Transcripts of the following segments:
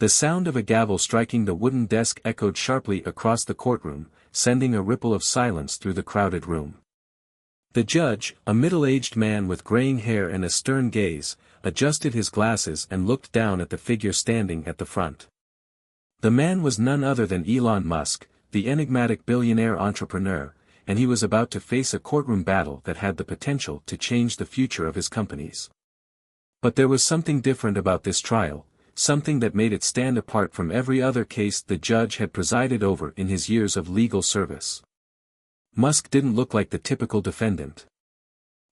The sound of a gavel striking the wooden desk echoed sharply across the courtroom, sending a ripple of silence through the crowded room. The judge, a middle-aged man with graying hair and a stern gaze, adjusted his glasses and looked down at the figure standing at the front. The man was none other than Elon Musk, the enigmatic billionaire entrepreneur, and he was about to face a courtroom battle that had the potential to change the future of his companies. But there was something different about this trial, something that made it stand apart from every other case the judge had presided over in his years of legal service. Musk didn't look like the typical defendant.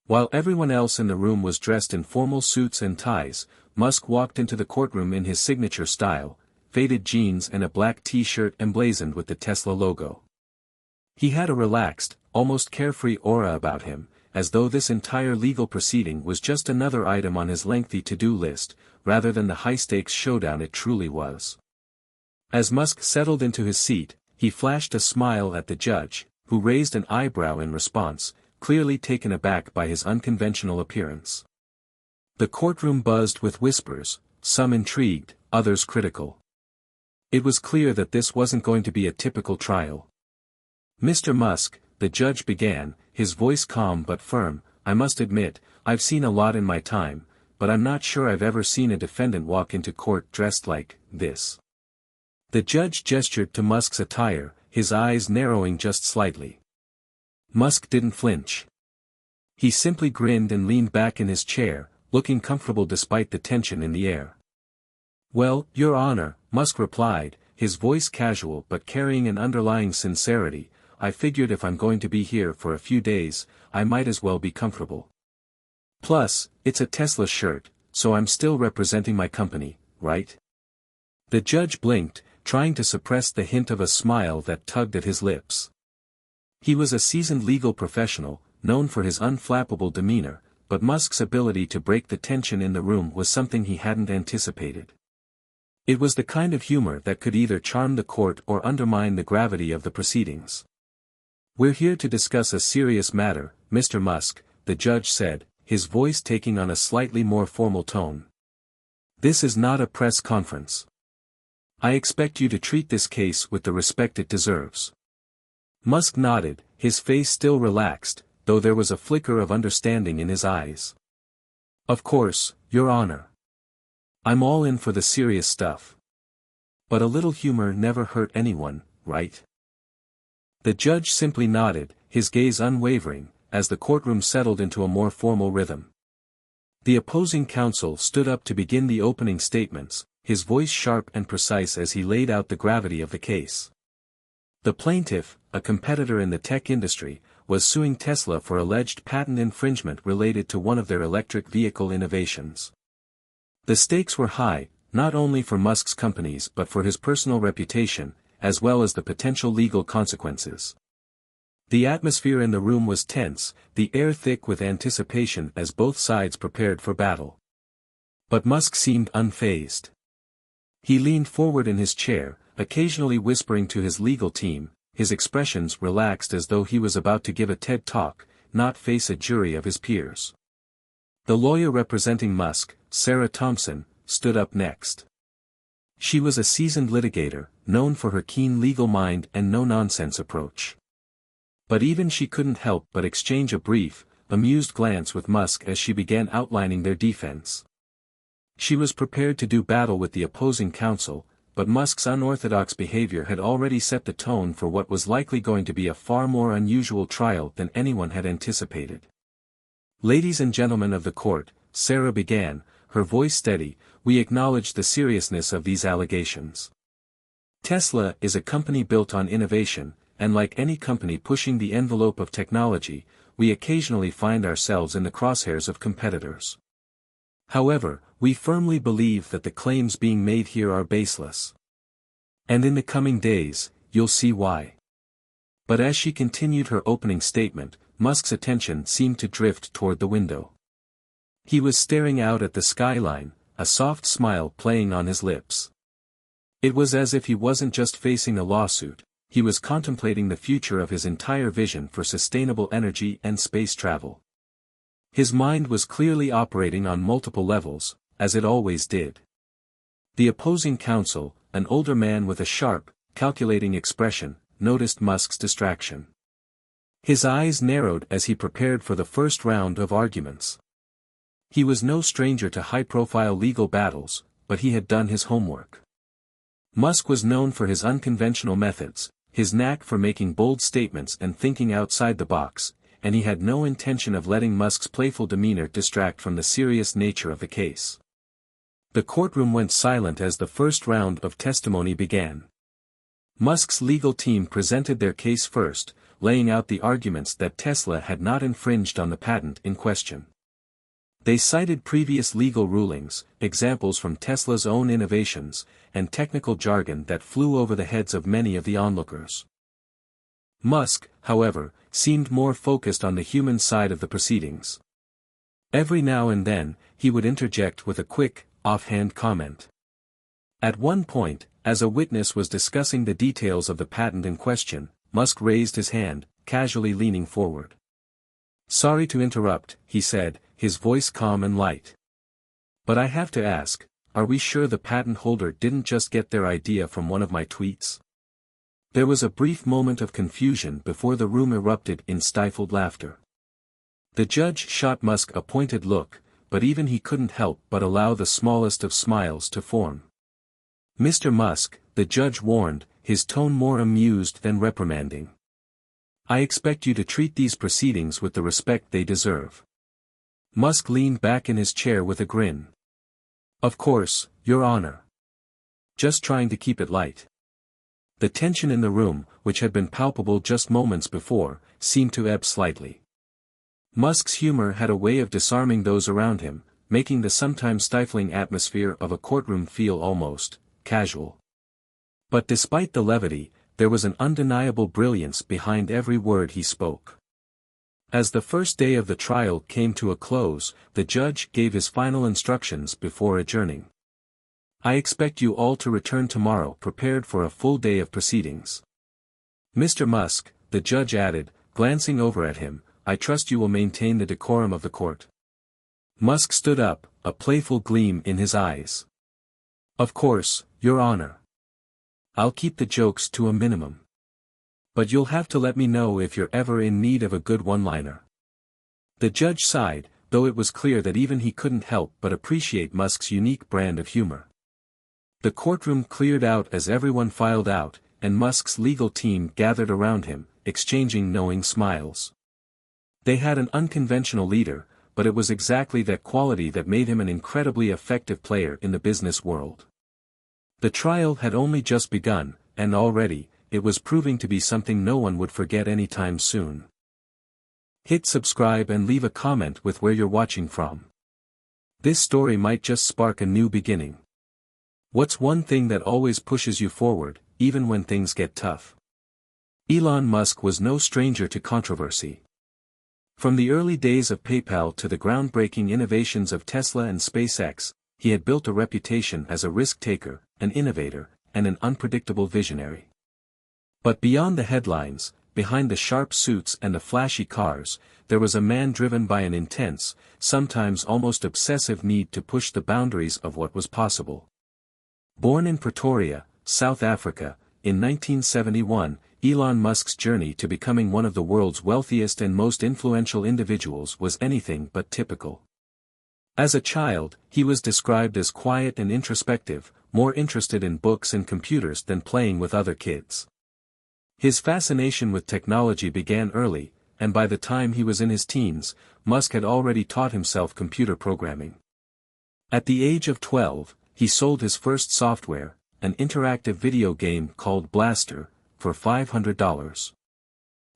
While everyone else in the room was dressed in formal suits and ties, Musk walked into the courtroom in his signature style, faded jeans and a black t-shirt emblazoned with the Tesla logo. He had a relaxed, almost carefree aura about him, as though this entire legal proceeding was just another item on his lengthy to-do list, rather than the high-stakes showdown it truly was. As Musk settled into his seat, he flashed a smile at the judge, who raised an eyebrow in response, clearly taken aback by his unconventional appearance. The courtroom buzzed with whispers, some intrigued, others critical. It was clear that this wasn't going to be a typical trial. "Mr. Musk," the judge began, his voice calm but firm, "I must admit, I've seen a lot in my time, but I'm not sure I've ever seen a defendant walk into court dressed like this." The judge gestured to Musk's attire, his eyes narrowing just slightly. Musk didn't flinch. He simply grinned and leaned back in his chair, looking comfortable despite the tension in the air. "Well, Your Honor," Musk replied, his voice casual but carrying an underlying sincerity, "I figured if I'm going to be here for a few days, I might as well be comfortable. Plus, it's a Tesla shirt, so I'm still representing my company, right?" The judge blinked, trying to suppress the hint of a smile that tugged at his lips. He was a seasoned legal professional, known for his unflappable demeanor, but Musk's ability to break the tension in the room was something he hadn't anticipated. It was the kind of humor that could either charm the court or undermine the gravity of the proceedings. "We're here to discuss a serious matter, Mr. Musk," the judge said, his voice taking on a slightly more formal tone. "This is not a press conference. I expect you to treat this case with the respect it deserves." Musk nodded, his face still relaxed, though there was a flicker of understanding in his eyes. "Of course, Your Honor. I'm all in for the serious stuff. But a little humor never hurt anyone, right?" The judge simply nodded, his gaze unwavering, as the courtroom settled into a more formal rhythm. The opposing counsel stood up to begin the opening statements, his voice sharp and precise as he laid out the gravity of the case. The plaintiff, a competitor in the tech industry, was suing Tesla for alleged patent infringement related to one of their electric vehicle innovations. The stakes were high, not only for Musk's companies but for his personal reputation, as well as the potential legal consequences. The atmosphere in the room was tense, the air thick with anticipation as both sides prepared for battle. But Musk seemed unfazed. He leaned forward in his chair, occasionally whispering to his legal team, his expressions relaxed as though he was about to give a TED Talk, not face a jury of his peers. The lawyer representing Musk, Sarah Thompson, stood up next. She was a seasoned litigator, known for her keen legal mind and no-nonsense approach. But even she couldn't help but exchange a brief, amused glance with Musk as she began outlining their defense. She was prepared to do battle with the opposing counsel, but Musk's unorthodox behavior had already set the tone for what was likely going to be a far more unusual trial than anyone had anticipated. "Ladies and gentlemen of the court," Sarah began, her voice steady, "we acknowledge the seriousness of these allegations. Tesla is a company built on innovation, and like any company pushing the envelope of technology, we occasionally find ourselves in the crosshairs of competitors. However, we firmly believe that the claims being made here are baseless. And in the coming days, you'll see why." But as she continued her opening statement, Musk's attention seemed to drift toward the window. He was staring out at the skyline, a soft smile playing on his lips. It was as if he wasn't just facing a lawsuit, he was contemplating the future of his entire vision for sustainable energy and space travel. His mind was clearly operating on multiple levels, as it always did. The opposing counsel, an older man with a sharp, calculating expression, noticed Musk's distraction. His eyes narrowed as he prepared for the first round of arguments. He was no stranger to high-profile legal battles, but he had done his homework. Musk was known for his unconventional methods, his knack for making bold statements and thinking outside the box, and he had no intention of letting Musk's playful demeanor distract from the serious nature of the case. The courtroom went silent as the first round of testimony began. Musk's legal team presented their case first, laying out the arguments that Tesla had not infringed on the patent in question. They cited previous legal rulings, examples from Tesla's own innovations, and technical jargon that flew over the heads of many of the onlookers. Musk, however, seemed more focused on the human side of the proceedings. Every now and then, he would interject with a quick, offhand comment. At one point, as a witness was discussing the details of the patent in question, Musk raised his hand, casually leaning forward. "Sorry to interrupt," he said, his voice calm and light. "But I have to ask, are we sure the patent holder didn't just get their idea from one of my tweets?" There was a brief moment of confusion before the room erupted in stifled laughter. The judge shot Musk a pointed look, but even he couldn't help but allow the smallest of smiles to form. "Mr. Musk," the judge warned, his tone more amused than reprimanding. "I expect you to treat these proceedings with the respect they deserve." Musk leaned back in his chair with a grin. "Of course, Your Honor. Just trying to keep it light." The tension in the room, which had been palpable just moments before, seemed to ebb slightly. Musk's humor had a way of disarming those around him, making the sometimes stifling atmosphere of a courtroom feel almost casual. But despite the levity, there was an undeniable brilliance behind every word he spoke. As the first day of the trial came to a close, the judge gave his final instructions before adjourning. "I expect you all to return tomorrow prepared for a full day of proceedings. Mr. Musk," the judge added, glancing over at him, "I trust you will maintain the decorum of the court." Musk stood up, a playful gleam in his eyes. "Of course, Your Honor. I'll keep the jokes to a minimum. But you'll have to let me know if you're ever in need of a good one-liner." The judge sighed, though it was clear that even he couldn't help but appreciate Musk's unique brand of humor. The courtroom cleared out as everyone filed out, and Musk's legal team gathered around him, exchanging knowing smiles. They had an unconventional leader, but it was exactly that quality that made him an incredibly effective player in the business world. The trial had only just begun, and already, it was proving to be something no one would forget anytime soon. Hit subscribe and leave a comment with where you're watching from. This story might just spark a new beginning. What's one thing that always pushes you forward, even when things get tough? Elon Musk was no stranger to controversy. From the early days of PayPal to the groundbreaking innovations of Tesla and SpaceX, he had built a reputation as a risk-taker, an innovator, and an unpredictable visionary. But beyond the headlines, behind the sharp suits and the flashy cars, there was a man driven by an intense, sometimes almost obsessive need to push the boundaries of what was possible. Born in Pretoria, South Africa, in 1971, Elon Musk's journey to becoming one of the world's wealthiest and most influential individuals was anything but typical. As a child, he was described as quiet and introspective, more interested in books and computers than playing with other kids. His fascination with technology began early, and by the time he was in his teens, Musk had already taught himself computer programming. At the age of 12, he sold his first software, an interactive video game called Blaster, for $500.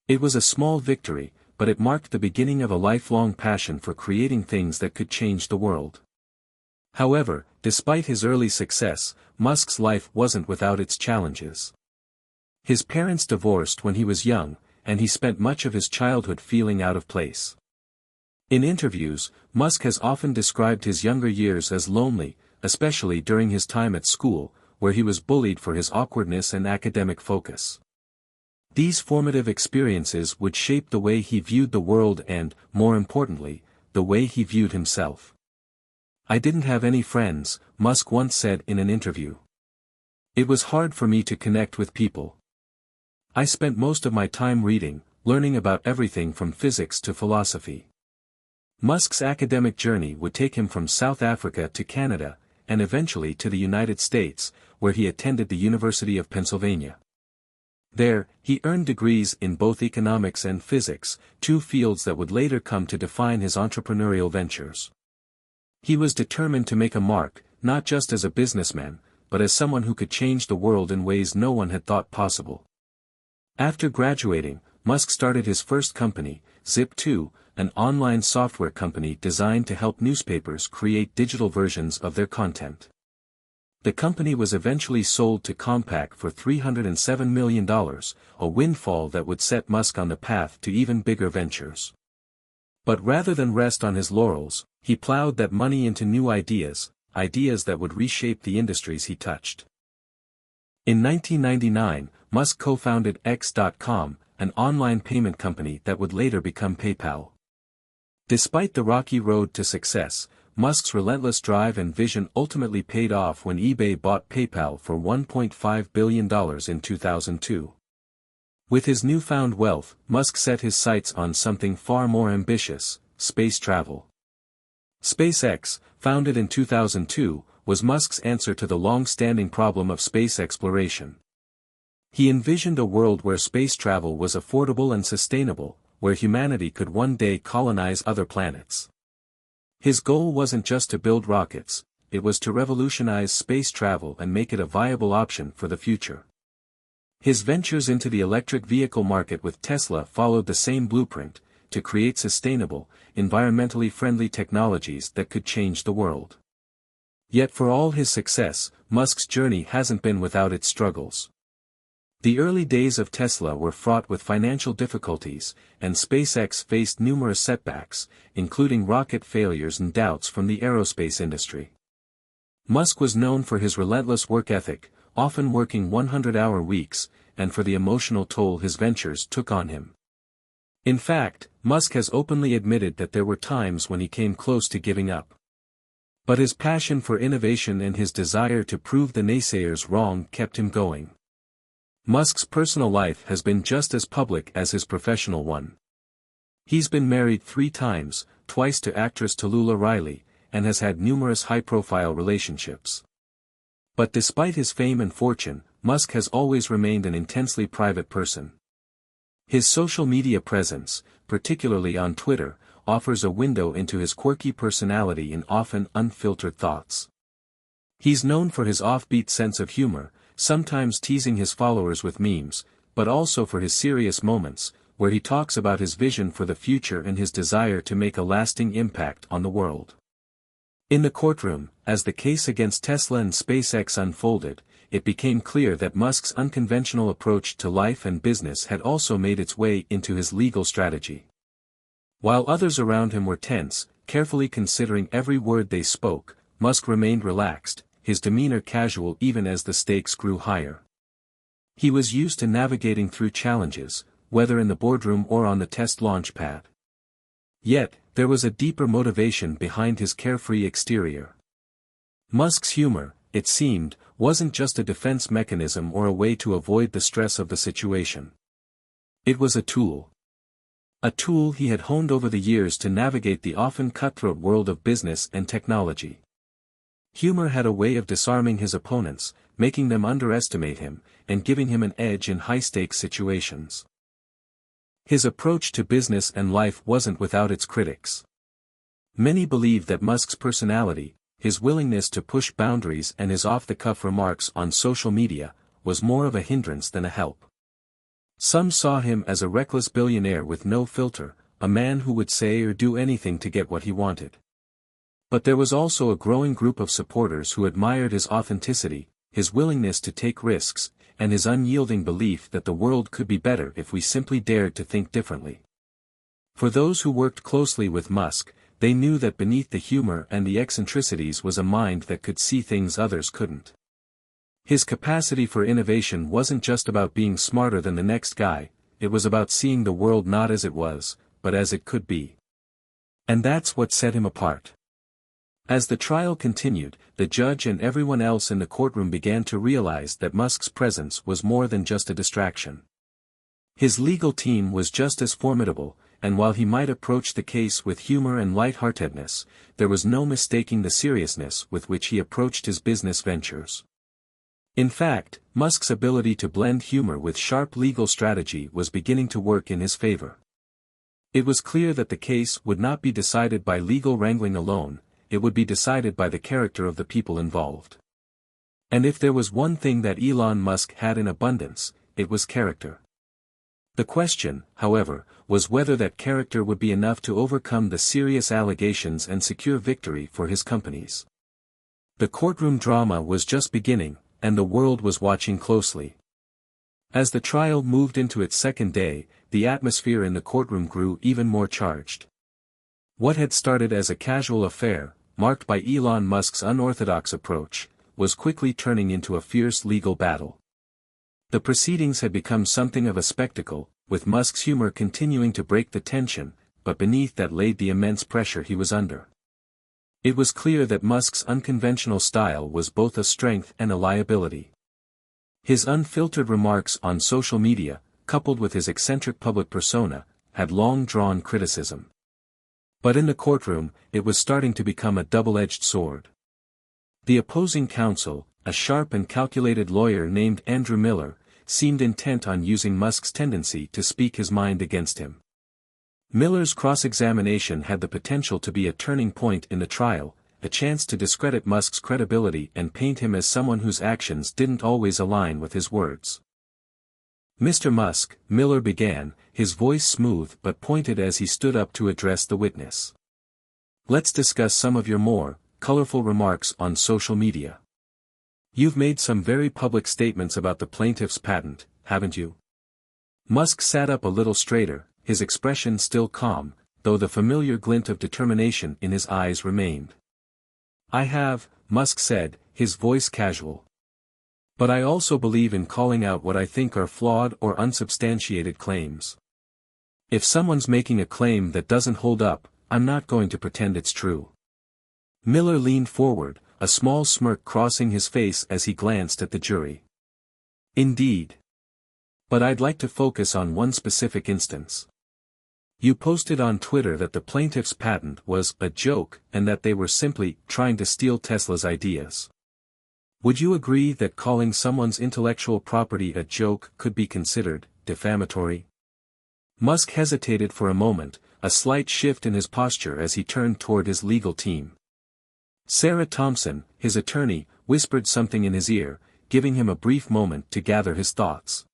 It was a small victory, but it marked the beginning of a lifelong passion for creating things that could change the world. However, despite his early success, Musk's life wasn't without its challenges. His parents divorced when he was young, and he spent much of his childhood feeling out of place. In interviews, Musk has often described his younger years as lonely, especially during his time at school, where he was bullied for his awkwardness and academic focus. These formative experiences would shape the way he viewed the world and, more importantly, the way he viewed himself. "I didn't have any friends," Musk once said in an interview. "It was hard for me to connect with people. I spent most of my time reading, learning about everything from physics to philosophy." Musk's academic journey would take him from South Africa to Canada, and eventually to the United States, where he attended the University of Pennsylvania. There, he earned degrees in both economics and physics, two fields that would later come to define his entrepreneurial ventures. He was determined to make a mark, not just as a businessman, but as someone who could change the world in ways no one had thought possible. After graduating, Musk started his first company, Zip2, an online software company designed to help newspapers create digital versions of their content. The company was eventually sold to Compaq for $307 million, a windfall that would set Musk on the path to even bigger ventures. But rather than rest on his laurels, he plowed that money into new ideas that would reshape the industries he touched. In 1999, Musk co-founded X.com, an online payment company that would later become PayPal. Despite the rocky road to success, Musk's relentless drive and vision ultimately paid off when eBay bought PayPal for $1.5 billion in 2002. With his newfound wealth, Musk set his sights on something far more ambitious: space travel. SpaceX, founded in 2002, was Musk's answer to the long-standing problem of space exploration. He envisioned a world where space travel was affordable and sustainable, where humanity could one day colonize other planets. His goal wasn't just to build rockets, it was to revolutionize space travel and make it a viable option for the future. His ventures into the electric vehicle market with Tesla followed the same blueprint, to create sustainable, environmentally friendly technologies that could change the world. Yet for all his success, Musk's journey hasn't been without its struggles. The early days of Tesla were fraught with financial difficulties, and SpaceX faced numerous setbacks, including rocket failures and doubts from the aerospace industry. Musk was known for his relentless work ethic, often working 100-hour weeks, and for the emotional toll his ventures took on him. In fact, Musk has openly admitted that there were times when he came close to giving up. But his passion for innovation and his desire to prove the naysayers wrong kept him going. Musk's personal life has been just as public as his professional one. He's been married 3 times, twice to actress Talulah Riley, and has had numerous high-profile relationships. But despite his fame and fortune, Musk has always remained an intensely private person. His social media presence, particularly on Twitter, offers a window into his quirky personality and often unfiltered thoughts. He's known for his offbeat sense of humor, sometimes teasing his followers with memes, but also for his serious moments, where he talks about his vision for the future and his desire to make a lasting impact on the world. In the courtroom, as the case against Tesla and SpaceX unfolded, it became clear that Musk's unconventional approach to life and business had also made its way into his legal strategy. While others around him were tense, carefully considering every word they spoke, Musk remained relaxed, his demeanor casual even as the stakes grew higher. He was used to navigating through challenges, whether in the boardroom or on the test launch pad. Yet, there was a deeper motivation behind his carefree exterior. Musk's humor, it seemed, wasn't just a defense mechanism or a way to avoid the stress of the situation. It was a tool. A tool he had honed over the years to navigate the often cutthroat world of business and technology. Humor had a way of disarming his opponents, making them underestimate him, and giving him an edge in high-stakes situations. His approach to business and life wasn't without its critics. Many believe that Musk's personality, his willingness to push boundaries and his off-the-cuff remarks on social media, was more of a hindrance than a help. Some saw him as a reckless billionaire with no filter, a man who would say or do anything to get what he wanted. But there was also a growing group of supporters who admired his authenticity, his willingness to take risks, and his unyielding belief that the world could be better if we simply dared to think differently. For those who worked closely with Musk, they knew that beneath the humor and the eccentricities was a mind that could see things others couldn't. His capacity for innovation wasn't just about being smarter than the next guy, it was about seeing the world not as it was, but as it could be. And that's what set him apart. As the trial continued, the judge and everyone else in the courtroom began to realize that Musk's presence was more than just a distraction. His legal team was just as formidable, and while he might approach the case with humor and lightheartedness, there was no mistaking the seriousness with which he approached his business ventures. In fact, Musk's ability to blend humor with sharp legal strategy was beginning to work in his favor. It was clear that the case would not be decided by legal wrangling alone, it would be decided by the character of the people involved. And if there was one thing that Elon Musk had in abundance, it was character. The question, however, was whether that character would be enough to overcome the serious allegations and secure victory for his companies. The courtroom drama was just beginning, and the world was watching closely. As the trial moved into its second day, the atmosphere in the courtroom grew even more charged. What had started as a casual affair, marked by Elon Musk's unorthodox approach, was quickly turning into a fierce legal battle. The proceedings had become something of a spectacle, with Musk's humor continuing to break the tension, but beneath that laid the immense pressure he was under. It was clear that Musk's unconventional style was both a strength and a liability. His unfiltered remarks on social media, coupled with his eccentric public persona, had long drawn criticism. But in the courtroom, it was starting to become a double-edged sword. The opposing counsel, a sharp and calculated lawyer named Andrew Miller, seemed intent on using Musk's tendency to speak his mind against him. Miller's cross-examination had the potential to be a turning point in the trial, a chance to discredit Musk's credibility and paint him as someone whose actions didn't always align with his words. "Mr. Musk," Miller began, his voice smooth but pointed as he stood up to address the witness. "Let's discuss some of your more colorful remarks on social media. You've made some very public statements about the plaintiff's patent, haven't you?" Musk sat up a little straighter, his expression still calm, though the familiar glint of determination in his eyes remained. "I have," Musk said, his voice casual. "But I also believe in calling out what I think are flawed or unsubstantiated claims. If someone's making a claim that doesn't hold up, I'm not going to pretend it's true." Miller leaned forward, a small smirk crossing his face as he glanced at the jury. "Indeed. But I'd like to focus on one specific instance. You posted on Twitter that the plaintiff's patent was a joke and that they were simply trying to steal Tesla's ideas. Would you agree that calling someone's intellectual property a joke could be considered defamatory?" Musk hesitated for a moment, a slight shift in his posture as he turned toward his legal team. Sarah Thompson, his attorney, whispered something in his ear, giving him a brief moment to gather his thoughts.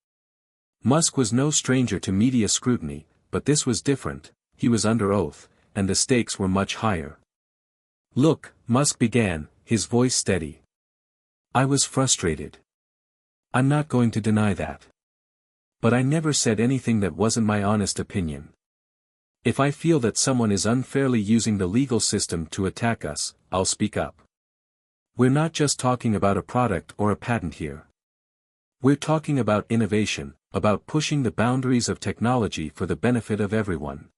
Musk was no stranger to media scrutiny, but this was different, he was under oath, and the stakes were much higher. "Look," Musk began, his voice steady. "I was frustrated. I'm not going to deny that. But I never said anything that wasn't my honest opinion. If I feel that someone is unfairly using the legal system to attack us, I'll speak up. We're not just talking about a product or a patent here. We're talking about innovation, about pushing the boundaries of technology for the benefit of everyone."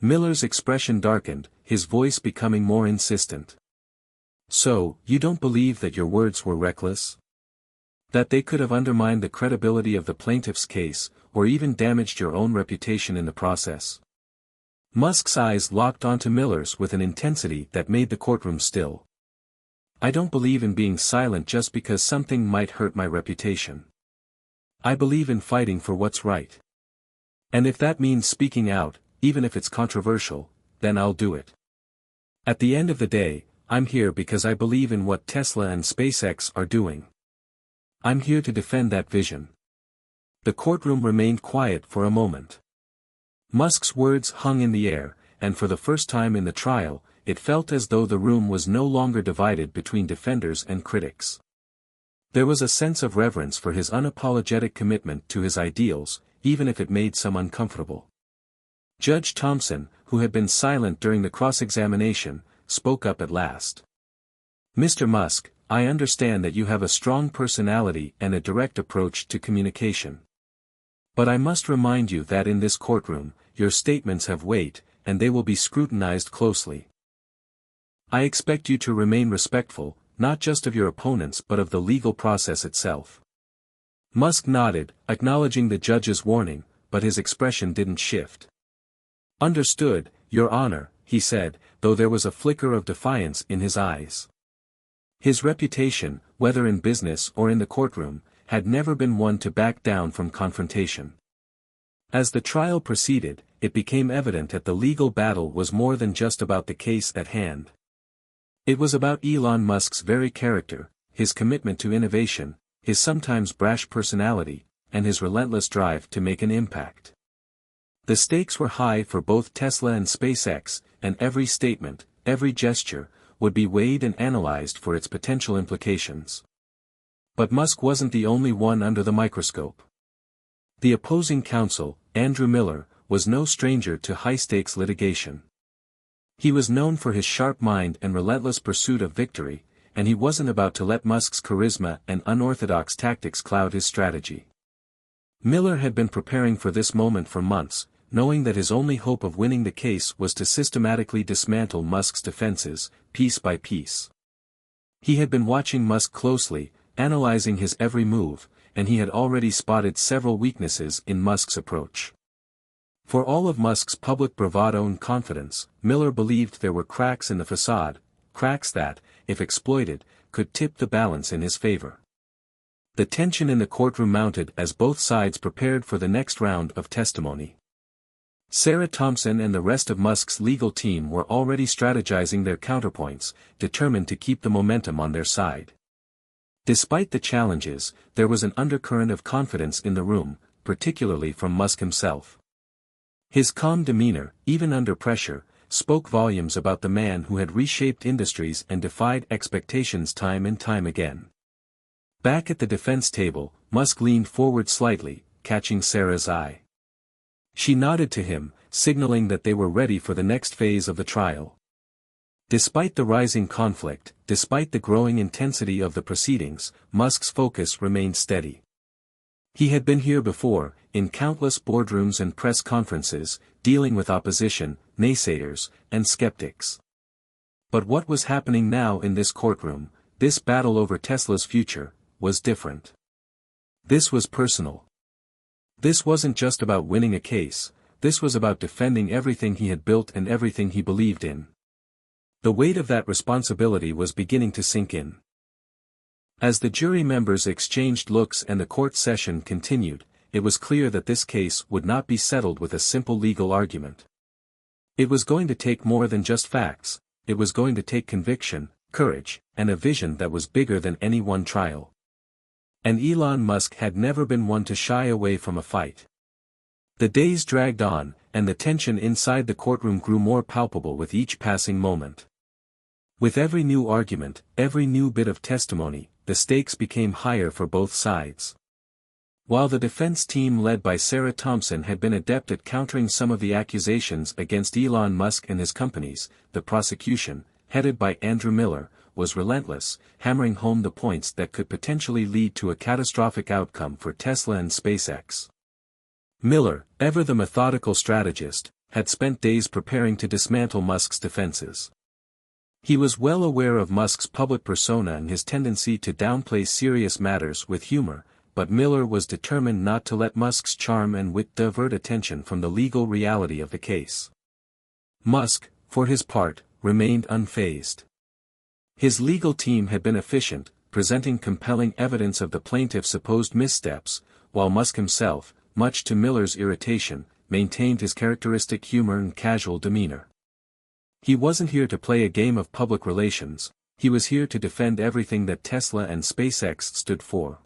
Miller's expression darkened, his voice becoming more insistent. "So, you don't believe that your words were reckless? That they could have undermined the credibility of the plaintiff's case, or even damaged your own reputation in the process?" Musk's eyes locked onto Miller's with an intensity that made the courtroom still. "I don't believe in being silent just because something might hurt my reputation. I believe in fighting for what's right. And if that means speaking out, even if it's controversial, then I'll do it. At the end of the day, I'm here because I believe in what Tesla and SpaceX are doing. I'm here to defend that vision." The courtroom remained quiet for a moment. Musk's words hung in the air, and for the first time in the trial, it felt as though the room was no longer divided between defenders and critics. There was a sense of reverence for his unapologetic commitment to his ideals, even if it made some uncomfortable. Judge Thompson, who had been silent during the cross-examination, spoke up at last. "Mr. Musk, I understand that you have a strong personality and a direct approach to communication. But I must remind you that in this courtroom, your statements have weight, and they will be scrutinized closely. I expect you to remain respectful, not just of your opponents but of the legal process itself." Musk nodded, acknowledging the judge's warning, but his expression didn't shift. "Understood, Your Honor," he said, though there was a flicker of defiance in his eyes. His reputation, whether in business or in the courtroom, had never been one to back down from confrontation. As the trial proceeded, it became evident that the legal battle was more than just about the case at hand. It was about Elon Musk's very character, his commitment to innovation, his sometimes brash personality, and his relentless drive to make an impact. The stakes were high for both Tesla and SpaceX, and every statement, every gesture, would be weighed and analyzed for its potential implications. But Musk wasn't the only one under the microscope. The opposing counsel, Andrew Miller, was no stranger to high-stakes litigation. He was known for his sharp mind and relentless pursuit of victory, and he wasn't about to let Musk's charisma and unorthodox tactics cloud his strategy. Miller had been preparing for this moment for months, knowing that his only hope of winning the case was to systematically dismantle Musk's defenses, piece by piece. He had been watching Musk closely, analyzing his every move, and he had already spotted several weaknesses in Musk's approach. For all of Musk's public bravado and confidence, Miller believed there were cracks in the facade, cracks that, if exploited, could tip the balance in his favor. The tension in the courtroom mounted as both sides prepared for the next round of testimony. Sarah Thompson and the rest of Musk's legal team were already strategizing their counterpoints, determined to keep the momentum on their side. Despite the challenges, there was an undercurrent of confidence in the room, particularly from Musk himself. His calm demeanor, even under pressure, spoke volumes about the man who had reshaped industries and defied expectations time and time again. Back at the defense table, Musk leaned forward slightly, catching Sarah's eye. She nodded to him, signaling that they were ready for the next phase of the trial. Despite the rising conflict, despite the growing intensity of the proceedings, Musk's focus remained steady. He had been here before, in countless boardrooms and press conferences, dealing with opposition, naysayers, and skeptics. But what was happening now in this courtroom, this battle over Tesla's future, was different. This was personal. This wasn't just about winning a case, this was about defending everything he had built and everything he believed in. The weight of that responsibility was beginning to sink in. As the jury members exchanged looks and the court session continued, it was clear that this case would not be settled with a simple legal argument. It was going to take more than just facts, it was going to take conviction, courage, and a vision that was bigger than any one trial. And Elon Musk had never been one to shy away from a fight. The days dragged on, and the tension inside the courtroom grew more palpable with each passing moment. With every new argument, every new bit of testimony, the stakes became higher for both sides. While the defense team led by Sarah Thompson had been adept at countering some of the accusations against Elon Musk and his companies, the prosecution, headed by Andrew Miller, was relentless, hammering home the points that could potentially lead to a catastrophic outcome for Tesla and SpaceX. Miller, ever the methodical strategist, had spent days preparing to dismantle Musk's defenses. He was well aware of Musk's public persona and his tendency to downplay serious matters with humor, but Miller was determined not to let Musk's charm and wit divert attention from the legal reality of the case. Musk, for his part, remained unfazed. His legal team had been efficient, presenting compelling evidence of the plaintiff's supposed missteps, while Musk himself, much to Miller's irritation, maintained his characteristic humor and casual demeanor. He wasn't here to play a game of public relations, he was here to defend everything that Tesla and SpaceX stood for.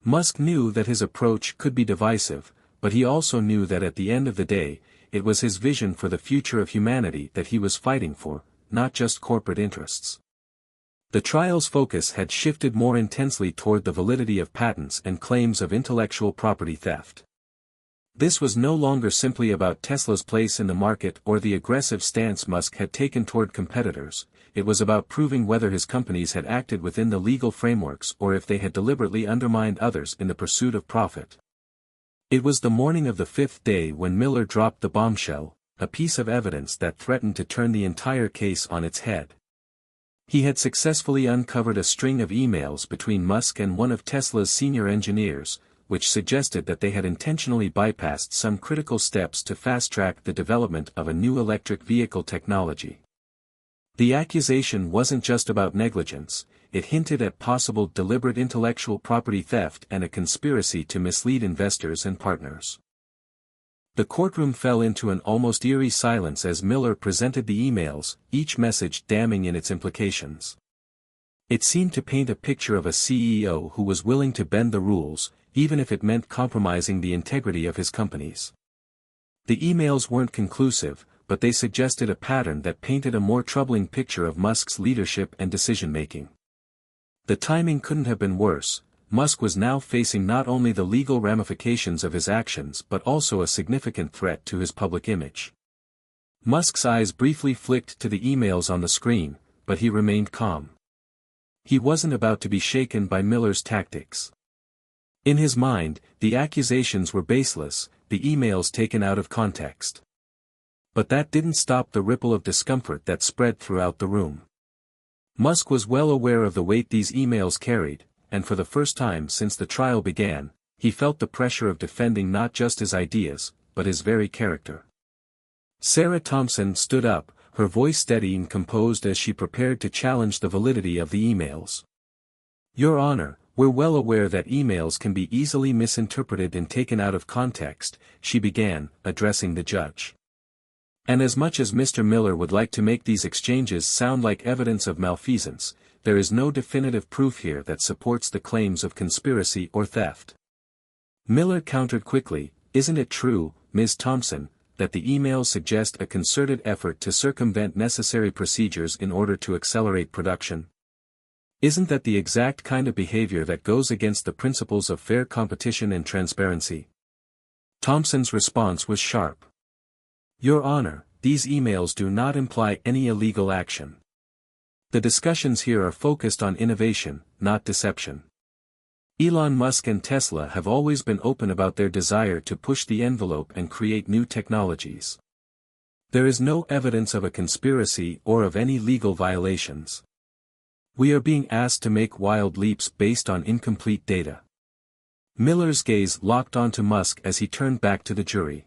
Musk knew that his approach could be divisive, but he also knew that at the end of the day, it was his vision for the future of humanity that he was fighting for, not just corporate interests. The trial's focus had shifted more intensely toward the validity of patents and claims of intellectual property theft. This was no longer simply about Tesla's place in the market or the aggressive stance Musk had taken toward competitors, it was about proving whether his companies had acted within the legal frameworks or if they had deliberately undermined others in the pursuit of profit. It was the morning of the fifth day when Miller dropped the bombshell, a piece of evidence that threatened to turn the entire case on its head. He had successfully uncovered a string of emails between Musk and one of Tesla's senior engineers, which suggested that they had intentionally bypassed some critical steps to fast-track the development of a new electric vehicle technology. The accusation wasn't just about negligence, it hinted at possible deliberate intellectual property theft and a conspiracy to mislead investors and partners. The courtroom fell into an almost eerie silence as Miller presented the emails, each message damning in its implications. It seemed to paint a picture of a CEO who was willing to bend the rules, even if it meant compromising the integrity of his companies. The emails weren't conclusive, but they suggested a pattern that painted a more troubling picture of Musk's leadership and decision-making. The timing couldn't have been worse. Musk was now facing not only the legal ramifications of his actions but also a significant threat to his public image. Musk's eyes briefly flicked to the emails on the screen, but he remained calm. He wasn't about to be shaken by Miller's tactics. In his mind, the accusations were baseless, the emails taken out of context. But that didn't stop the ripple of discomfort that spread throughout the room. Musk was well aware of the weight these emails carried, and for the first time since the trial began, he felt the pressure of defending not just his ideas, but his very character. Sarah Thompson stood up, her voice steady and composed as she prepared to challenge the validity of the emails. "Your Honor, we're well aware that emails can be easily misinterpreted and taken out of context," she began, addressing the judge. "And as much as Mr. Miller would like to make these exchanges sound like evidence of malfeasance, there is no definitive proof here that supports the claims of conspiracy or theft." Miller countered quickly, "Isn't it true, Ms. Thompson, that the emails suggest a concerted effort to circumvent necessary procedures in order to accelerate production? Isn't that the exact kind of behavior that goes against the principles of fair competition and transparency?" Thompson's response was sharp. "Your Honor, these emails do not imply any illegal action. The discussions here are focused on innovation, not deception. Elon Musk and Tesla have always been open about their desire to push the envelope and create new technologies. There is no evidence of a conspiracy or of any legal violations. We are being asked to make wild leaps based on incomplete data." Miller's gaze locked onto Musk as he turned back to the jury.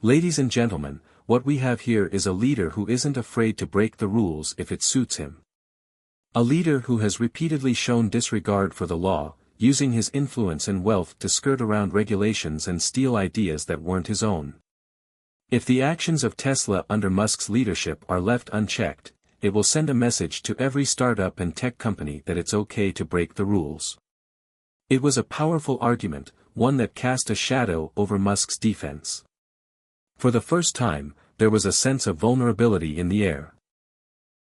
"Ladies and gentlemen, what we have here is a leader who isn't afraid to break the rules if it suits him. A leader who has repeatedly shown disregard for the law, using his influence and wealth to skirt around regulations and steal ideas that weren't his own. If the actions of Tesla under Musk's leadership are left unchecked, it will send a message to every startup and tech company that it's okay to break the rules." It was a powerful argument, one that cast a shadow over Musk's defense. For the first time, there was a sense of vulnerability in the air.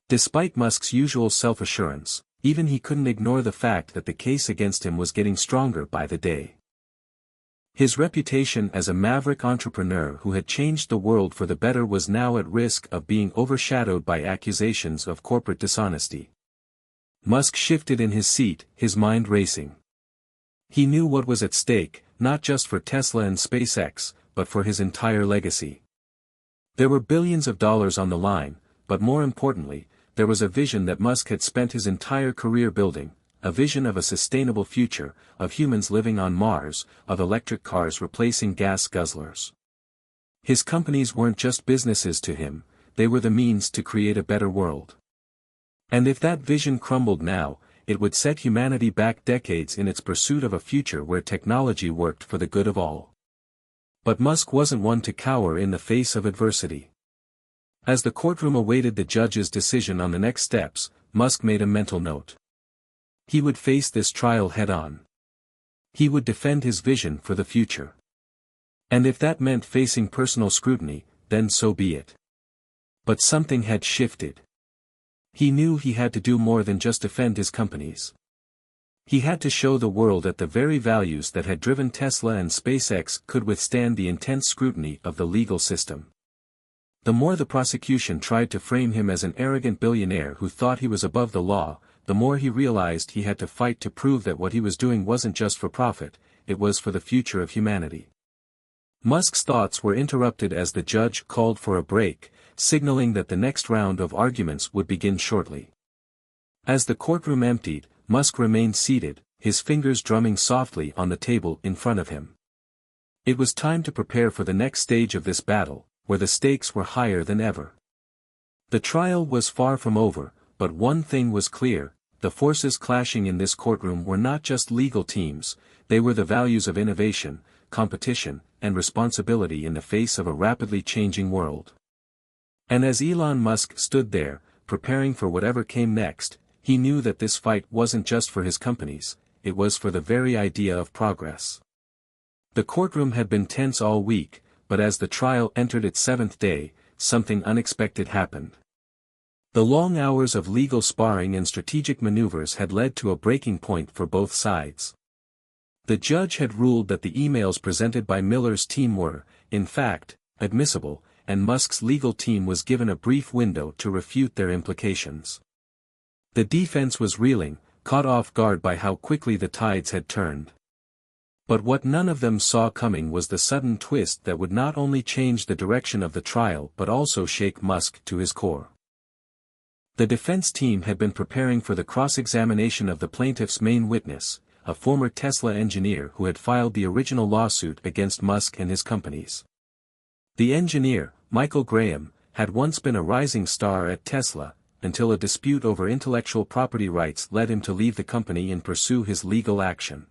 Despite Musk's usual self-assurance, even he couldn't ignore the fact that the case against him was getting stronger by the day. His reputation as a maverick entrepreneur who had changed the world for the better was now at risk of being overshadowed by accusations of corporate dishonesty. Musk shifted in his seat, his mind racing. He knew what was at stake, not just for Tesla and SpaceX, but for his entire legacy. There were billions of dollars on the line, but more importantly, there was a vision that Musk had spent his entire career building, a vision of a sustainable future, of humans living on Mars, of electric cars replacing gas guzzlers. His companies weren't just businesses to him, they were the means to create a better world. And if that vision crumbled now, it would set humanity back decades in its pursuit of a future where technology worked for the good of all. But Musk wasn't one to cower in the face of adversity. As the courtroom awaited the judge's decision on the next steps, Musk made a mental note. He would face this trial head-on. He would defend his vision for the future. And if that meant facing personal scrutiny, then so be it. But something had shifted. He knew he had to do more than just defend his companies. He had to show the world that the very values that had driven Tesla and SpaceX could withstand the intense scrutiny of the legal system. The more the prosecution tried to frame him as an arrogant billionaire who thought he was above the law, the more he realized he had to fight to prove that what he was doing wasn't just for profit, it was for the future of humanity. Musk's thoughts were interrupted as the judge called for a break, signaling that the next round of arguments would begin shortly. As the courtroom emptied, Musk remained seated, his fingers drumming softly on the table in front of him. It was time to prepare for the next stage of this battle, where the stakes were higher than ever. The trial was far from over, but one thing was clear: the forces clashing in this courtroom were not just legal teams, they were the values of innovation, competition, and responsibility in the face of a rapidly changing world. And as Elon Musk stood there, preparing for whatever came next, he knew that this fight wasn't just for his companies, it was for the very idea of progress. The courtroom had been tense all week, but as the trial entered its 7th day, something unexpected happened. The long hours of legal sparring and strategic maneuvers had led to a breaking point for both sides. The judge had ruled that the emails presented by Miller's team were, in fact, admissible, and Musk's legal team was given a brief window to refute their implications. The defense was reeling, caught off guard by how quickly the tides had turned. But what none of them saw coming was the sudden twist that would not only change the direction of the trial but also shake Musk to his core. The defense team had been preparing for the cross-examination of the plaintiff's main witness, a former Tesla engineer who had filed the original lawsuit against Musk and his companies. The engineer, Michael Graham, had once been a rising star at Tesla, until a dispute over intellectual property rights led him to leave the company and pursue his legal action.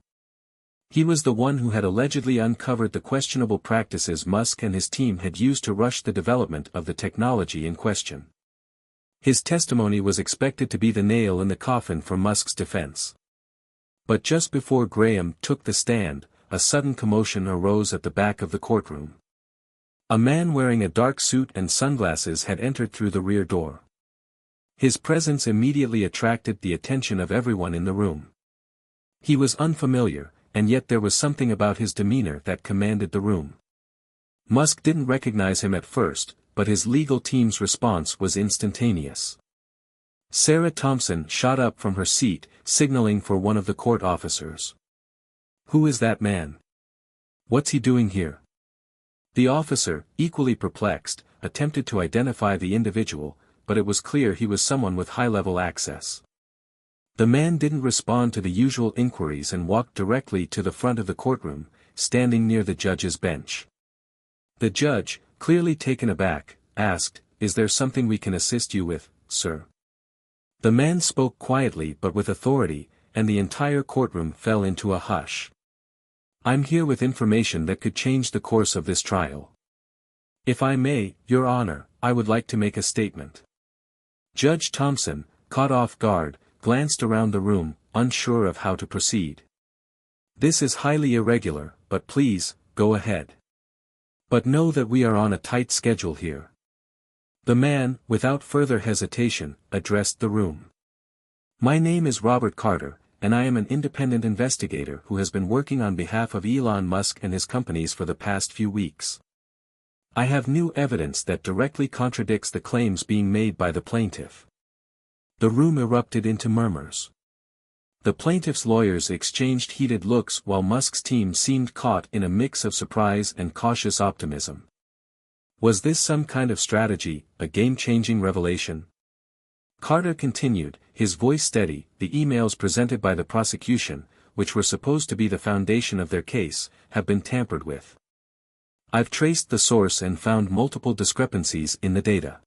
He was the one who had allegedly uncovered the questionable practices Musk and his team had used to rush the development of the technology in question. His testimony was expected to be the nail in the coffin for Musk's defense. But just before Graham took the stand, a sudden commotion arose at the back of the courtroom. A man wearing a dark suit and sunglasses had entered through the rear door. His presence immediately attracted the attention of everyone in the room. He was unfamiliar, and yet there was something about his demeanor that commanded the room. Musk didn't recognize him at first, but his legal team's response was instantaneous. Sarah Thompson shot up from her seat, signaling for one of the court officers. "Who is that man? What's he doing here?" The officer, equally perplexed, attempted to identify the individual, but it was clear he was someone with high-level access. The man didn't respond to the usual inquiries and walked directly to the front of the courtroom, standing near the judge's bench. The judge, clearly taken aback, asked, "Is there something we can assist you with, sir?" The man spoke quietly but with authority, and the entire courtroom fell into a hush. "I'm here with information that could change the course of this trial. If I may, Your Honor, I would like to make a statement." Judge Thompson, caught off guard, glanced around the room, unsure of how to proceed. "This is highly irregular, but please, go ahead. But know that we are on a tight schedule here." The man, without further hesitation, addressed the room. "My name is Robert Carter, and I am an independent investigator who has been working on behalf of Elon Musk and his companies for the past few weeks. I have new evidence that directly contradicts the claims being made by the plaintiff." The room erupted into murmurs. The plaintiff's lawyers exchanged heated looks while Musk's team seemed caught in a mix of surprise and cautious optimism. Was this some kind of strategy, a game-changing revelation? Carter continued, his voice steady. "The emails presented by the prosecution, which were supposed to be the foundation of their case, have been tampered with. I've traced the source and found multiple discrepancies in the data.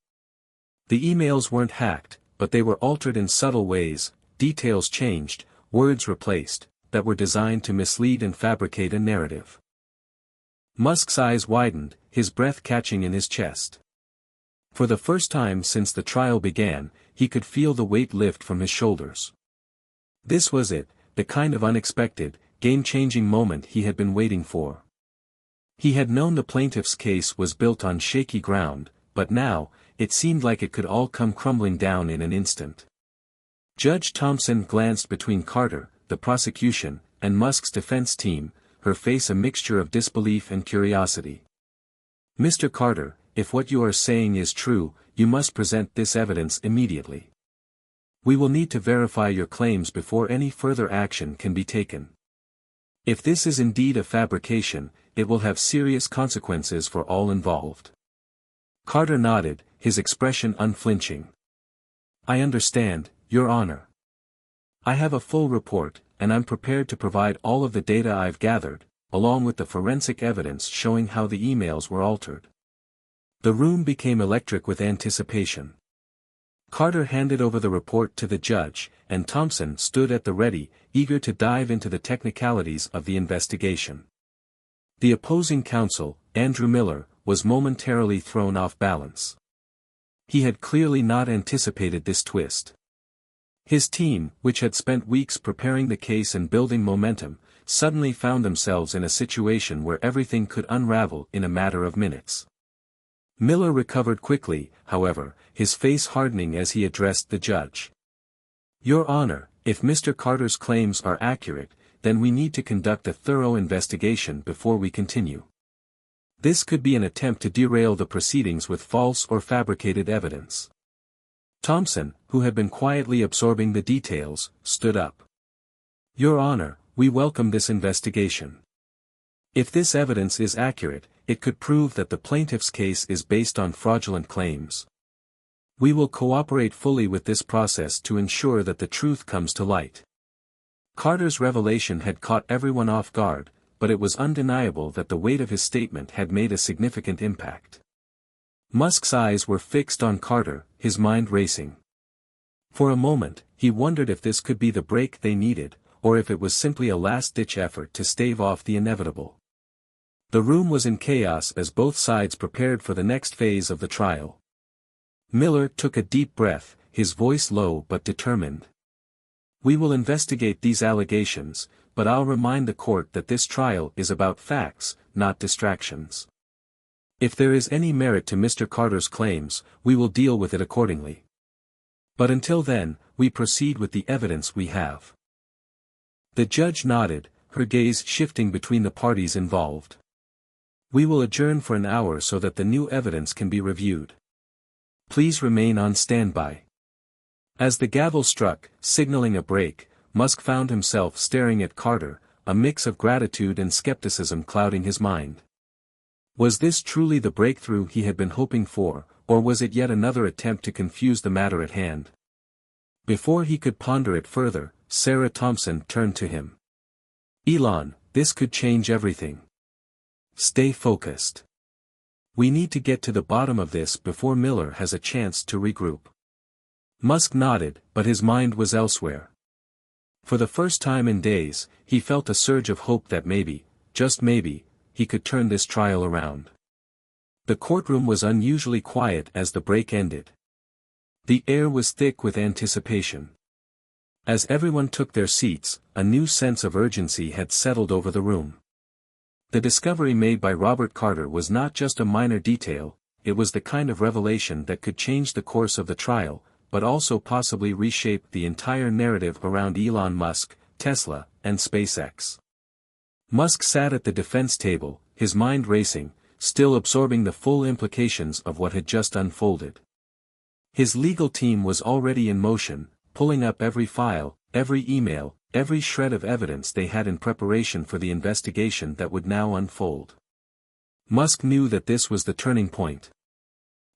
The emails weren't hacked, but they were altered in subtle ways, details changed, words replaced, that were designed to mislead and fabricate a narrative." Musk's eyes widened, his breath catching in his chest. For the first time since the trial began, he could feel the weight lift from his shoulders. This was it, the kind of unexpected, game-changing moment he had been waiting for. He had known the plaintiff's case was built on shaky ground, but now, it seemed like it could all come crumbling down in an instant. Judge Thompson glanced between Carter, the prosecution, and Musk's defense team, her face a mixture of disbelief and curiosity. "Mr. Carter, if what you are saying is true, you must present this evidence immediately. We will need to verify your claims before any further action can be taken. If this is indeed a fabrication, it will have serious consequences for all involved." Carter nodded, his expression unflinching. "I understand, Your Honor." I have a full report, and I'm prepared to provide all of the data I've gathered, along with the forensic evidence showing how the emails were altered. The room became electric with anticipation. Carter handed over the report to the judge, and Thompson stood at the ready, eager to dive into the technicalities of the investigation. The opposing counsel, Andrew Miller, was momentarily thrown off balance. He had clearly not anticipated this twist. His team, which had spent weeks preparing the case and building momentum, suddenly found themselves in a situation where everything could unravel in a matter of minutes. Miller recovered quickly, however, his face hardening as he addressed the judge. "Your Honor, if Mr. Carter's claims are accurate, then we need to conduct a thorough investigation before we continue. This could be an attempt to derail the proceedings with false or fabricated evidence." Thompson, who had been quietly absorbing the details, stood up. "Your Honor, we welcome this investigation. If this evidence is accurate, it could prove that the plaintiff's case is based on fraudulent claims. We will cooperate fully with this process to ensure that the truth comes to light." Carter's revelation had caught everyone off guard, but it was undeniable that the weight of his statement had made a significant impact. Musk's eyes were fixed on Carter, his mind racing. For a moment, he wondered if this could be the break they needed, or if it was simply a last-ditch effort to stave off the inevitable. The room was in chaos as both sides prepared for the next phase of the trial. Miller took a deep breath, his voice low but determined. "We will investigate these allegations, but I'll remind the court that this trial is about facts, not distractions. If there is any merit to Mr. Carter's claims, we will deal with it accordingly. But until then, we proceed with the evidence we have." The judge nodded, her gaze shifting between the parties involved. "We will adjourn for an hour so that the new evidence can be reviewed. Please remain on standby." As the gavel struck, signaling a break, Musk found himself staring at Carter, a mix of gratitude and skepticism clouding his mind. Was this truly the breakthrough he had been hoping for, or was it yet another attempt to confuse the matter at hand? Before he could ponder it further, Sarah Thompson turned to him. "Elon, this could change everything. Stay focused. We need to get to the bottom of this before Miller has a chance to regroup." Musk nodded, but his mind was elsewhere. For the first time in days, he felt a surge of hope that maybe, just maybe, he could turn this trial around. The courtroom was unusually quiet as the break ended. The air was thick with anticipation. As everyone took their seats, a new sense of urgency had settled over the room. The discovery made by Robert Carter was not just a minor detail, it was the kind of revelation that could change the course of the trial, but also possibly reshape the entire narrative around Elon Musk, Tesla, and SpaceX. Musk sat at the defense table, his mind racing, still absorbing the full implications of what had just unfolded. His legal team was already in motion, pulling up every file, every email, every shred of evidence they had in preparation for the investigation that would now unfold. Musk knew that this was the turning point.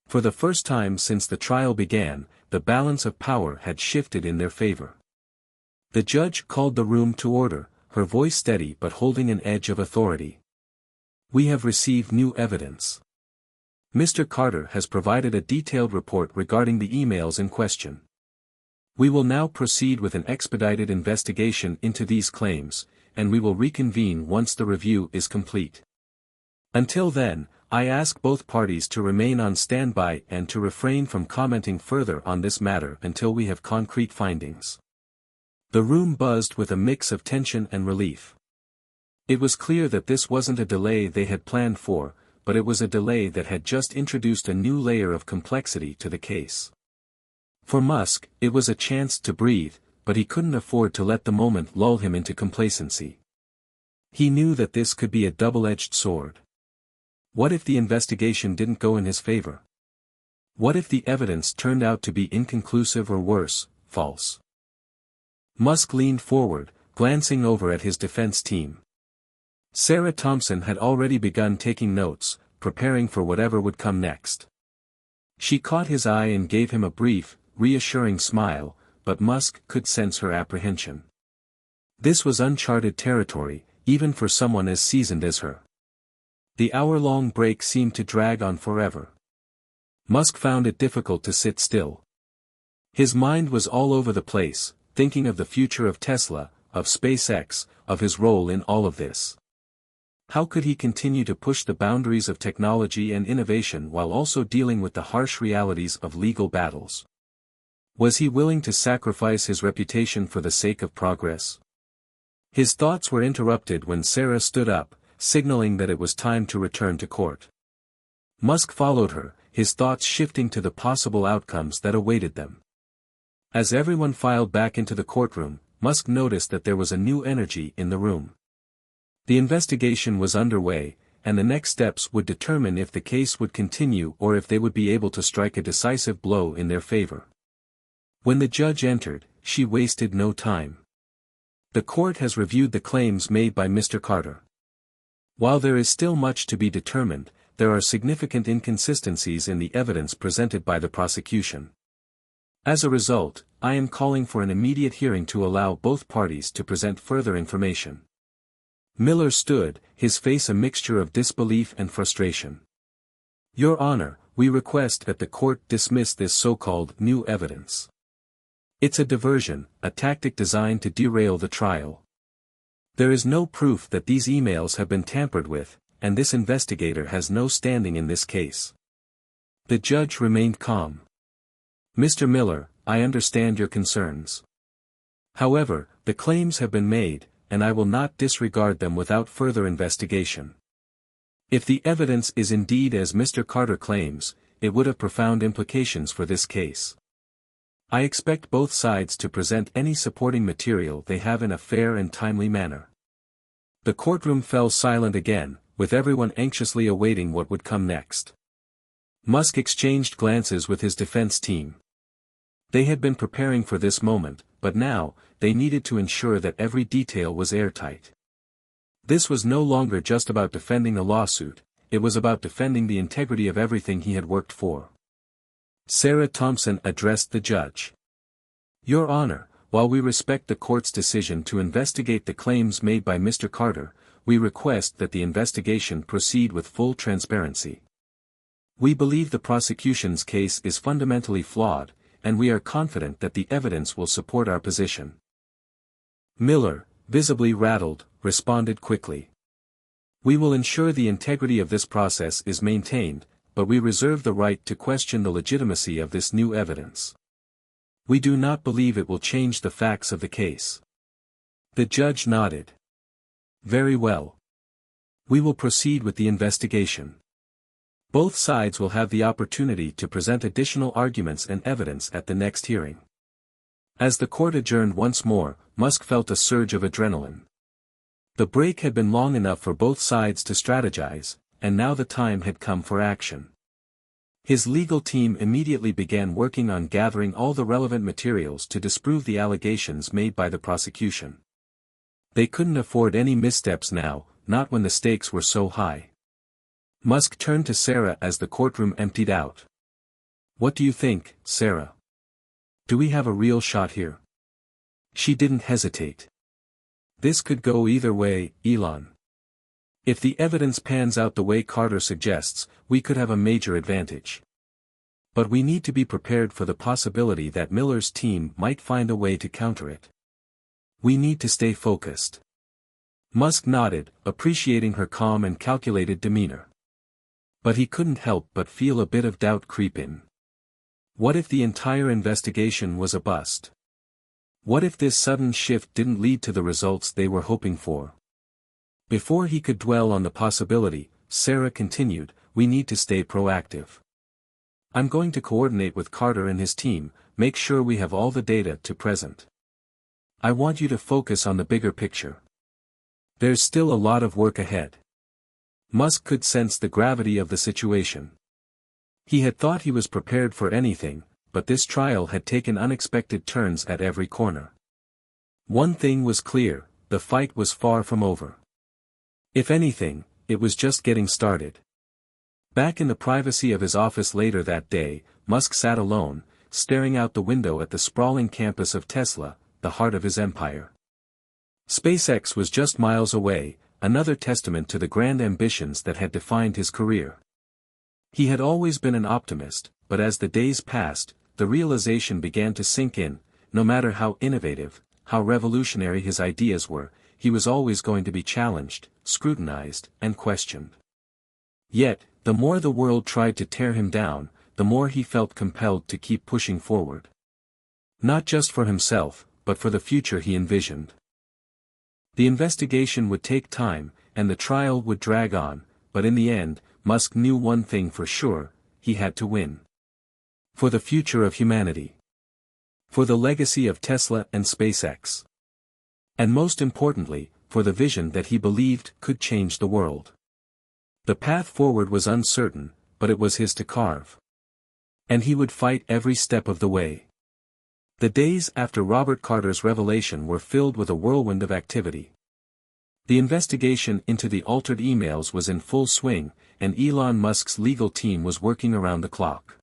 For the first time since the trial began, the balance of power had shifted in their favor. The judge called the room to order, her voice steady but holding an edge of authority. "We have received new evidence. Mr. Carter has provided a detailed report regarding the emails in question. We will now proceed with an expedited investigation into these claims, and we will reconvene once the review is complete. Until then, I ask both parties to remain on standby and to refrain from commenting further on this matter until we have concrete findings." The room buzzed with a mix of tension and relief. It was clear that this wasn't a delay they had planned for, but it was a delay that had just introduced a new layer of complexity to the case. For Musk, it was a chance to breathe, but he couldn't afford to let the moment lull him into complacency. He knew that this could be a double-edged sword. What if the investigation didn't go in his favor? What if the evidence turned out to be inconclusive or worse, false? Musk leaned forward, glancing over at his defense team. Sarah Thompson had already begun taking notes, preparing for whatever would come next. She caught his eye and gave him a brief, reassuring smile, but Musk could sense her apprehension. This was uncharted territory, even for someone as seasoned as her. The hour-long break seemed to drag on forever. Musk found it difficult to sit still. His mind was all over the place, thinking of the future of Tesla, of SpaceX, of his role in all of this. How could he continue to push the boundaries of technology and innovation while also dealing with the harsh realities of legal battles? Was he willing to sacrifice his reputation for the sake of progress? His thoughts were interrupted when Sarah stood up, signaling that it was time to return to court. Musk followed her, his thoughts shifting to the possible outcomes that awaited them. As everyone filed back into the courtroom, Musk noticed that there was a new energy in the room. The investigation was underway, and the next steps would determine if the case would continue or if they would be able to strike a decisive blow in their favor. When the judge entered, she wasted no time. The court has reviewed the claims made by Mr. Carter. While there is still much to be determined, there are significant inconsistencies in the evidence presented by the prosecution. As a result, I am calling for an immediate hearing to allow both parties to present further information. Miller stood, his face a mixture of disbelief and frustration. Your Honor, we request that the court dismiss this so-called new evidence. It's a diversion, a tactic designed to derail the trial. There is no proof that these emails have been tampered with, and this investigator has no standing in this case. The judge remained calm. Mr. Miller, I understand your concerns. However, the claims have been made, and I will not disregard them without further investigation. If the evidence is indeed as Mr. Carter claims, it would have profound implications for this case. I expect both sides to present any supporting material they have in a fair and timely manner. The courtroom fell silent again, with everyone anxiously awaiting what would come next. Musk exchanged glances with his defense team. They had been preparing for this moment, but now, they needed to ensure that every detail was airtight. This was no longer just about defending a lawsuit, it was about defending the integrity of everything he had worked for. Sarah Thompson addressed the judge. Your Honor, while we respect the court's decision to investigate the claims made by Mr. Carter, we request that the investigation proceed with full transparency. We believe the prosecution's case is fundamentally flawed, and we are confident that the evidence will support our position. Miller, visibly rattled, responded quickly. We will ensure the integrity of this process is maintained, but we reserve the right to question the legitimacy of this new evidence. We do not believe it will change the facts of the case. The judge nodded. Very well. We will proceed with the investigation. Both sides will have the opportunity to present additional arguments and evidence at the next hearing. As the court adjourned once more, Musk felt a surge of adrenaline. The break had been long enough for both sides to strategize, and now the time had come for action. His legal team immediately began working on gathering all the relevant materials to disprove the allegations made by the prosecution. They couldn't afford any missteps now, not when the stakes were so high. Musk turned to Sarah as the courtroom emptied out. What do you think, Sarah? Do we have a real shot here? She didn't hesitate. This could go either way, Elon. If the evidence pans out the way Carter suggests, we could have a major advantage. But we need to be prepared for the possibility that Miller's team might find a way to counter it. We need to stay focused. Musk nodded, appreciating her calm and calculated demeanor. But he couldn't help but feel a bit of doubt creep in. What if the entire investigation was a bust? What if this sudden shift didn't lead to the results they were hoping for? Before he could dwell on the possibility, Sarah continued, we need to stay proactive. I'm going to coordinate with Carter and his team, make sure we have all the data to present. I want you to focus on the bigger picture. There's still a lot of work ahead. Musk could sense the gravity of the situation. He had thought he was prepared for anything, but this trial had taken unexpected turns at every corner. One thing was clear, the fight was far from over. If anything, it was just getting started. Back in the privacy of his office later that day, Musk sat alone, staring out the window at the sprawling campus of Tesla, the heart of his empire. SpaceX was just miles away, another testament to the grand ambitions that had defined his career. He had always been an optimist, but as the days passed, the realization began to sink in: no matter how innovative, how revolutionary his ideas were, he was always going to be challenged, scrutinized, and questioned. Yet, the more the world tried to tear him down, the more he felt compelled to keep pushing forward. Not just for himself, but for the future he envisioned. The investigation would take time, and the trial would drag on, but in the end, Musk knew one thing for sure: he had to win. For the future of humanity. For the legacy of Tesla and SpaceX. And most importantly, for the vision that he believed could change the world. The path forward was uncertain, but it was his to carve. And he would fight every step of the way. The days after Robert Carter's revelation were filled with a whirlwind of activity. The investigation into the altered emails was in full swing, and Elon Musk's legal team was working around the clock.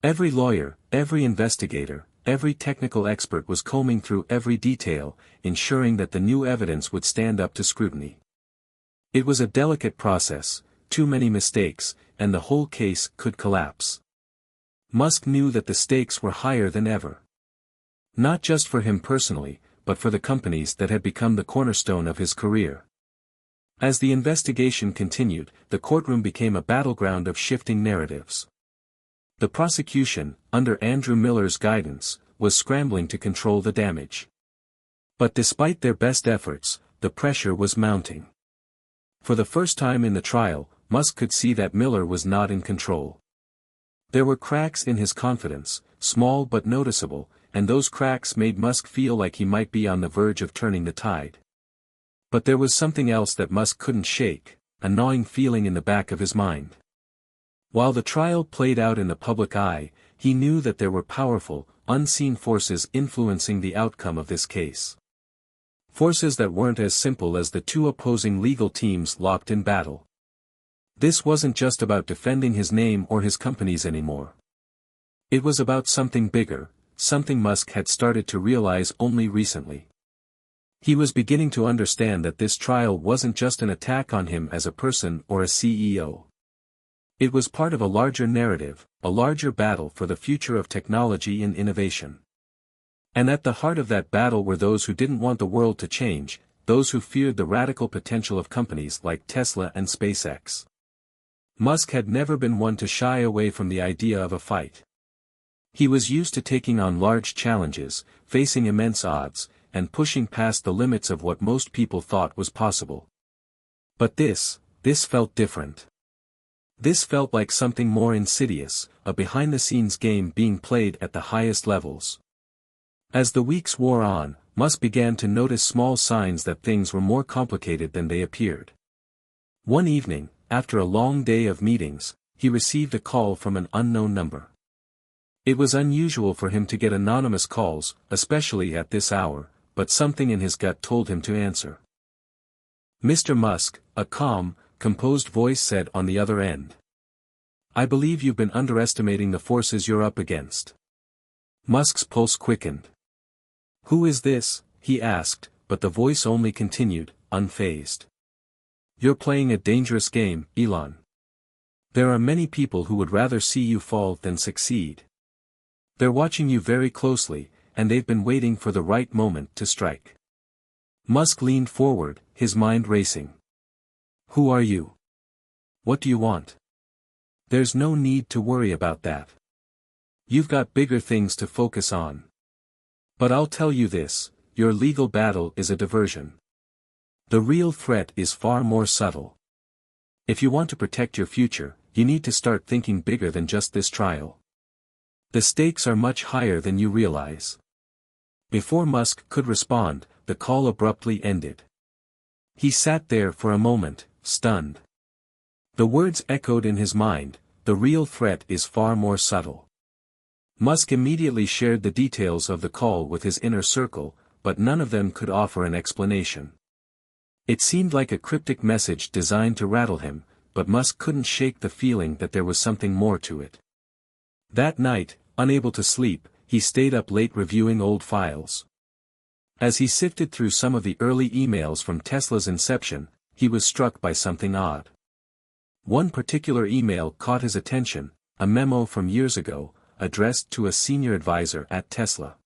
Every lawyer, every investigator, every technical expert was combing through every detail, ensuring that the new evidence would stand up to scrutiny. It was a delicate process: too many mistakes, and the whole case could collapse. Musk knew that the stakes were higher than ever. Not just for him personally, but for the companies that had become the cornerstone of his career. As the investigation continued, the courtroom became a battleground of shifting narratives. The prosecution, under Andrew Miller's guidance, was scrambling to control the damage. But despite their best efforts, the pressure was mounting. For the first time in the trial, Musk could see that Miller was not in control. There were cracks in his confidence, small but noticeable, and those cracks made Musk feel like he might be on the verge of turning the tide. But there was something else that Musk couldn't shake, a gnawing feeling in the back of his mind. While the trial played out in the public eye, he knew that there were powerful, unseen forces influencing the outcome of this case. Forces that weren't as simple as the two opposing legal teams locked in battle. This wasn't just about defending his name or his companies anymore. It was about something bigger, something Musk had started to realize only recently. He was beginning to understand that this trial wasn't just an attack on him as a person or a CEO. It was part of a larger narrative, a larger battle for the future of technology and innovation. And at the heart of that battle were those who didn't want the world to change, those who feared the radical potential of companies like Tesla and SpaceX. Musk had never been one to shy away from the idea of a fight. He was used to taking on large challenges, facing immense odds, and pushing past the limits of what most people thought was possible. But this felt different. This felt like something more insidious, a behind-the-scenes game being played at the highest levels. As the weeks wore on, Musk began to notice small signs that things were more complicated than they appeared. One evening, after a long day of meetings, he received a call from an unknown number. It was unusual for him to get anonymous calls, especially at this hour, but something in his gut told him to answer. "Mr. Musk," a calm, composed voice said on the other end. "I believe you've been underestimating the forces you're up against." Musk's pulse quickened. "Who is this?" he asked, but the voice only continued, unfazed. "You're playing a dangerous game, Elon. There are many people who would rather see you fall than succeed. They're watching you very closely, and they've been waiting for the right moment to strike." Musk leaned forward, his mind racing. "Who are you? What do you want? There's no need to worry about that. You've got bigger things to focus on. But I'll tell you this, your legal battle is a diversion. The real threat is far more subtle. If you want to protect your future, you need to start thinking bigger than just this trial. The stakes are much higher than you realize." Before Musk could respond, the call abruptly ended. He sat there for a moment, stunned. The words echoed in his mind: the real threat is far more subtle. Musk immediately shared the details of the call with his inner circle, but none of them could offer an explanation. It seemed like a cryptic message designed to rattle him, but Musk couldn't shake the feeling that there was something more to it. That night, unable to sleep, he stayed up late reviewing old files. As he sifted through some of the early emails from Tesla's inception, he was struck by something odd. One particular email caught his attention, a memo from years ago, addressed to a senior advisor at Tesla.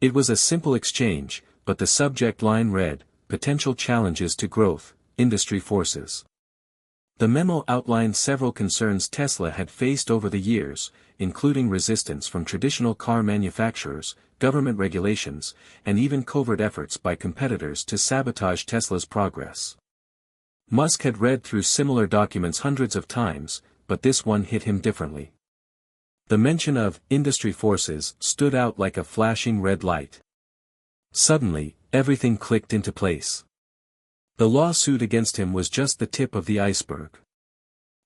It was a simple exchange, but the subject line read, "Potential challenges to growth, industry forces." The memo outlined several concerns Tesla had faced over the years, including resistance from traditional car manufacturers, government regulations, and even covert efforts by competitors to sabotage Tesla's progress. Musk had read through similar documents hundreds of times, but this one hit him differently. The mention of industry forces stood out like a flashing red light. Suddenly, everything clicked into place. The lawsuit against him was just the tip of the iceberg.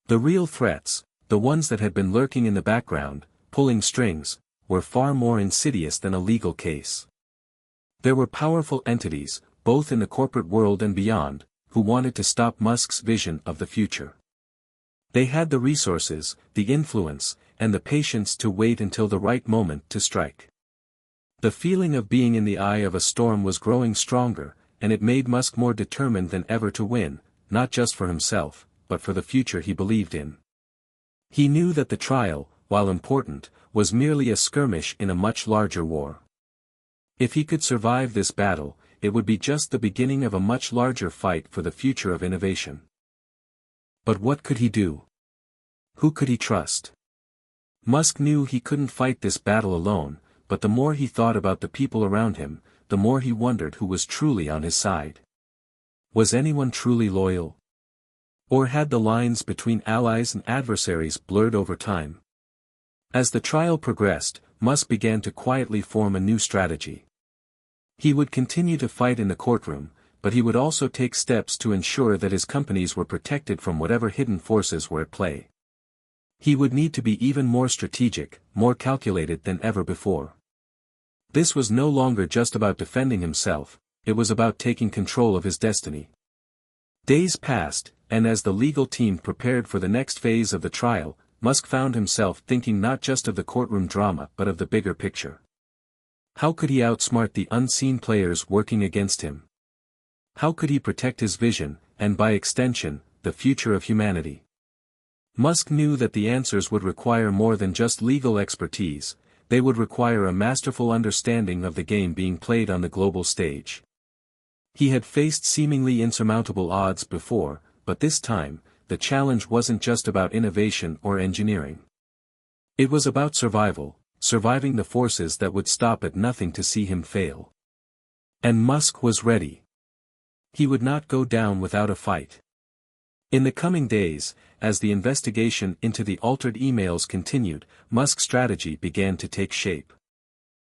The real threats, the ones that had been lurking in the background, pulling strings, were far more insidious than a legal case. There were powerful entities, both in the corporate world and beyond, who wanted to stop Musk's vision of the future. They had the resources, the influence, and the patience to wait until the right moment to strike. The feeling of being in the eye of a storm was growing stronger, and it made Musk more determined than ever to win, not just for himself, but for the future he believed in. He knew that the trial, while important, was merely a skirmish in a much larger war. If he could survive this battle, it would be just the beginning of a much larger fight for the future of innovation. But what could he do? Who could he trust? Musk knew he couldn't fight this battle alone, but the more he thought about the people around him, the more he wondered who was truly on his side. Was anyone truly loyal? Or had the lines between allies and adversaries blurred over time? As the trial progressed, Musk began to quietly form a new strategy. He would continue to fight in the courtroom, but he would also take steps to ensure that his companies were protected from whatever hidden forces were at play. He would need to be even more strategic, more calculated than ever before. This was no longer just about defending himself, it was about taking control of his destiny. Days passed, and as the legal team prepared for the next phase of the trial, Musk found himself thinking not just of the courtroom drama but of the bigger picture. How could he outsmart the unseen players working against him? How could he protect his vision, and by extension, the future of humanity? Musk knew that the answers would require more than just legal expertise, they would require a masterful understanding of the game being played on the global stage. He had faced seemingly insurmountable odds before, but this time, the challenge wasn't just about innovation or engineering. It was about survival, surviving the forces that would stop at nothing to see him fail. And Musk was ready. He would not go down without a fight. In the coming days, as the investigation into the altered emails continued, Musk's strategy began to take shape.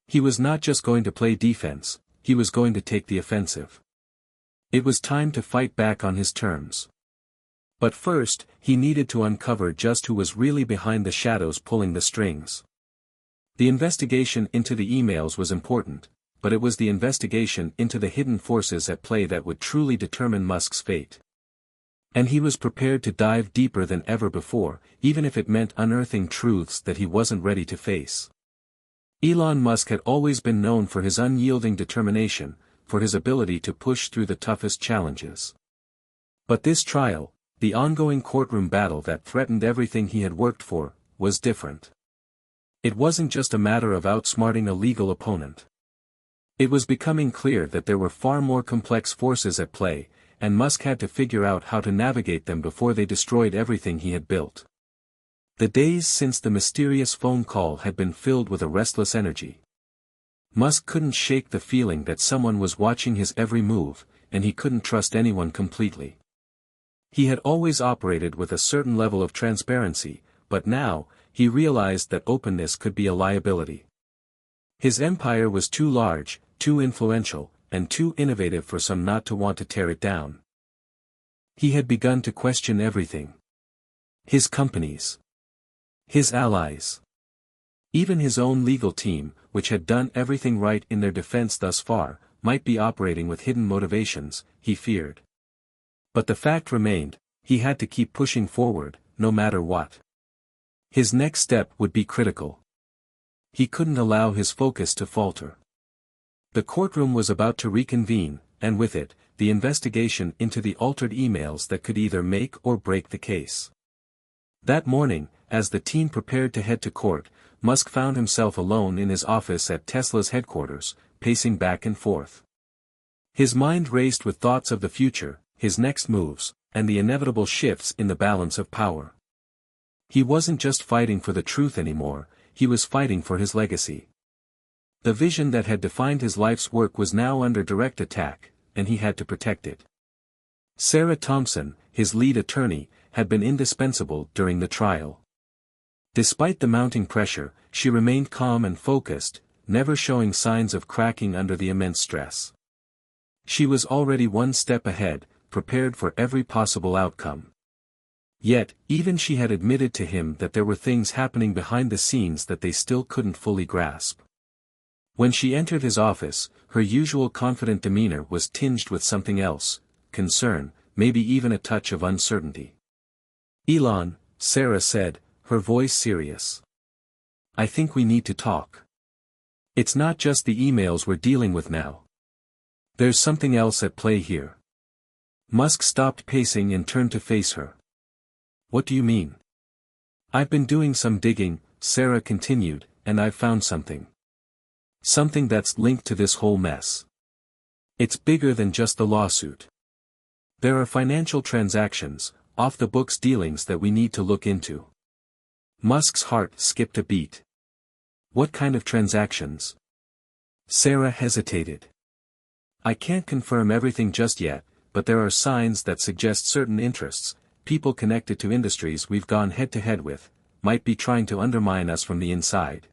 He was not just going to play defense, he was going to take the offensive. It was time to fight back on his terms. But first, he needed to uncover just who was really behind the shadows pulling the strings. The investigation into the emails was important, but it was the investigation into the hidden forces at play that would truly determine Musk's fate. And he was prepared to dive deeper than ever before, even if it meant unearthing truths that he wasn't ready to face. Elon Musk had always been known for his unyielding determination, for his ability to push through the toughest challenges. But this trial, the ongoing courtroom battle that threatened everything he had worked for, was different. It wasn't just a matter of outsmarting a legal opponent. It was becoming clear that there were far more complex forces at play, and Musk had to figure out how to navigate them before they destroyed everything he had built. The days since the mysterious phone call had been filled with a restless energy. Musk couldn't shake the feeling that someone was watching his every move, and he couldn't trust anyone completely. He had always operated with a certain level of transparency, but now, he realized that openness could be a liability. His empire was too large, too influential, and too innovative for some not to want to tear it down. He had begun to question everything. His companies. His allies. Even his own legal team, which had done everything right in their defense thus far, might be operating with hidden motivations, he feared. But the fact remained, he had to keep pushing forward, no matter what. His next step would be critical. he couldn't allow his focus to falter. The courtroom was about to reconvene, and with it, the investigation into the altered emails that could either make or break the case. That morning, as the team prepared to head to court, Musk found himself alone in his office at Tesla's headquarters, pacing back and forth. His mind raced with thoughts of the future, his next moves, and the inevitable shifts in the balance of power. He wasn't just fighting for the truth anymore, he was fighting for his legacy. The vision that had defined his life's work was now under direct attack, and he had to protect it. Sarah Thompson, his lead attorney, had been indispensable during the trial. Despite the mounting pressure, she remained calm and focused, never showing signs of cracking under the immense stress. She was already one step ahead, prepared for every possible outcome. Yet, even she had admitted to him that there were things happening behind the scenes that they still couldn't fully grasp. When she entered his office, her usual confident demeanor was tinged with something else, concern, maybe even a touch of uncertainty. "Elon," Sarah said, her voice serious. "I think we need to talk. It's not just the emails we're dealing with now. There's something else at play here." Musk stopped pacing and turned to face her. "What do you mean?" "I've been doing some digging," Sarah continued, "and I've found something. Something that's linked to this whole mess. It's bigger than just the lawsuit. There are financial transactions, off-the-books dealings that we need to look into." Musk's heart skipped a beat. "What kind of transactions?" Sarah hesitated. "I can't confirm everything just yet, but there are signs that suggest certain interests, people connected to industries we've gone head-to-head with, might be trying to undermine us from the inside.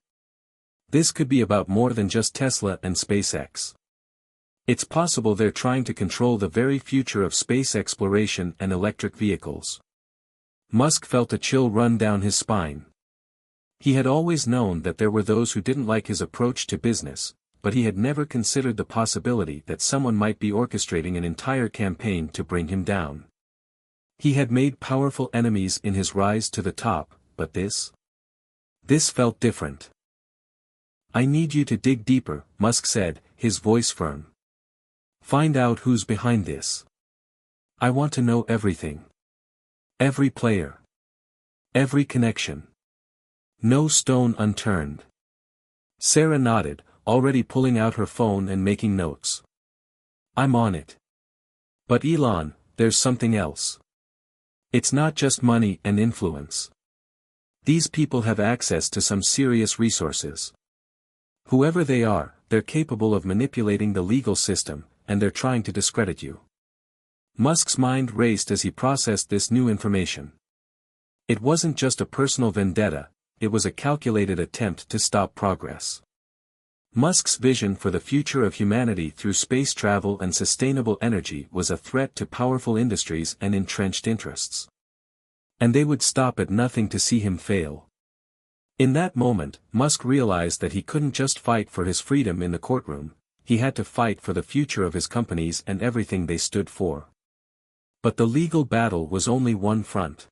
This could be about more than just Tesla and SpaceX. It's possible they're trying to control the very future of space exploration and electric vehicles." Musk felt a chill run down his spine. He had always known that there were those who didn't like his approach to business, but he had never considered the possibility that someone might be orchestrating an entire campaign to bring him down. He had made powerful enemies in his rise to the top, but this felt different. "I need you to dig deeper," Musk said, his voice firm. "Find out who's behind this. I want to know everything. Every player. Every connection. No stone unturned." Sarah nodded, already pulling out her phone and making notes. "I'm on it. But Elon, there's something else. It's not just money and influence. These people have access to some serious resources. Whoever they are, they're capable of manipulating the legal system, and they're trying to discredit you." Musk's mind raced as he processed this new information. It wasn't just a personal vendetta, it was a calculated attempt to stop progress. Musk's vision for the future of humanity through space travel and sustainable energy was a threat to powerful industries and entrenched interests. And they would stop at nothing to see him fail. In that moment, Musk realized that he couldn't just fight for his freedom in the courtroom, he had to fight for the future of his companies and everything they stood for. But the legal battle was only one front.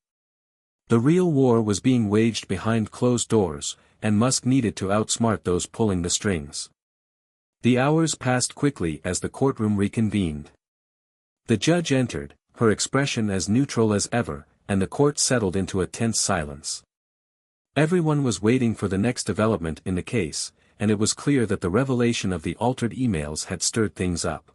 The real war was being waged behind closed doors, and Musk needed to outsmart those pulling the strings. The hours passed quickly as the courtroom reconvened. The judge entered, her expression as neutral as ever, and the court settled into a tense silence. Everyone was waiting for the next development in the case, and it was clear that the revelation of the altered emails had stirred things up.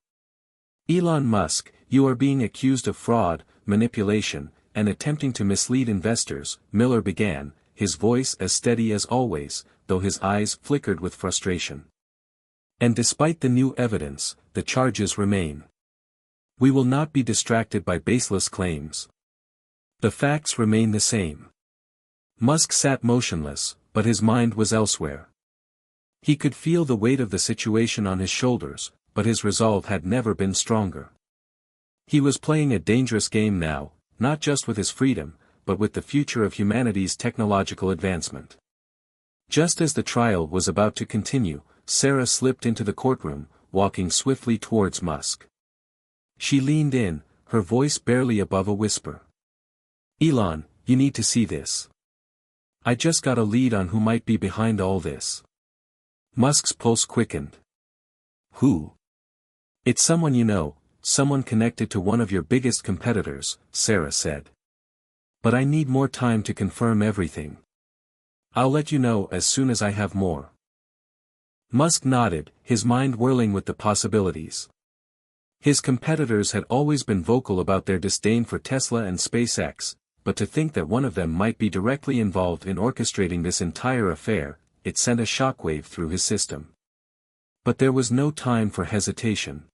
"Elon Musk, you are being accused of fraud, manipulation, and attempting to mislead investors," Miller began, his voice as steady as always, though his eyes flickered with frustration. "And despite the new evidence, the charges remain. We will not be distracted by baseless claims. The facts remain the same." Musk sat motionless, but his mind was elsewhere. He could feel the weight of the situation on his shoulders, but his resolve had never been stronger. He was playing a dangerous game now, not just with his freedom, but with the future of humanity's technological advancement. Just as the trial was about to continue, Sarah slipped into the courtroom, walking swiftly towards Musk. She leaned in, her voice barely above a whisper. "Elon, you need to see this. I just got a lead on who might be behind all this. Musk's pulse quickened. Who? It's someone you know, someone connected to one of your biggest competitors, Sarah said. But I need more time to confirm everything. I'll let you know as soon as I have more. Musk nodded, his mind whirling with the possibilities. His competitors had always been vocal about their disdain for Tesla and SpaceX, but to think that one of them might be directly involved in orchestrating this entire affair, it sent a shockwave through his system. But there was no time for hesitation.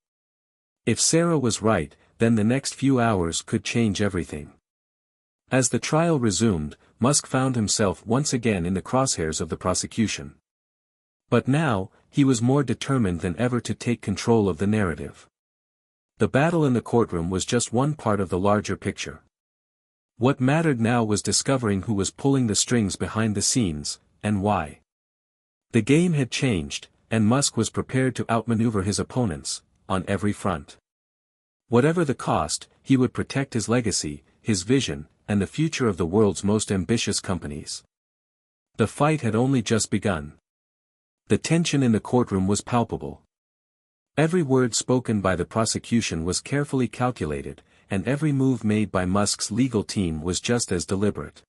If Sarah was right, then the next few hours could change everything. As the trial resumed, Musk found himself once again in the crosshairs of the prosecution. But now, he was more determined than ever to take control of the narrative. The battle in the courtroom was just one part of the larger picture. What mattered now was discovering who was pulling the strings behind the scenes, and why. The game had changed, and Musk was prepared to outmaneuver his opponents, on every front. Whatever the cost, he would protect his legacy, his vision, and the future of the world's most ambitious companies. The fight had only just begun. The tension in the courtroom was palpable. Every word spoken by the prosecution was carefully calculated, and every move made by Musk's legal team was just as deliberate.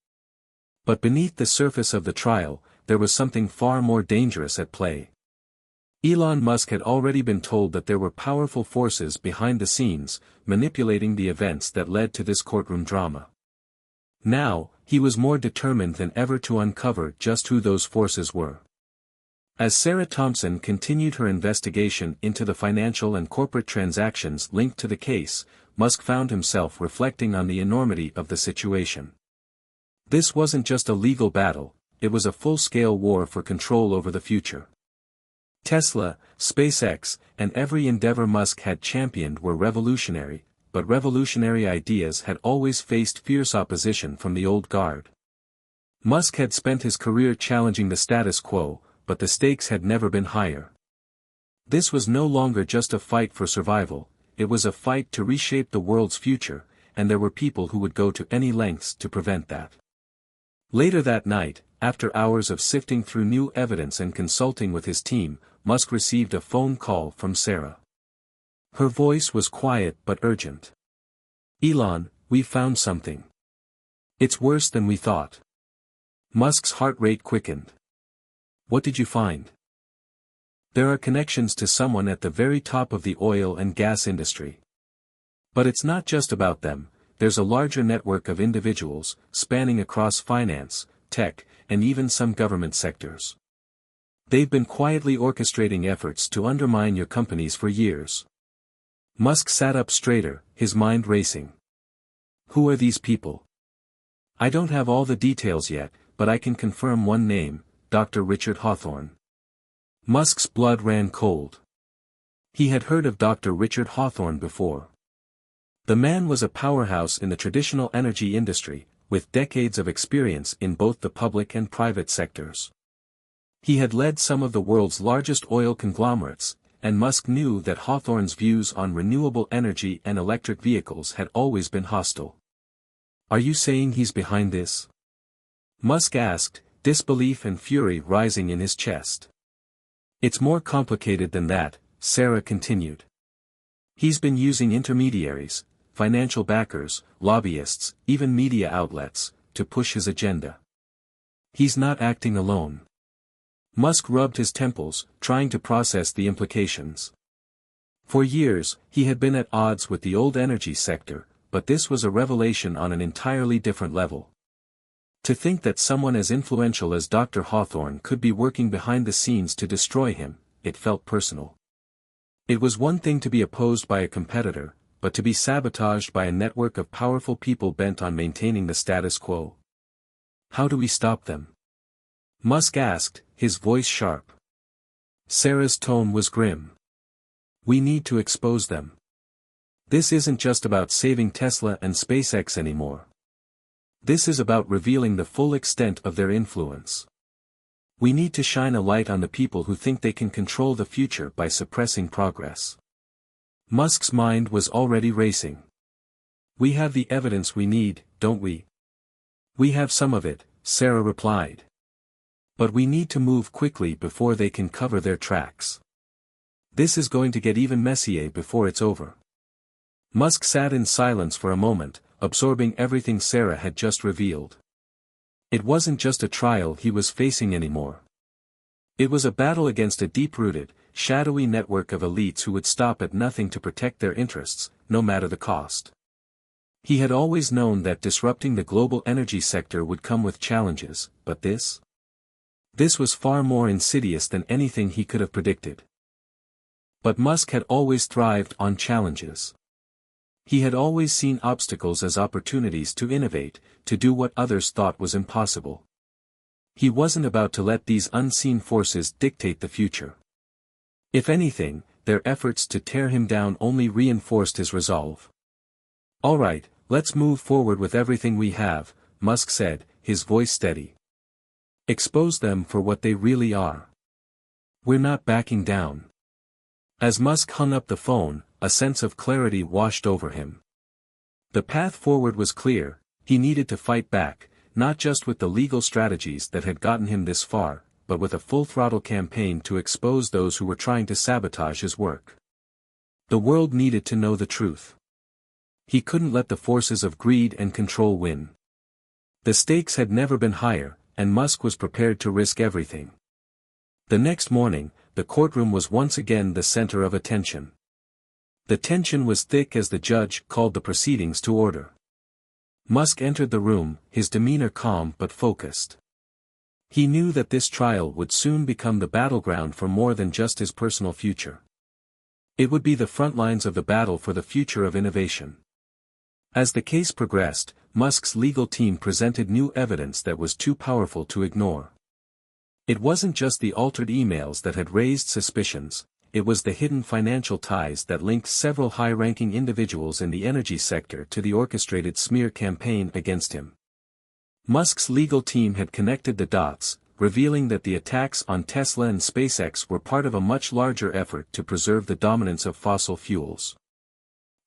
But beneath the surface of the trial, there was something far more dangerous at play. Elon Musk had already been told that there were powerful forces behind the scenes, manipulating the events that led to this courtroom drama. Now, he was more determined than ever to uncover just who those forces were. As Sarah Thompson continued her investigation into the financial and corporate transactions linked to the case, Musk found himself reflecting on the enormity of the situation. This wasn't just a legal battle, it was a full-scale war for control over the future. Tesla, SpaceX, and every endeavor Musk had championed were revolutionary, but revolutionary ideas had always faced fierce opposition from the old guard. Musk had spent his career challenging the status quo, but the stakes had never been higher. This was no longer just a fight for survival, it was a fight to reshape the world's future, and there were people who would go to any lengths to prevent that. Later that night, after hours of sifting through new evidence and consulting with his team, Musk received a phone call from Sarah. Her voice was quiet but urgent. "Elon, we've found something. It's worse than we thought." Musk's heart rate quickened. "What did you find?" "There are connections to someone at the very top of the oil and gas industry. But it's not just about them, there's a larger network of individuals, spanning across finance, tech, and even some government sectors. They've been quietly orchestrating efforts to undermine your companies for years." Musk sat up straighter, his mind racing. "Who are these people?" "I don't have all the details yet, but I can confirm one name, Dr. Richard Hawthorne." Musk's blood ran cold. He had heard of Dr. Richard Hawthorne before. The man was a powerhouse in the traditional energy industry, with decades of experience in both the public and private sectors. He had led some of the world's largest oil conglomerates, and Musk knew that Hawthorne's views on renewable energy and electric vehicles had always been hostile. "Are you saying he's behind this?" Musk asked, disbelief and fury rising in his chest. "It's more complicated than that," Sarah continued. "He's been using intermediaries, financial backers, lobbyists, even media outlets, to push his agenda. He's not acting alone." Musk rubbed his temples, trying to process the implications. For years, he had been at odds with the old energy sector, but this was a revelation on an entirely different level. To think that someone as influential as Dr. Hawthorne could be working behind the scenes to destroy him, it felt personal. It was one thing to be opposed by a competitor, but to be sabotaged by a network of powerful people bent on maintaining the status quo. "How do we stop them?" Musk asked, his voice sharp. Sarah's tone was grim. "We need to expose them. This isn't just about saving Tesla and SpaceX anymore. This is about revealing the full extent of their influence. We need to shine a light on the people who think they can control the future by suppressing progress." Musk's mind was already racing. "We have the evidence we need, don't we?" "We have some of it," Sarah replied. But we need to move quickly before they can cover their tracks. This is going to get even messier before it's over. Musk sat in silence for a moment, absorbing everything Sarah had just revealed. It wasn't just a trial he was facing anymore. It was a battle against a deep-rooted, shadowy network of elites who would stop at nothing to protect their interests, no matter the cost. He had always known that disrupting the global energy sector would come with challenges, but this was far more insidious than anything he could have predicted. But Musk had always thrived on challenges. He had always seen obstacles as opportunities to innovate, to do what others thought was impossible. He wasn't about to let these unseen forces dictate the future. If anything, their efforts to tear him down only reinforced his resolve. "All right, let's move forward with everything we have," Musk said, his voice steady. "Expose them for what they really are. We're not backing down." As Musk hung up the phone, a sense of clarity washed over him. The path forward was clear. He needed to fight back, not just with the legal strategies that had gotten him this far, but with a full-throttle campaign to expose those who were trying to sabotage his work. The world needed to know the truth. He couldn't let the forces of greed and control win. The stakes had never been higher, and Musk was prepared to risk everything. The next morning, the courtroom was once again the center of attention. The tension was thick as the judge called the proceedings to order. Musk entered the room, his demeanor calm but focused. He knew that this trial would soon become the battleground for more than just his personal future. It would be the front lines of the battle for the future of innovation. As the case progressed, Musk's legal team presented new evidence that was too powerful to ignore. It wasn't just the altered emails that had raised suspicions, it was the hidden financial ties that linked several high-ranking individuals in the energy sector to the orchestrated smear campaign against him. Musk's legal team had connected the dots, revealing that the attacks on Tesla and SpaceX were part of a much larger effort to preserve the dominance of fossil fuels.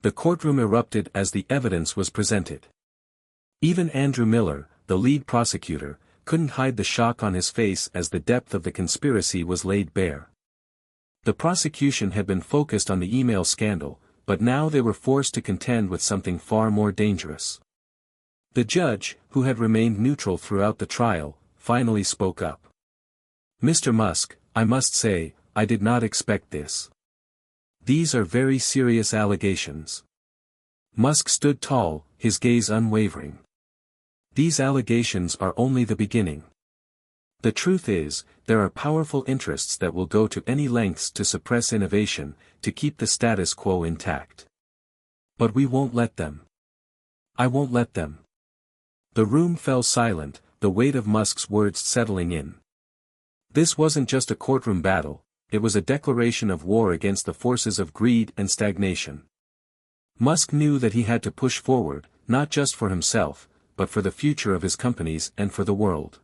The courtroom erupted as the evidence was presented. Even Andrew Miller, the lead prosecutor, couldn't hide the shock on his face as the depth of the conspiracy was laid bare. The prosecution had been focused on the email scandal, but now they were forced to contend with something far more dangerous. The judge, who had remained neutral throughout the trial, finally spoke up. "Mr. Musk, I must say, I did not expect this. These are very serious allegations." Musk stood tall, his gaze unwavering. "These allegations are only the beginning. The truth is, there are powerful interests that will go to any lengths to suppress innovation, to keep the status quo intact. But we won't let them. I won't let them." The room fell silent, the weight of Musk's words settling in. This wasn't just a courtroom battle, it was a declaration of war against the forces of greed and stagnation. Musk knew that he had to push forward, not just for himself, but for the future of his companies and for the world.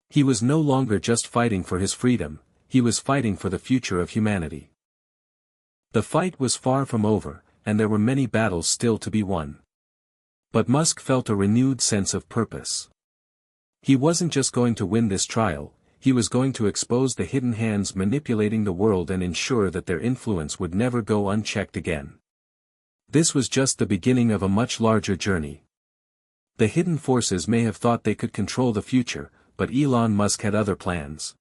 He was no longer just fighting for his freedom, he was fighting for the future of humanity. The fight was far from over, and there were many battles still to be won. But Musk felt a renewed sense of purpose. He wasn't just going to win this trial, he was going to expose the hidden hands manipulating the world and ensure that their influence would never go unchecked again. This was just the beginning of a much larger journey. The hidden forces may have thought they could control the future, but Elon Musk had other plans.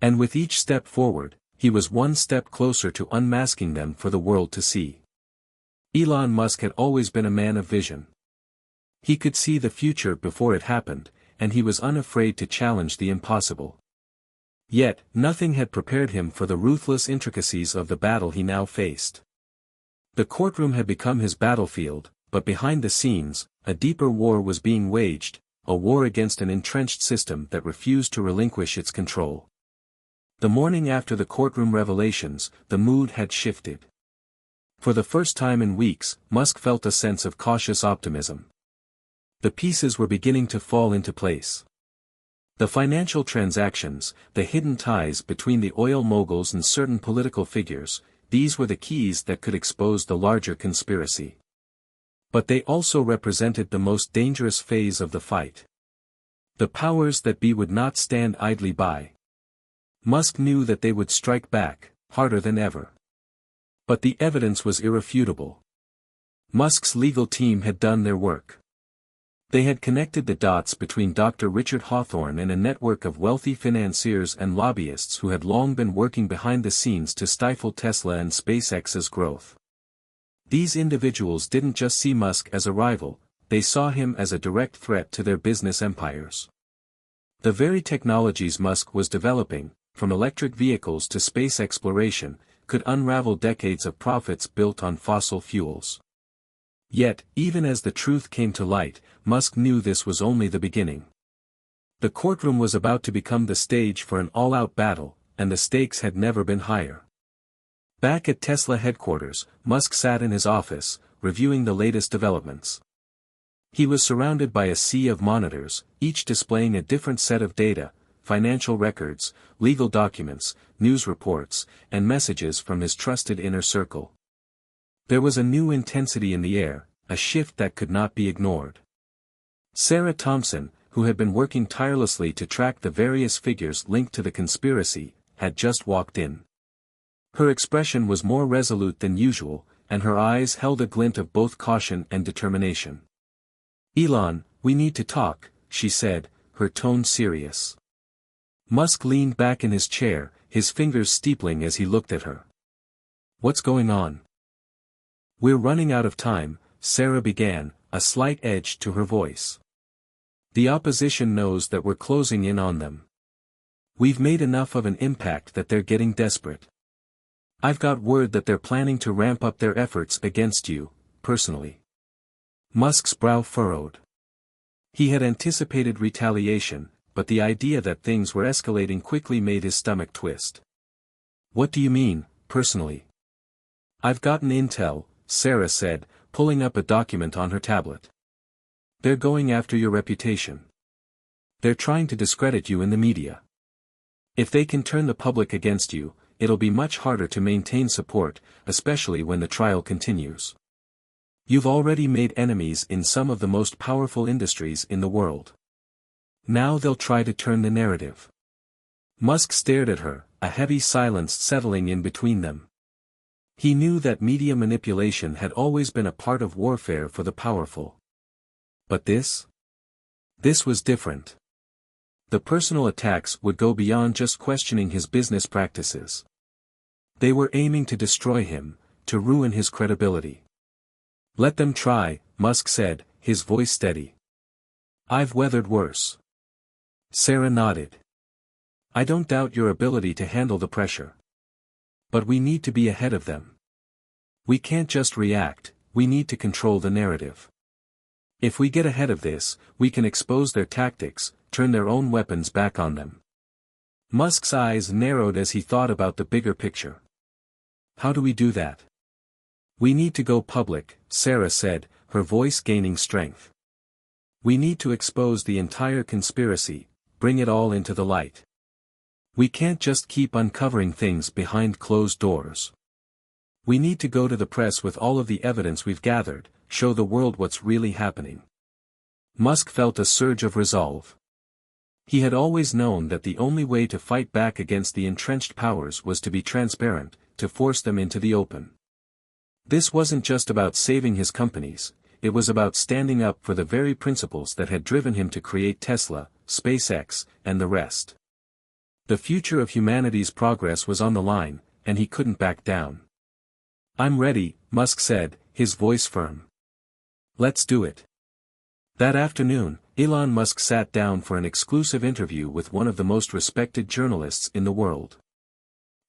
And with each step forward, he was one step closer to unmasking them for the world to see. Elon Musk had always been a man of vision. He could see the future before it happened, and he was unafraid to challenge the impossible. Yet, nothing had prepared him for the ruthless intricacies of the battle he now faced. The courtroom had become his battlefield, but behind the scenes, a deeper war was being waged, a war against an entrenched system that refused to relinquish its control. The morning after the courtroom revelations, the mood had shifted. For the first time in weeks, Musk felt a sense of cautious optimism. The pieces were beginning to fall into place. The financial transactions, the hidden ties between the oil moguls and certain political figures, these were the keys that could expose the larger conspiracy. But they also represented the most dangerous phase of the fight. The powers that be would not stand idly by. Musk knew that they would strike back, harder than ever. But the evidence was irrefutable. Musk's legal team had done their work. They had connected the dots between Dr. Richard Hawthorne and a network of wealthy financiers and lobbyists who had long been working behind the scenes to stifle Tesla and SpaceX's growth. These individuals didn't just see Musk as a rival, they saw him as a direct threat to their business empires. The very technologies Musk was developing, from electric vehicles to space exploration, could unravel decades of profits built on fossil fuels. Yet, even as the truth came to light, Musk knew this was only the beginning. The courtroom was about to become the stage for an all-out battle, and the stakes had never been higher. Back at Tesla headquarters, Musk sat in his office, reviewing the latest developments. He was surrounded by a sea of monitors, each displaying a different set of data, financial records, legal documents, news reports, and messages from his trusted inner circle. There was a new intensity in the air, a shift that could not be ignored. Sarah Thompson, who had been working tirelessly to track the various figures linked to the conspiracy, had just walked in. Her expression was more resolute than usual, and her eyes held a glint of both caution and determination. "Elon, we need to talk," she said, her tone serious. Musk leaned back in his chair, his fingers steepling as he looked at her. "What's going on?" "We're running out of time," Sarah began, a slight edge to her voice. "The opposition knows that we're closing in on them. We've made enough of an impact that they're getting desperate. I've got word that they're planning to ramp up their efforts against you, personally." Musk's brow furrowed. He had anticipated retaliation, but the idea that things were escalating quickly made his stomach twist. "What do you mean, personally?" "I've gotten intel," Sarah said, pulling up a document on her tablet. "They're going after your reputation. They're trying to discredit you in the media. If they can turn the public against you, it'll be much harder to maintain support, especially when the trial continues. You've already made enemies in some of the most powerful industries in the world. Now they'll try to turn the narrative." Musk stared at her, a heavy silence settling in between them. He knew that media manipulation had always been a part of warfare for the powerful. But this? This was different. The personal attacks would go beyond just questioning his business practices. They were aiming to destroy him, to ruin his credibility. "Let them try," Musk said, his voice steady. "I've weathered worse." Sarah nodded. "I don't doubt your ability to handle the pressure. But we need to be ahead of them. We can't just react, we need to control the narrative. If we get ahead of this, we can expose their tactics, turn their own weapons back on them." Musk's eyes narrowed as he thought about the bigger picture. "How do we do that?" "We need to go public," Sarah said, her voice gaining strength. "We need to expose the entire conspiracy, bring it all into the light. We can't just keep uncovering things behind closed doors. We need to go to the press with all of the evidence we've gathered, show the world what's really happening." Musk felt a surge of resolve. He had always known that the only way to fight back against the entrenched powers was to be transparent, to force them into the open. This wasn't just about saving his companies, it was about standing up for the very principles that had driven him to create Tesla, SpaceX, and the rest. The future of humanity's progress was on the line, and he couldn't back down. "I'm ready," Musk said, his voice firm. "Let's do it." That afternoon, Elon Musk sat down for an exclusive interview with one of the most respected journalists in the world.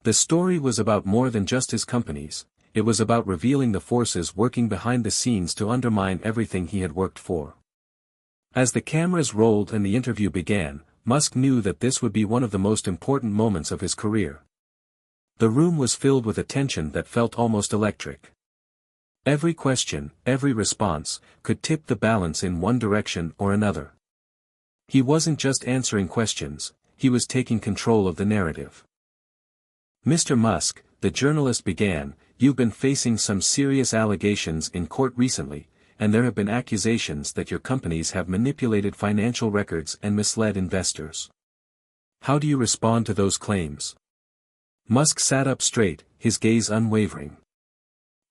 The story was about more than just his companies, it was about revealing the forces working behind the scenes to undermine everything he had worked for. As the cameras rolled and the interview began, Musk knew that this would be one of the most important moments of his career. The room was filled with a tension that felt almost electric. Every question, every response, could tip the balance in one direction or another. He wasn't just answering questions, he was taking control of the narrative. "Mr. Musk," the journalist began, "you've been facing some serious allegations in court recently, and there have been accusations that your companies have manipulated financial records and misled investors. How do you respond to those claims? Musk sat up straight, his gaze unwavering.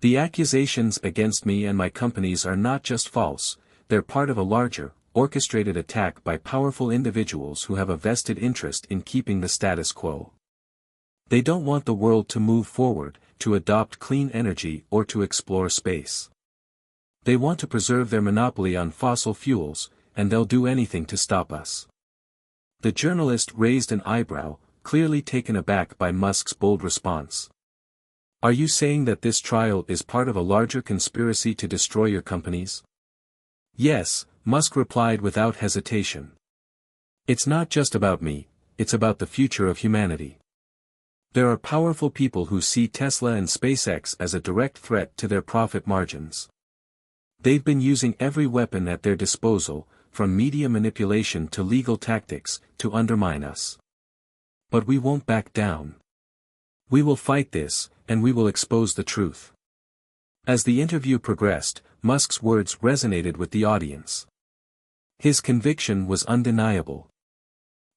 The accusations against me and my companies are not just false, they're part of a larger, orchestrated attack by powerful individuals who have a vested interest in keeping the status quo. They don't want the world to move forward, to adopt clean energy or to explore space. They want to preserve their monopoly on fossil fuels, and they'll do anything to stop us. The journalist raised an eyebrow, clearly taken aback by Musk's bold response. Are you saying that this trial is part of a larger conspiracy to destroy your companies? Yes, Musk replied without hesitation. It's not just about me, it's about the future of humanity. There are powerful people who see Tesla and SpaceX as a direct threat to their profit margins. They've been using every weapon at their disposal, from media manipulation to legal tactics, to undermine us. But we won't back down. We will fight this, and we will expose the truth. As the interview progressed, Musk's words resonated with the audience. His conviction was undeniable.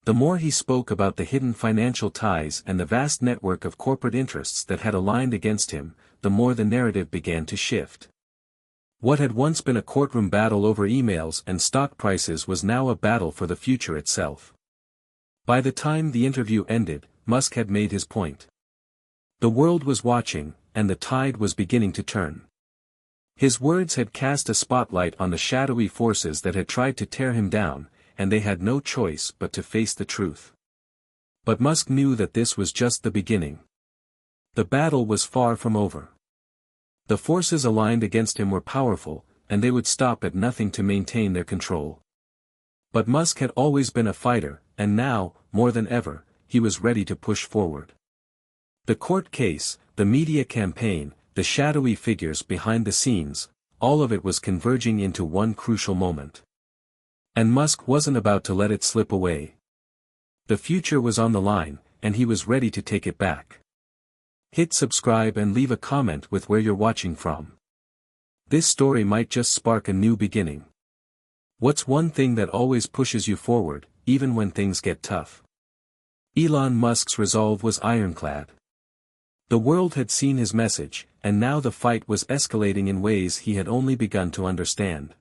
The more he spoke about the hidden financial ties and the vast network of corporate interests that had aligned against him, the more the narrative began to shift. What had once been a courtroom battle over emails and stock prices was now a battle for the future itself. By the time the interview ended, Musk had made his point. The world was watching, and the tide was beginning to turn. His words had cast a spotlight on the shadowy forces that had tried to tear him down, and they had no choice but to face the truth. But Musk knew that this was just the beginning. The battle was far from over. The forces aligned against him were powerful, and they would stop at nothing to maintain their control. But Musk had always been a fighter, and now, more than ever, he was ready to push forward. The court case, the media campaign, the shadowy figures behind the scenes, all of it was converging into one crucial moment. And Musk wasn't about to let it slip away. The future was on the line, and he was ready to take it back. Hit subscribe and leave a comment with where you're watching from. This story might just spark a new beginning. What's one thing that always pushes you forward, even when things get tough? Elon Musk's resolve was ironclad. The world had seen his message, and now the fight was escalating in ways he had only begun to understand.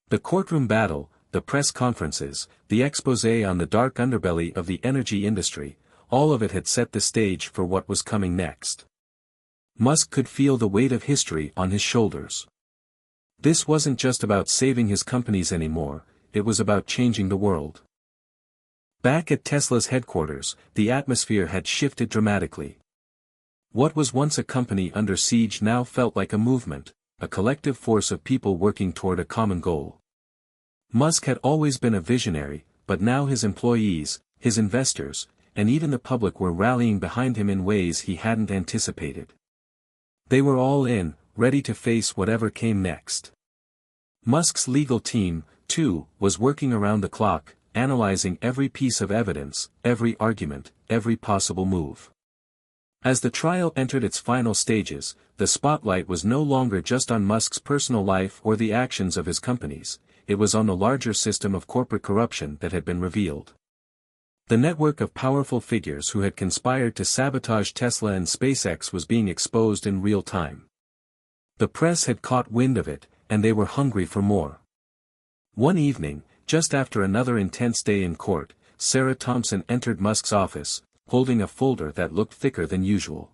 The courtroom battle, the press conferences, the exposé on the dark underbelly of the energy industry, all of it had set the stage for what was coming next. Musk could feel the weight of history on his shoulders. This wasn't just about saving his companies anymore, it was about changing the world. Back at Tesla's headquarters, the atmosphere had shifted dramatically. What was once a company under siege now felt like a movement, a collective force of people working toward a common goal. Musk had always been a visionary, but now his employees, his investors, and even the public were rallying behind him in ways he hadn't anticipated. They were all in, ready to face whatever came next. Musk's legal team, too, was working around the clock, analyzing every piece of evidence, every argument, every possible move. As the trial entered its final stages, the spotlight was no longer just on Musk's personal life or the actions of his companies, it was on the larger system of corporate corruption that had been revealed. The network of powerful figures who had conspired to sabotage Tesla and SpaceX was being exposed in real time. The press had caught wind of it, and they were hungry for more. One evening, just after another intense day in court, Sarah Thompson entered Musk's office, holding a folder that looked thicker than usual.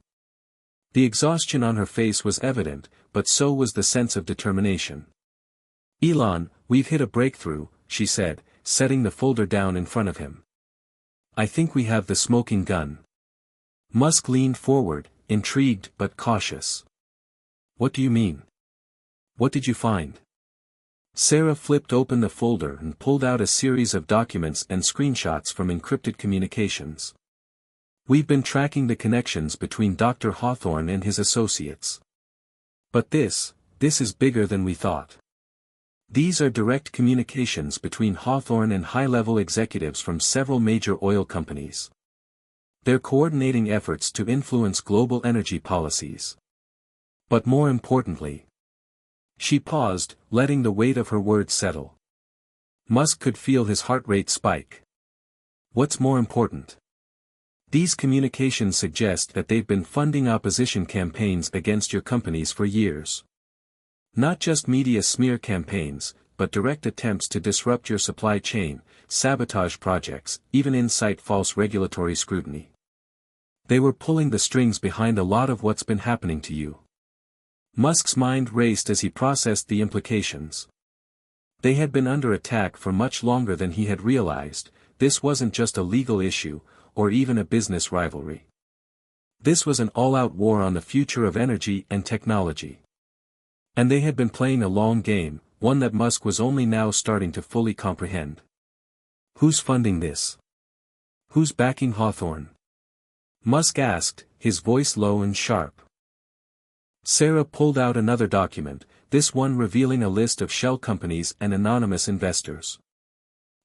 The exhaustion on her face was evident, but so was the sense of determination. "Elon, we've hit a breakthrough," she said, setting the folder down in front of him. "I think we have the smoking gun." Musk leaned forward, intrigued but cautious. "What do you mean? What did you find?" Sarah flipped open the folder and pulled out a series of documents and screenshots from encrypted communications. "We've been tracking the connections between Dr. Hawthorne and his associates. But this is bigger than we thought. These are direct communications between Hawthorne and high-level executives from several major oil companies. They're coordinating efforts to influence global energy policies. But more importantly, She paused, letting the weight of her words settle. Musk could feel his heart rate spike. What's more important? These communications suggest that they've been funding opposition campaigns against your companies for years. Not just media smear campaigns, but direct attempts to disrupt your supply chain, sabotage projects, even incite false regulatory scrutiny. They were pulling the strings behind a lot of what's been happening to you. Musk's mind raced as he processed the implications. They had been under attack for much longer than he had realized. This wasn't just a legal issue, or even a business rivalry. This was an all-out war on the future of energy and technology. And they had been playing a long game, one that Musk was only now starting to fully comprehend. Who's funding this? Who's backing Hawthorne? Musk asked, his voice low and sharp. Sarah pulled out another document, this one revealing a list of shell companies and anonymous investors.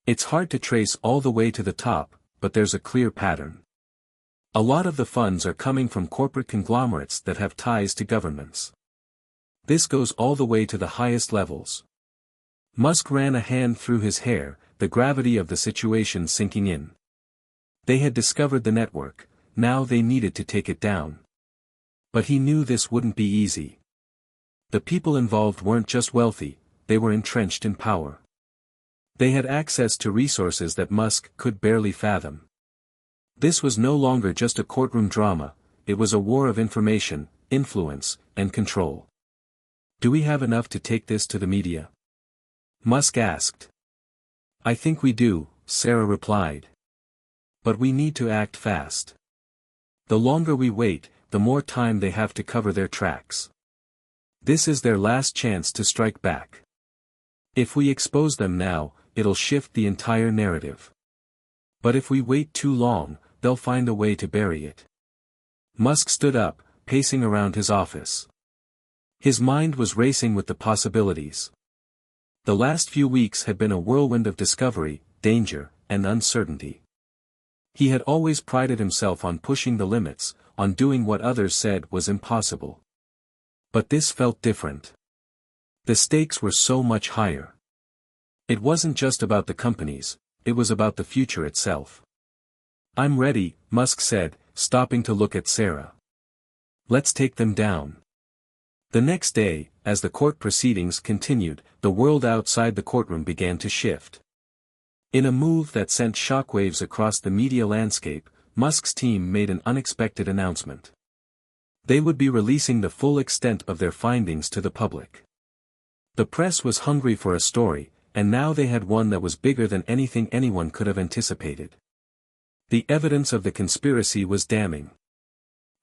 It's hard to trace all the way to the top, but there's a clear pattern. A lot of the funds are coming from corporate conglomerates that have ties to governments. This goes all the way to the highest levels. Musk ran a hand through his hair, the gravity of the situation sinking in. They had discovered the network, now they needed to take it down. But he knew this wouldn't be easy. The people involved weren't just wealthy, they were entrenched in power. They had access to resources that Musk could barely fathom. This was no longer just a courtroom drama, it was a war of information, influence, and control. Do we have enough to take this to the media? Musk asked. I think we do, Sarah replied. But we need to act fast. The longer we wait, the more time they have to cover their tracks. This is their last chance to strike back. If we expose them now, it'll shift the entire narrative. But if we wait too long, they'll find a way to bury it. Musk stood up, pacing around his office. His mind was racing with the possibilities. The last few weeks had been a whirlwind of discovery, danger, and uncertainty. He had always prided himself on pushing the limits, on doing what others said was impossible. But this felt different. The stakes were so much higher. It wasn't just about the companies, it was about the future itself. I'm ready, Musk said, stopping to look at Sarah. Let's take them down. The next day, as the court proceedings continued, the world outside the courtroom began to shift. In a move that sent shockwaves across the media landscape, Musk's team made an unexpected announcement. They would be releasing the full extent of their findings to the public. The press was hungry for a story, and now they had one that was bigger than anything anyone could have anticipated. The evidence of the conspiracy was damning.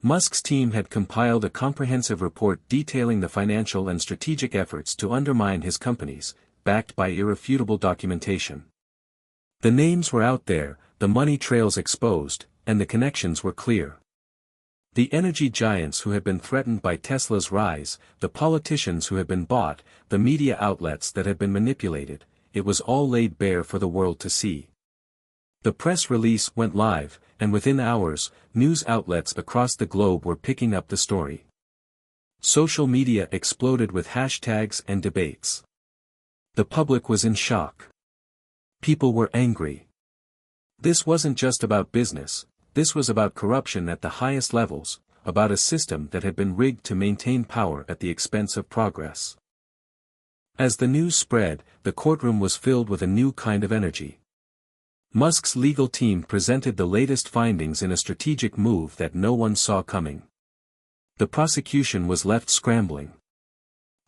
Musk's team had compiled a comprehensive report detailing the financial and strategic efforts to undermine his companies, backed by irrefutable documentation. The names were out there, the money trails exposed, and the connections were clear. The energy giants who had been threatened by Tesla's rise, the politicians who had been bought, the media outlets that had been manipulated, it was all laid bare for the world to see. The press release went live, and within hours, news outlets across the globe were picking up the story. Social media exploded with hashtags and debates. The public was in shock. People were angry. This wasn't just about business, this was about corruption at the highest levels, about a system that had been rigged to maintain power at the expense of progress. As the news spread, the courtroom was filled with a new kind of energy. Musk's legal team presented the latest findings in a strategic move that no one saw coming. The prosecution was left scrambling.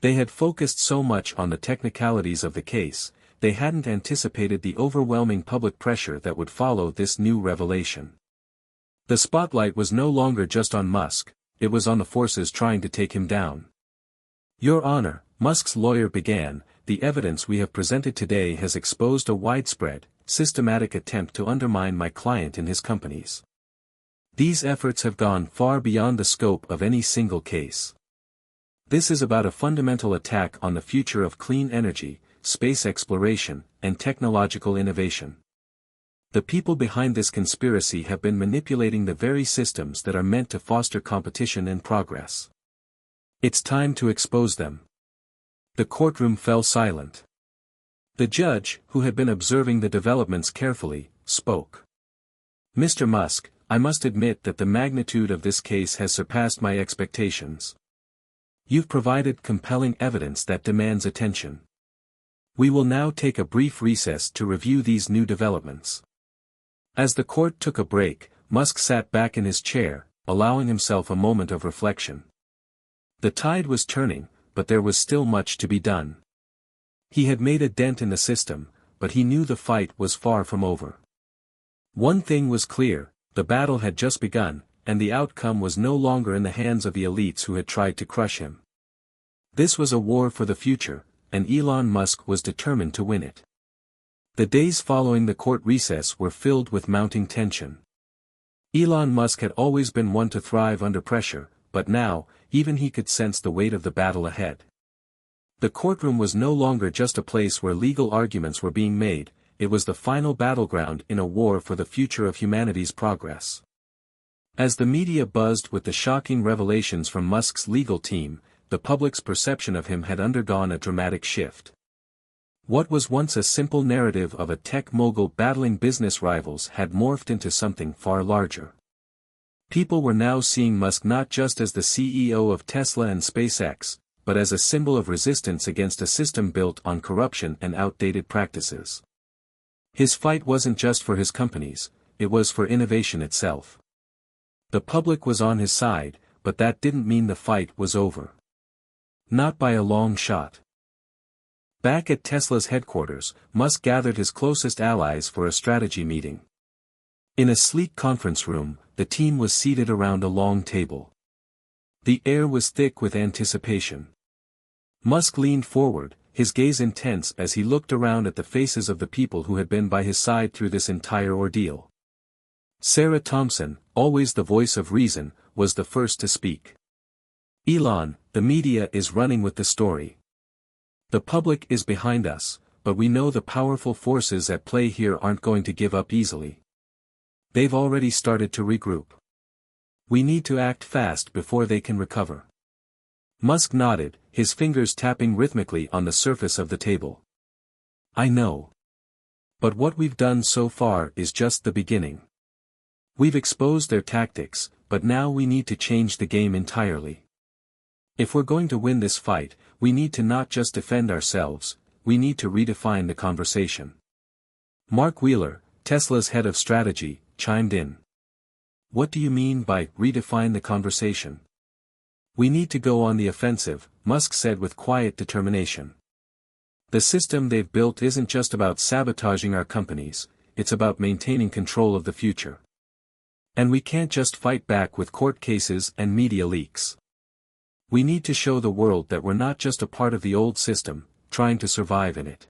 They had focused so much on the technicalities of the case, they hadn't anticipated the overwhelming public pressure that would follow this new revelation. The spotlight was no longer just on Musk, it was on the forces trying to take him down. Your Honor, Musk's lawyer began, the evidence we have presented today has exposed a widespread, systematic attempt to undermine my client and his companies. These efforts have gone far beyond the scope of any single case. This is about a fundamental attack on the future of clean energy, space exploration, and technological innovation. The people behind this conspiracy have been manipulating the very systems that are meant to foster competition and progress. It's time to expose them. The courtroom fell silent. The judge, who had been observing the developments carefully, spoke. "Mr. Musk, I must admit that the magnitude of this case has surpassed my expectations. You've provided compelling evidence that demands attention. We will now take a brief recess to review these new developments." As the court took a break, Musk sat back in his chair, allowing himself a moment of reflection. The tide was turning, but there was still much to be done. He had made a dent in the system, but he knew the fight was far from over. One thing was clear: the battle had just begun, and the outcome was no longer in the hands of the elites who had tried to crush him. This was a war for the future, and Elon Musk was determined to win it. The days following the court recess were filled with mounting tension. Elon Musk had always been one to thrive under pressure, but now, even he could sense the weight of the battle ahead. The courtroom was no longer just a place where legal arguments were being made, it was the final battleground in a war for the future of humanity's progress. As the media buzzed with the shocking revelations from Musk's legal team, the public's perception of him had undergone a dramatic shift. What was once a simple narrative of a tech mogul battling business rivals had morphed into something far larger. People were now seeing Musk not just as the CEO of Tesla and SpaceX, but as a symbol of resistance against a system built on corruption and outdated practices. His fight wasn't just for his companies, it was for innovation itself. The public was on his side, but that didn't mean the fight was over. Not by a long shot. Back at Tesla's headquarters, Musk gathered his closest allies for a strategy meeting. In a sleek conference room, the team was seated around a long table. The air was thick with anticipation. Musk leaned forward, his gaze intense as he looked around at the faces of the people who had been by his side through this entire ordeal. Sarah Thompson, always the voice of reason, was the first to speak. "Elon, the media is running with the story. The public is behind us, but we know the powerful forces at play here aren't going to give up easily. They've already started to regroup. We need to act fast before they can recover." Musk nodded, his fingers tapping rhythmically on the surface of the table. "I know. But what we've done so far is just the beginning. We've exposed their tactics, but now we need to change the game entirely. If we're going to win this fight, we need to not just defend ourselves, we need to redefine the conversation." Mark Wheeler, Tesla's head of strategy, chimed in. "What do you mean by redefine the conversation?" "We need to go on the offensive," Musk said with quiet determination. "The system they've built isn't just about sabotaging our companies, it's about maintaining control of the future. And we can't just fight back with court cases and media leaks. We need to show the world that we're not just a part of the old system, trying to survive in it.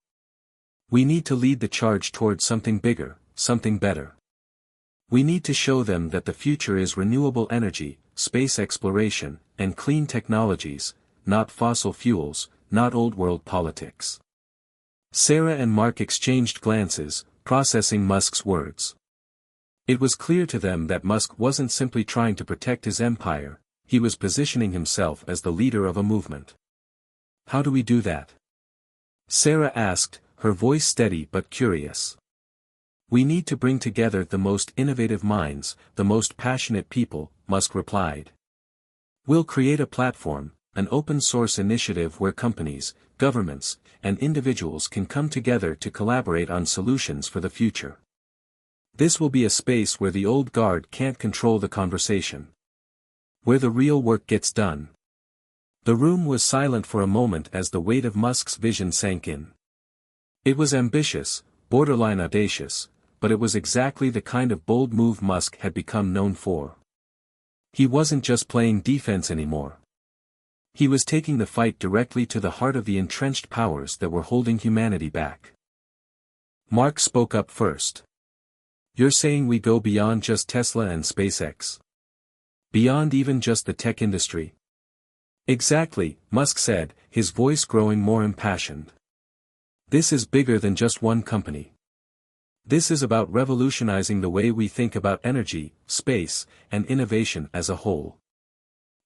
We need to lead the charge towards something bigger, something better. We need to show them that the future is renewable energy, space exploration, and clean technologies, not fossil fuels, not old-world politics." Sarah and Mark exchanged glances, processing Musk's words. It was clear to them that Musk wasn't simply trying to protect his empire, he was positioning himself as the leader of a movement. "How do we do that?" Sarah asked, her voice steady but curious. "We need to bring together the most innovative minds, the most passionate people," Musk replied. "We'll create a platform, an open-source initiative where companies, governments, and individuals can come together to collaborate on solutions for the future. This will be a space where the old guard can't control the conversation. Where the real work gets done." The room was silent for a moment as the weight of Musk's vision sank in. It was ambitious, borderline audacious, but it was exactly the kind of bold move Musk had become known for. He wasn't just playing defense anymore. He was taking the fight directly to the heart of the entrenched powers that were holding humanity back. Mark spoke up first. "You're saying we go beyond just Tesla and SpaceX? Beyond even just the tech industry?" "Exactly," Musk said, his voice growing more impassioned. "This is bigger than just one company. This is about revolutionizing the way we think about energy, space, and innovation as a whole.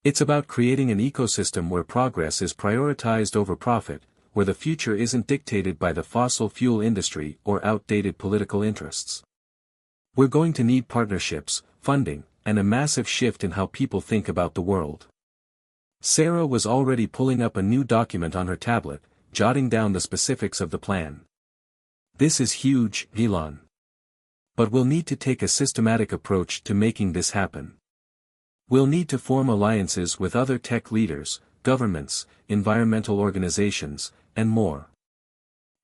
It's about creating an ecosystem where progress is prioritized over profit, where the future isn't dictated by the fossil fuel industry or outdated political interests. We're going to need partnerships, funding, and a massive shift in how people think about the world. Sarah was already pulling up a new document on her tablet, jotting down the specifics of the plan. This is huge, Elon. But we'll need to take a systematic approach to making this happen. We'll need to form alliances with other tech leaders, governments, environmental organizations, and more.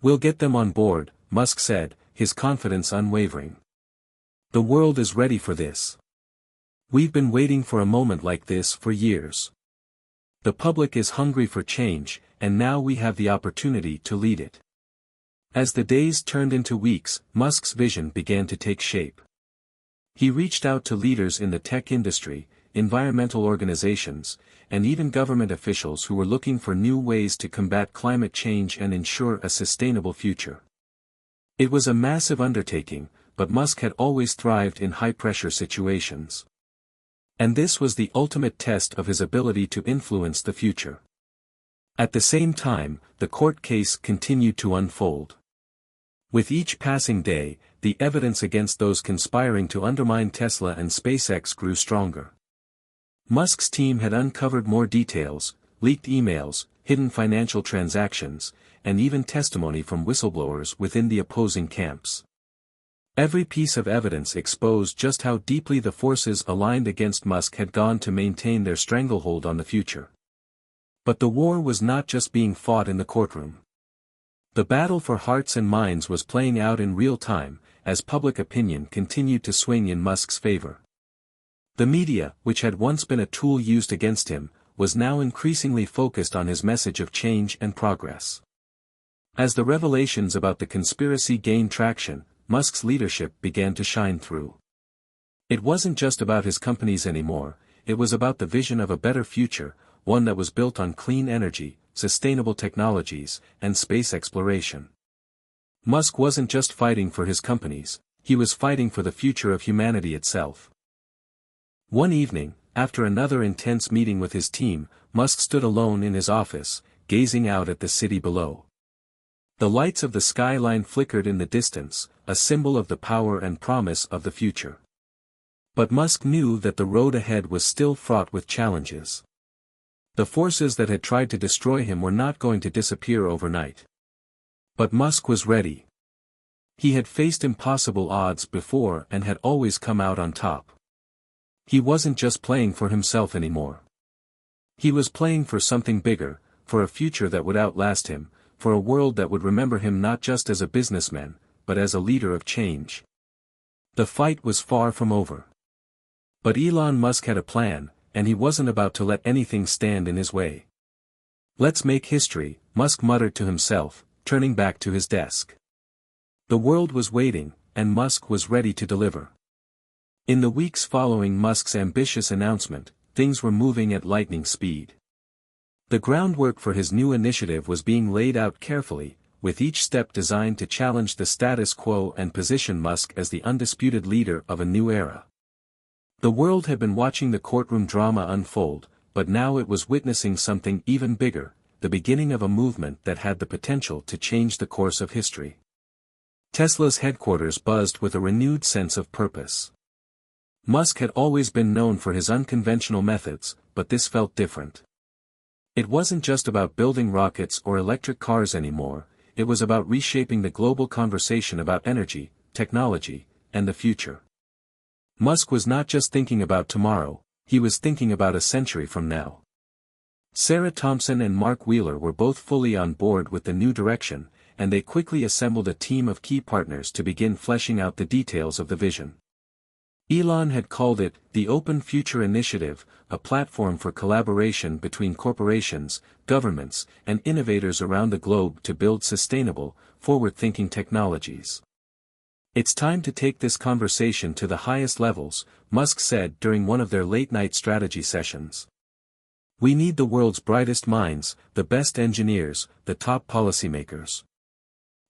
We'll get them on board, Musk said, his confidence unwavering. The world is ready for this. We've been waiting for a moment like this for years. The public is hungry for change, and now we have the opportunity to lead it. As the days turned into weeks, Musk's vision began to take shape. He reached out to leaders in the tech industry, environmental organizations, and even government officials who were looking for new ways to combat climate change and ensure a sustainable future. It was a massive undertaking, but Musk had always thrived in high-pressure situations. And this was the ultimate test of his ability to influence the future. At the same time, the court case continued to unfold. With each passing day, the evidence against those conspiring to undermine Tesla and SpaceX grew stronger. Musk's team had uncovered more details, leaked emails, hidden financial transactions, and even testimony from whistleblowers within the opposing camps. Every piece of evidence exposed just how deeply the forces aligned against Musk had gone to maintain their stranglehold on the future. But the war was not just being fought in the courtroom. The battle for hearts and minds was playing out in real time, as public opinion continued to swing in Musk's favor. The media, which had once been a tool used against him, was now increasingly focused on his message of change and progress. As the revelations about the conspiracy gained traction, Musk's leadership began to shine through. It wasn't just about his companies anymore, it was about the vision of a better future, one that was built on clean energy, sustainable technologies, and space exploration. Musk wasn't just fighting for his companies, he was fighting for the future of humanity itself. One evening, after another intense meeting with his team, Musk stood alone in his office, gazing out at the city below. The lights of the skyline flickered in the distance, a symbol of the power and promise of the future. But Musk knew that the road ahead was still fraught with challenges. The forces that had tried to destroy him were not going to disappear overnight. But Musk was ready. He had faced impossible odds before and had always come out on top. He wasn't just playing for himself anymore. He was playing for something bigger, for a future that would outlast him, for a world that would remember him not just as a businessman, but as a leader of change. The fight was far from over. But Elon Musk had a plan, and he wasn't about to let anything stand in his way. "Let's make history," Musk muttered to himself, turning back to his desk. The world was waiting, and Musk was ready to deliver. In the weeks following Musk's ambitious announcement, things were moving at lightning speed. The groundwork for his new initiative was being laid out carefully, with each step designed to challenge the status quo and position Musk as the undisputed leader of a new era. The world had been watching the courtroom drama unfold, but now it was witnessing something even bigger, the beginning of a movement that had the potential to change the course of history. Tesla's headquarters buzzed with a renewed sense of purpose. Musk had always been known for his unconventional methods, but this felt different. It wasn't just about building rockets or electric cars anymore, it was about reshaping the global conversation about energy, technology, and the future. Musk was not just thinking about tomorrow, he was thinking about a century from now. Sarah Thompson and Mark Wheeler were both fully on board with the new direction, and they quickly assembled a team of key partners to begin fleshing out the details of the vision. Elon had called it the Open Future Initiative, a platform for collaboration between corporations, governments, and innovators around the globe to build sustainable, forward-thinking technologies. "It's time to take this conversation to the highest levels," Musk said during one of their late-night strategy sessions. "We need the world's brightest minds, the best engineers, the top policymakers.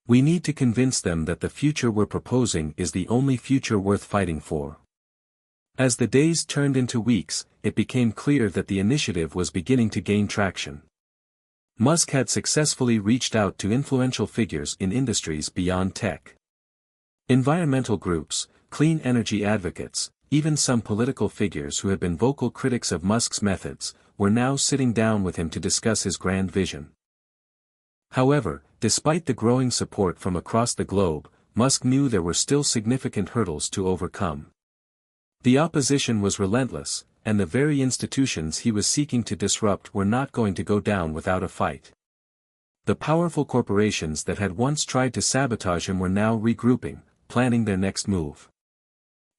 We need to convince them that the future we're proposing is the only future worth fighting for." As the days turned into weeks, it became clear that the initiative was beginning to gain traction. Musk had successfully reached out to influential figures in industries beyond tech. Environmental groups, clean energy advocates, even some political figures who had been vocal critics of Musk's methods, were now sitting down with him to discuss his grand vision. However, despite the growing support from across the globe, Musk knew there were still significant hurdles to overcome. The opposition was relentless, and the very institutions he was seeking to disrupt were not going to go down without a fight. The powerful corporations that had once tried to sabotage him were now regrouping, planning their next move.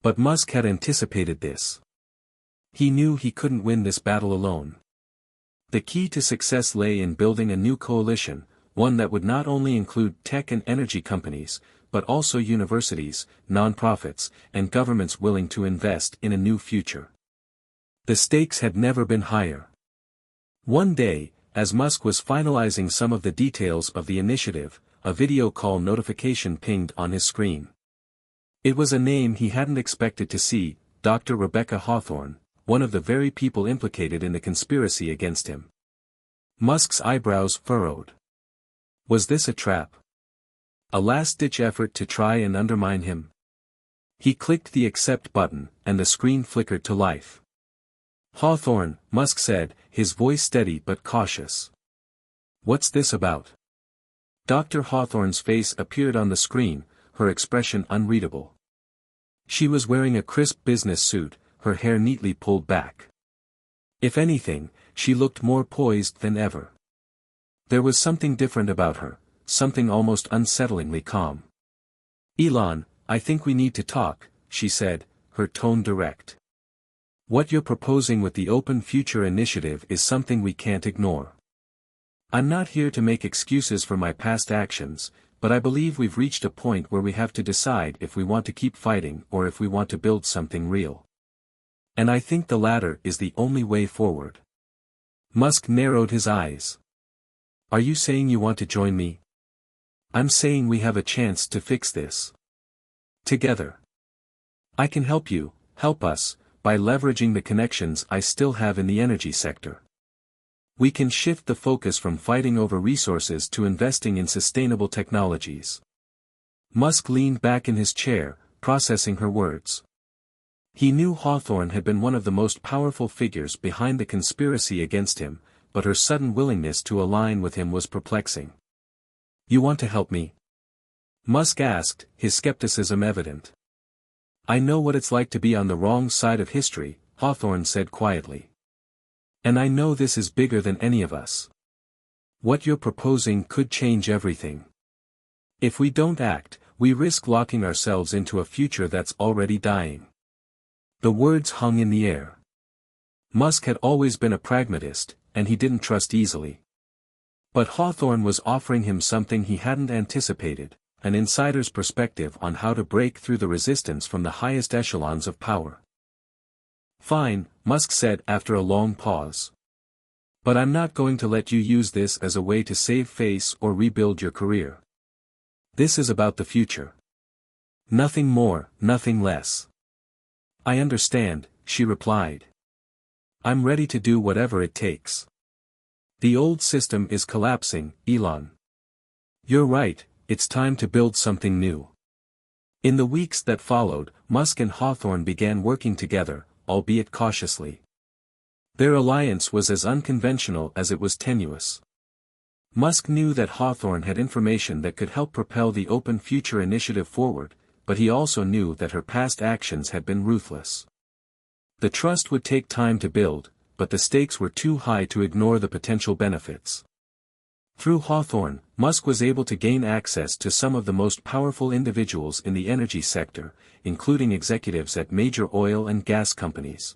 But Musk had anticipated this. He knew he couldn't win this battle alone. The key to success lay in building a new coalition, one that would not only include tech and energy companies, but also universities, nonprofits, and governments willing to invest in a new future. The stakes had never been higher. One day, as Musk was finalizing some of the details of the initiative, a video call notification pinged on his screen. It was a name he hadn't expected to see, Dr. Rebecca Hawthorne, one of the very people implicated in the conspiracy against him. Musk's eyebrows furrowed. Was this a trap? A last-ditch effort to try and undermine him? He clicked the accept button, and the screen flickered to life. Hawthorne, Musk said, his voice steady but cautious. What's this about? Dr. Hawthorne's face appeared on the screen, her expression unreadable. She was wearing a crisp business suit, her hair neatly pulled back. If anything, she looked more poised than ever. There was something different about her, something almost unsettlingly calm. Elon, I think we need to talk, she said, her tone direct. What you're proposing with the Open Future Initiative is something we can't ignore. I'm not here to make excuses for my past actions, but I believe we've reached a point where we have to decide if we want to keep fighting or if we want to build something real. And I think the latter is the only way forward. Musk narrowed his eyes. Are you saying you want to join me? I'm saying we have a chance to fix this. Together. I can help you, help us, by leveraging the connections I still have in the energy sector. We can shift the focus from fighting over resources to investing in sustainable technologies. Musk leaned back in his chair, processing her words. He knew Hawthorne had been one of the most powerful figures behind the conspiracy against him, but her sudden willingness to align with him was perplexing. You want to help me? Musk asked, his skepticism evident. I know what it's like to be on the wrong side of history, Hawthorne said quietly. And I know this is bigger than any of us. What you're proposing could change everything. If we don't act, we risk locking ourselves into a future that's already dying. The words hung in the air. Musk had always been a pragmatist, and he didn't trust easily. But Hawthorne was offering him something he hadn't anticipated, an insider's perspective on how to break through the resistance from the highest echelons of power. Fine, Musk said after a long pause. But I'm not going to let you use this as a way to save face or rebuild your career. This is about the future. Nothing more, nothing less. I understand, she replied. I'm ready to do whatever it takes. The old system is collapsing, Elon. You're right, it's time to build something new. In the weeks that followed, Musk and Hawthorne began working together, albeit cautiously. Their alliance was as unconventional as it was tenuous. Musk knew that Hawthorne had information that could help propel the Open Future Initiative forward, but he also knew that her past actions had been ruthless. The trust would take time to build, but the stakes were too high to ignore the potential benefits. Through Hawthorne, Musk was able to gain access to some of the most powerful individuals in the energy sector, including executives at major oil and gas companies.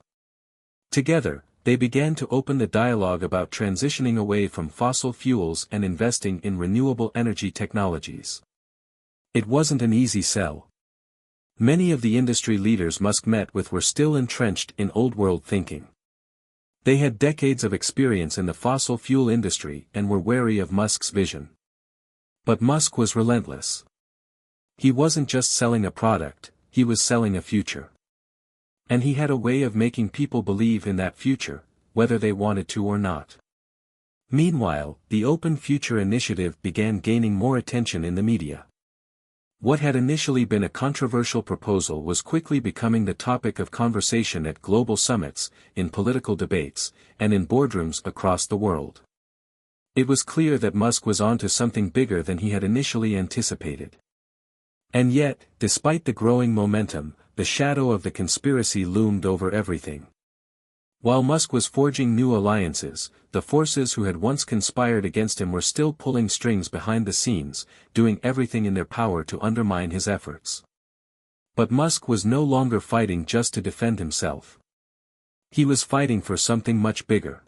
Together, they began to open the dialogue about transitioning away from fossil fuels and investing in renewable energy technologies. It wasn't an easy sell. Many of the industry leaders Musk met with were still entrenched in old-world thinking. They had decades of experience in the fossil fuel industry and were wary of Musk's vision. But Musk was relentless. He wasn't just selling a product, he was selling a future. And he had a way of making people believe in that future, whether they wanted to or not. Meanwhile, the Open Future initiative began gaining more attention in the media. What had initially been a controversial proposal was quickly becoming the topic of conversation at global summits, in political debates, and in boardrooms across the world. It was clear that Musk was onto something bigger than he had initially anticipated. And yet, despite the growing momentum, the shadow of the conspiracy loomed over everything. While Musk was forging new alliances, the forces who had once conspired against him were still pulling strings behind the scenes, doing everything in their power to undermine his efforts. But Musk was no longer fighting just to defend himself. He was fighting for something much bigger.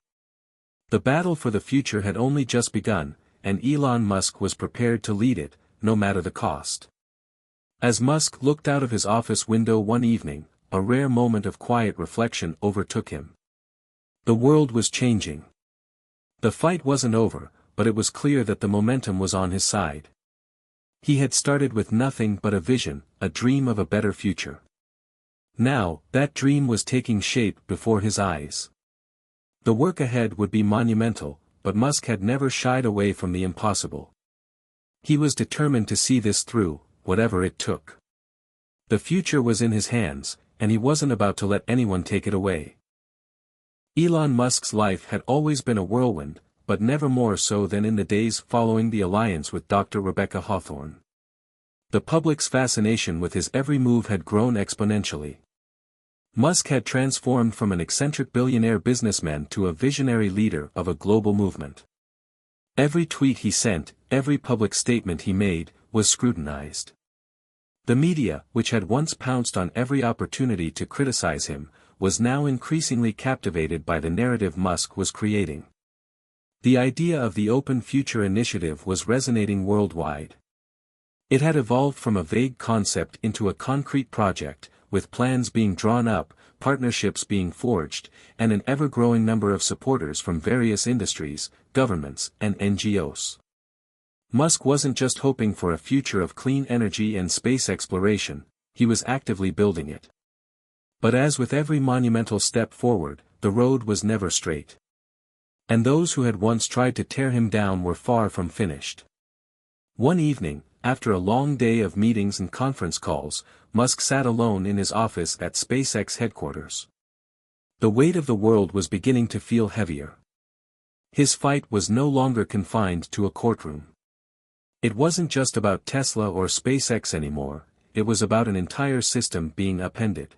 The battle for the future had only just begun, and Elon Musk was prepared to lead it, no matter the cost. As Musk looked out of his office window one evening, a rare moment of quiet reflection overtook him. The world was changing. The fight wasn't over, but it was clear that the momentum was on his side. He had started with nothing but a vision, a dream of a better future. Now, that dream was taking shape before his eyes. The work ahead would be monumental, but Musk had never shied away from the impossible. He was determined to see this through, whatever it took. The future was in his hands, and he wasn't about to let anyone take it away. Elon Musk's life had always been a whirlwind, but never more so than in the days following the alliance with Dr. Rebecca Hawthorne. The public's fascination with his every move had grown exponentially. Musk had transformed from an eccentric billionaire businessman to a visionary leader of a global movement. Every tweet he sent, every public statement he made, was scrutinized. The media, which had once pounced on every opportunity to criticize him, was now increasingly captivated by the narrative Musk was creating. The idea of the Open Future initiative was resonating worldwide. It had evolved from a vague concept into a concrete project, with plans being drawn up, partnerships being forged, and an ever-growing number of supporters from various industries, governments, and NGOs. Musk wasn't just hoping for a future of clean energy and space exploration, he was actively building it. But as with every monumental step forward, the road was never straight. And those who had once tried to tear him down were far from finished. One evening, after a long day of meetings and conference calls, Musk sat alone in his office at SpaceX headquarters. The weight of the world was beginning to feel heavier. His fight was no longer confined to a courtroom. It wasn't just about Tesla or SpaceX anymore, it was about an entire system being upended.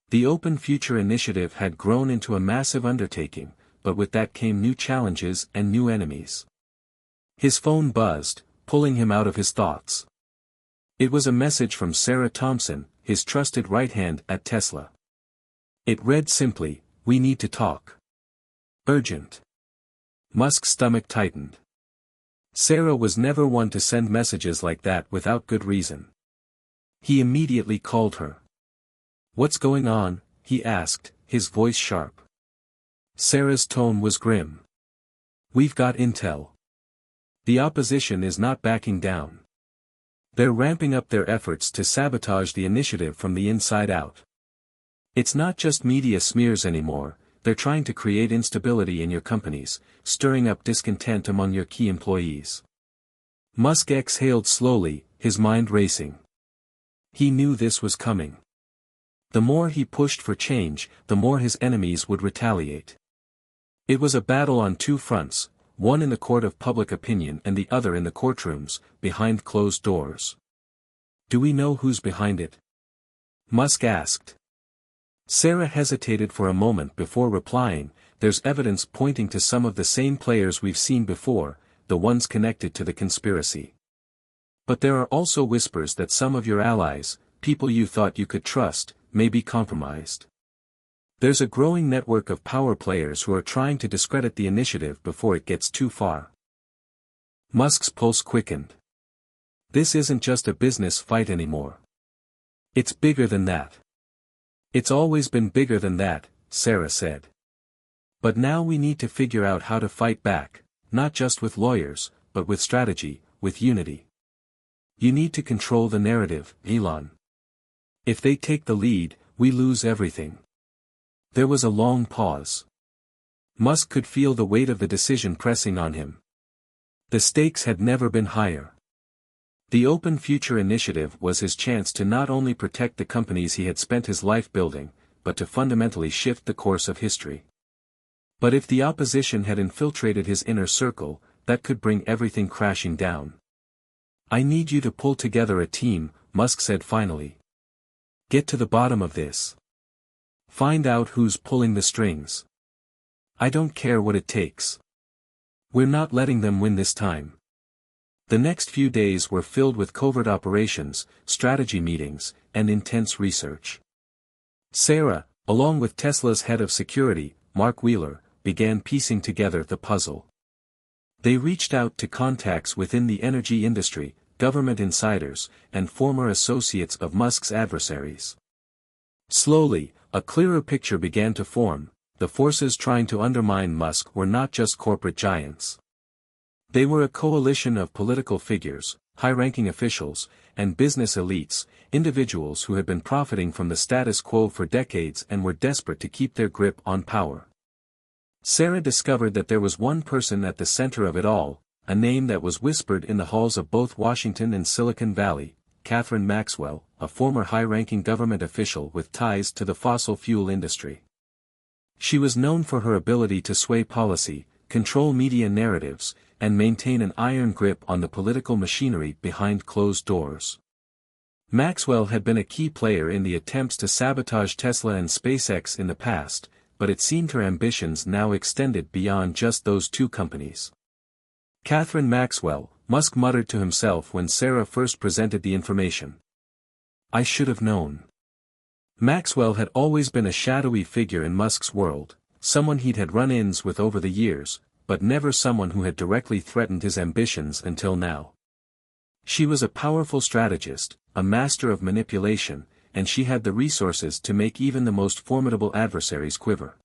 The Open Future initiative had grown into a massive undertaking, but with that came new challenges and new enemies. His phone buzzed, pulling him out of his thoughts. It was a message from Sarah Thompson, his trusted right hand at Tesla. It read simply, "We need to talk. Urgent." Musk's stomach tightened. Sarah was never one to send messages like that without good reason. He immediately called her. "What's going on?" he asked, his voice sharp. Sarah's tone was grim. "We've got intel. The opposition is not backing down. They're ramping up their efforts to sabotage the initiative from the inside out. It's not just media smears anymore, they're trying to create instability in your companies, stirring up discontent among your key employees." Musk exhaled slowly, his mind racing. He knew this was coming. The more he pushed for change, the more his enemies would retaliate. It was a battle on two fronts, one in the court of public opinion and the other in the courtrooms, behind closed doors. "Do we know who's behind it?" Musk asked. Sarah hesitated for a moment before replying, "There's evidence pointing to some of the same players we've seen before, the ones connected to the conspiracy. But there are also whispers that some of your allies, people you thought you could trust, may be compromised. There's a growing network of power players who are trying to discredit the initiative before it gets too far." Musk's pulse quickened. This isn't just a business fight anymore. It's bigger than that. "It's always been bigger than that," Sarah said. "But now we need to figure out how to fight back, not just with lawyers, but with strategy, with unity. You need to control the narrative, Elon. If they take the lead, we lose everything." There was a long pause. Musk could feel the weight of the decision pressing on him. The stakes had never been higher. The Open Future Initiative was his chance to not only protect the companies he had spent his life building, but to fundamentally shift the course of history. But if the opposition had infiltrated his inner circle, that could bring everything crashing down. "I need you to pull together a team," Musk said finally. "Get to the bottom of this. Find out who's pulling the strings. I don't care what it takes. We're not letting them win this time." The next few days were filled with covert operations, strategy meetings, and intense research. Sarah, along with Tesla's head of security, Mark Wheeler, began piecing together the puzzle. They reached out to contacts within the energy industry, government insiders, and former associates of Musk's adversaries. Slowly, a clearer picture began to form. The forces trying to undermine Musk were not just corporate giants. They were a coalition of political figures, high-ranking officials, and business elites, individuals who had been profiting from the status quo for decades and were desperate to keep their grip on power. Sarah discovered that there was one person at the center of it all, a name that was whispered in the halls of both Washington and Silicon Valley: Catherine Maxwell, a former high-ranking government official with ties to the fossil fuel industry. She was known for her ability to sway policy, control media narratives, and maintain an iron grip on the political machinery behind closed doors. Maxwell had been a key player in the attempts to sabotage Tesla and SpaceX in the past, but it seemed her ambitions now extended beyond just those two companies. "Catherine Maxwell," Musk muttered to himself when Sarah first presented the information. "I should have known." Maxwell had always been a shadowy figure in Musk's world, someone he'd had run-ins with over the years, but never someone who had directly threatened his ambitions until now. She was a powerful strategist, a master of manipulation, and she had the resources to make even the most formidable adversaries quiver.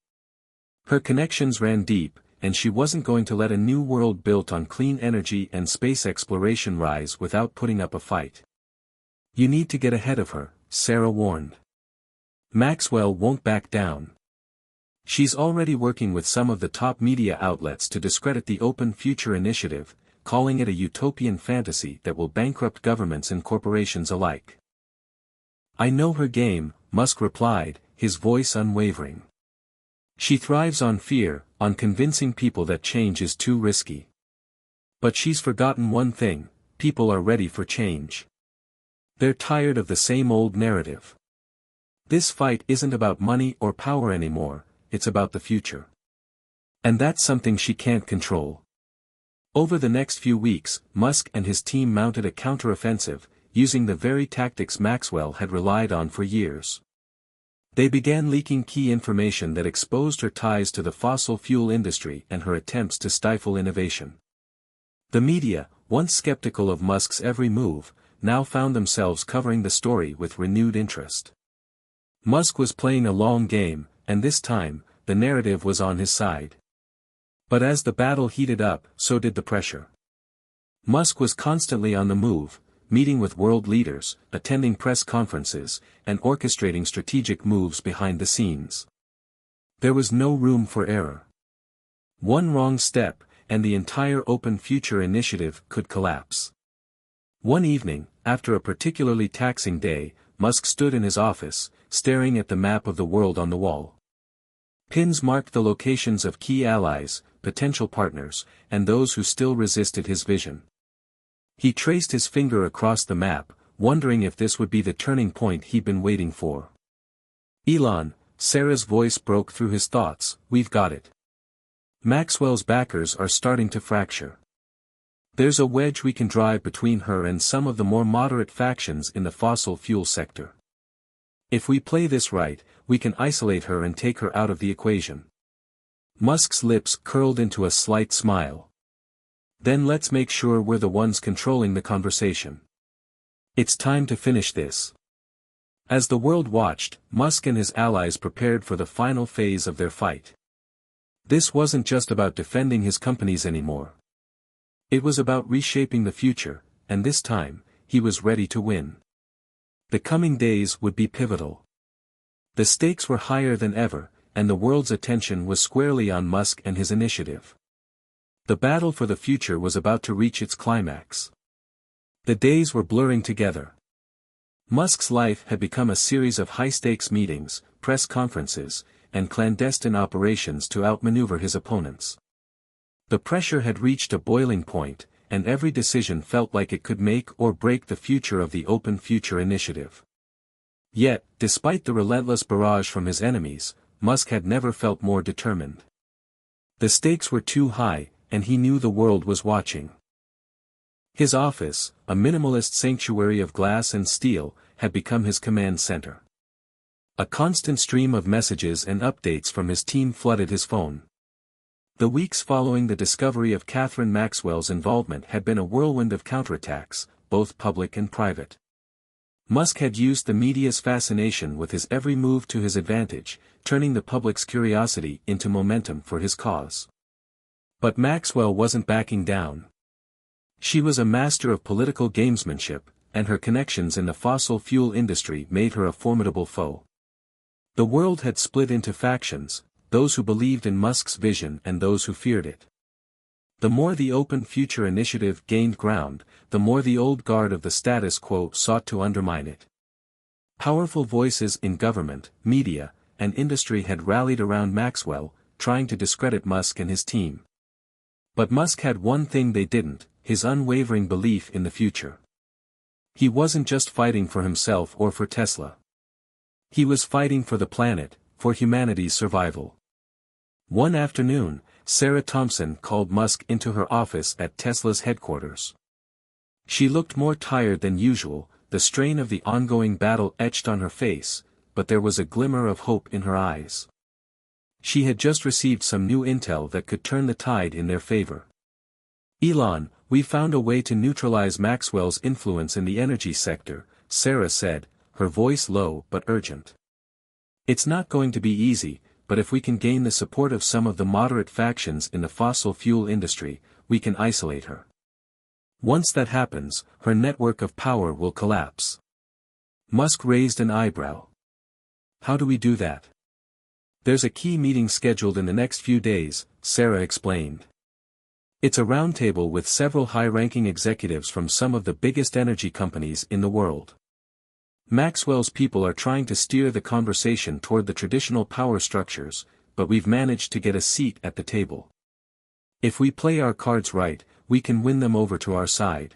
Her connections ran deep, and she wasn't going to let a new world built on clean energy and space exploration rise without putting up a fight. "You need to get ahead of her," Sarah warned. "Maxwell won't back down. She's already working with some of the top media outlets to discredit the Open Future Initiative, calling it a utopian fantasy that will bankrupt governments and corporations alike." "I know her game," Musk replied, his voice unwavering. "She thrives on fear, on convincing people that change is too risky. But she's forgotten one thing: people are ready for change. They're tired of the same old narrative. This fight isn't about money or power anymore, it's about the future. And that's something she can't control." Over the next few weeks, Musk and his team mounted a counteroffensive, using the very tactics Maxwell had relied on for years. They began leaking key information that exposed her ties to the fossil fuel industry and her attempts to stifle innovation. The media, once skeptical of Musk's every move, now found themselves covering the story with renewed interest. Musk was playing a long game, and this time, the narrative was on his side. But as the battle heated up, so did the pressure. Musk was constantly on the move, meeting with world leaders, attending press conferences, and orchestrating strategic moves behind the scenes. There was no room for error. One wrong step, and the entire Open Future Initiative could collapse. One evening, after a particularly taxing day, Musk stood in his office, staring at the map of the world on the wall. Pins marked the locations of key allies, potential partners, and those who still resisted his vision. He traced his finger across the map, wondering if this would be the turning point he'd been waiting for. "Elon," Sarah's voice broke through his thoughts, "we've got it. Maxwell's backers are starting to fracture. There's a wedge we can drive between her and some of the more moderate factions in the fossil fuel sector. If we play this right, we can isolate her and take her out of the equation." Musk's lips curled into a slight smile. "Then let's make sure we're the ones controlling the conversation. It's time to finish this." As the world watched, Musk and his allies prepared for the final phase of their fight. This wasn't just about defending his companies anymore. It was about reshaping the future, and this time, he was ready to win. The coming days would be pivotal. The stakes were higher than ever, and the world's attention was squarely on Musk and his initiative. The battle for the future was about to reach its climax. The days were blurring together. Musk's life had become a series of high-stakes meetings, press conferences, and clandestine operations to outmaneuver his opponents. The pressure had reached a boiling point, and every decision felt like it could make or break the future of the Open Future Initiative. Yet, despite the relentless barrage from his enemies, Musk had never felt more determined. The stakes were too high, and he knew the world was watching. His office, a minimalist sanctuary of glass and steel, had become his command center. A constant stream of messages and updates from his team flooded his phone. The weeks following the discovery of Catherine Maxwell's involvement had been a whirlwind of counterattacks, both public and private. Musk had used the media's fascination with his every move to his advantage, turning the public's curiosity into momentum for his cause. But Maxwell wasn't backing down. She was a master of political gamesmanship, and her connections in the fossil fuel industry made her a formidable foe. The world had split into factions, those who believed in Musk's vision and those who feared it. The more the Open Future Initiative gained ground, the more the old guard of the status quo sought to undermine it. Powerful voices in government, media, and industry had rallied around Maxwell, trying to discredit Musk and his team. But Musk had one thing they didn't: his unwavering belief in the future. He wasn't just fighting for himself or for Tesla. He was fighting for the planet, for humanity's survival. One afternoon, Sarah Thompson called Musk into her office at Tesla's headquarters. She looked more tired than usual, the strain of the ongoing battle etched on her face, but there was a glimmer of hope in her eyes. She had just received some new intel that could turn the tide in their favor. "Elon, we found a way to neutralize Maxwell's influence in the energy sector," Sarah said, her voice low but urgent. "It's not going to be easy, but if we can gain the support of some of the moderate factions in the fossil fuel industry, we can isolate her. Once that happens, her network of power will collapse." Musk raised an eyebrow. "How do we do that?" "There's a key meeting scheduled in the next few days," Sarah explained. "It's a roundtable with several high-ranking executives from some of the biggest energy companies in the world. Maxwell's people are trying to steer the conversation toward the traditional power structures, but we've managed to get a seat at the table. If we play our cards right, we can win them over to our side.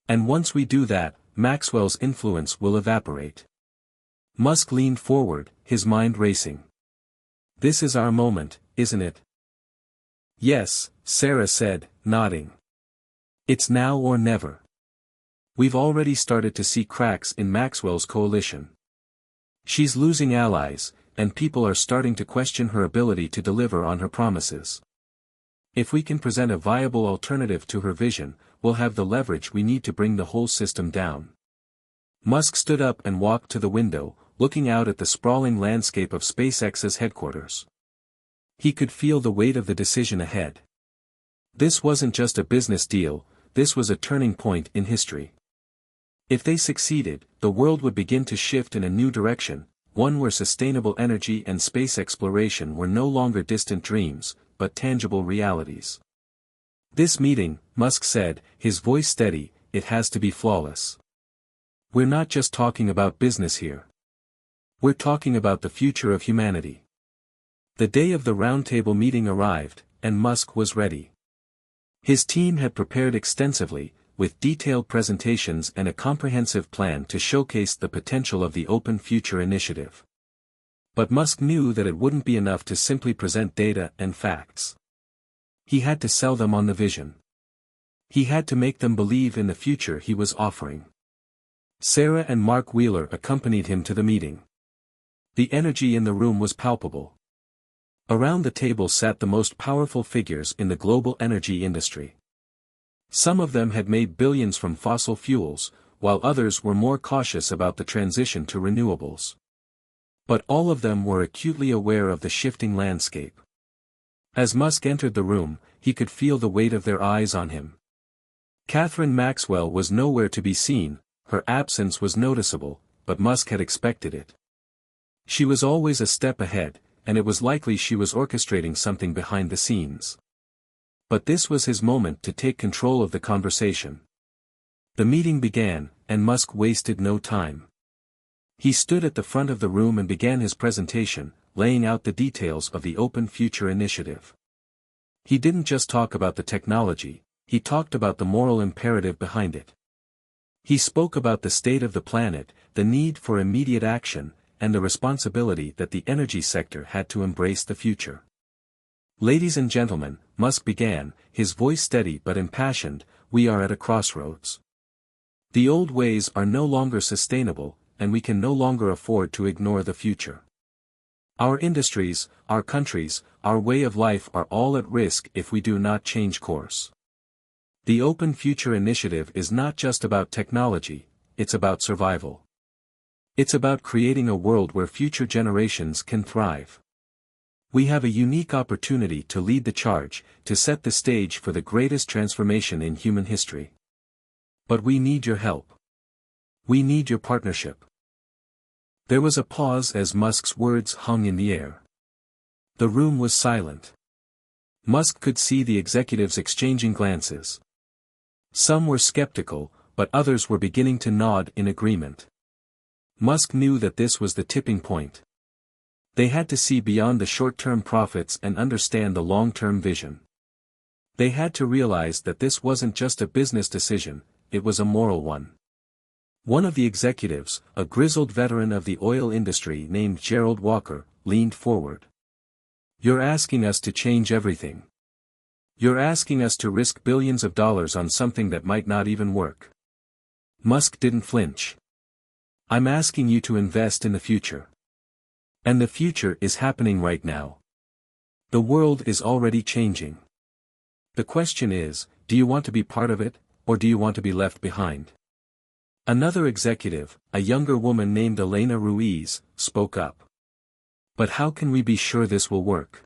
And once we do that, Maxwell's influence will evaporate." Musk leaned forward, his mind racing. "This is our moment, isn't it?" "Yes," Sarah said, nodding. "It's now or never. We've already started to see cracks in Maxwell's coalition. She's losing allies, and people are starting to question her ability to deliver on her promises. If we can present a viable alternative to her vision, we'll have the leverage we need to bring the whole system down." Musk stood up and walked to the window, looking out at the sprawling landscape of SpaceX's headquarters. He could feel the weight of the decision ahead. This wasn't just a business deal, this was a turning point in history. If they succeeded, the world would begin to shift in a new direction, one where sustainable energy and space exploration were no longer distant dreams, but tangible realities. "This meeting," Musk said, his voice steady, "it has to be flawless. We're not just talking about business here. We're talking about the future of humanity." The day of the roundtable meeting arrived, and Musk was ready. His team had prepared extensively, with detailed presentations and a comprehensive plan to showcase the potential of the Open Future Initiative. But Musk knew that it wouldn't be enough to simply present data and facts. He had to sell them on the vision. He had to make them believe in the future he was offering. Sarah and Mark Wheeler accompanied him to the meeting. The energy in the room was palpable. Around the table sat the most powerful figures in the global energy industry. Some of them had made billions from fossil fuels, while others were more cautious about the transition to renewables. But all of them were acutely aware of the shifting landscape. As Musk entered the room, he could feel the weight of their eyes on him. Catherine Maxwell was nowhere to be seen, her absence was noticeable, but Musk had expected it. She was always a step ahead, and it was likely she was orchestrating something behind the scenes. But this was his moment to take control of the conversation. The meeting began, and Musk wasted no time. He stood at the front of the room and began his presentation, laying out the details of the Open Future Initiative. He didn't just talk about the technology, he talked about the moral imperative behind it. He spoke about the state of the planet, the need for immediate action, and the responsibility that the energy sector had to embrace the future. Ladies and gentlemen, Musk began, his voice steady but impassioned, we are at a crossroads. The old ways are no longer sustainable, and we can no longer afford to ignore the future. Our industries, our countries, our way of life are all at risk if we do not change course. The Open Future Initiative is not just about technology, it's about survival. It's about creating a world where future generations can thrive. We have a unique opportunity to lead the charge, to set the stage for the greatest transformation in human history. But we need your help. We need your partnership. There was a pause as Musk's words hung in the air. The room was silent. Musk could see the executives exchanging glances. Some were skeptical, but others were beginning to nod in agreement. Musk knew that this was the tipping point. They had to see beyond the short-term profits and understand the long-term vision. They had to realize that this wasn't just a business decision, it was a moral one. One of the executives, a grizzled veteran of the oil industry named Gerald Walker, leaned forward. You're asking us to change everything. You're asking us to risk billions of dollars on something that might not even work. Musk didn't flinch. I'm asking you to invest in the future. And the future is happening right now. The world is already changing. The question is, do you want to be part of it, or do you want to be left behind? Another executive, a younger woman named Elena Ruiz, spoke up. But how can we be sure this will work?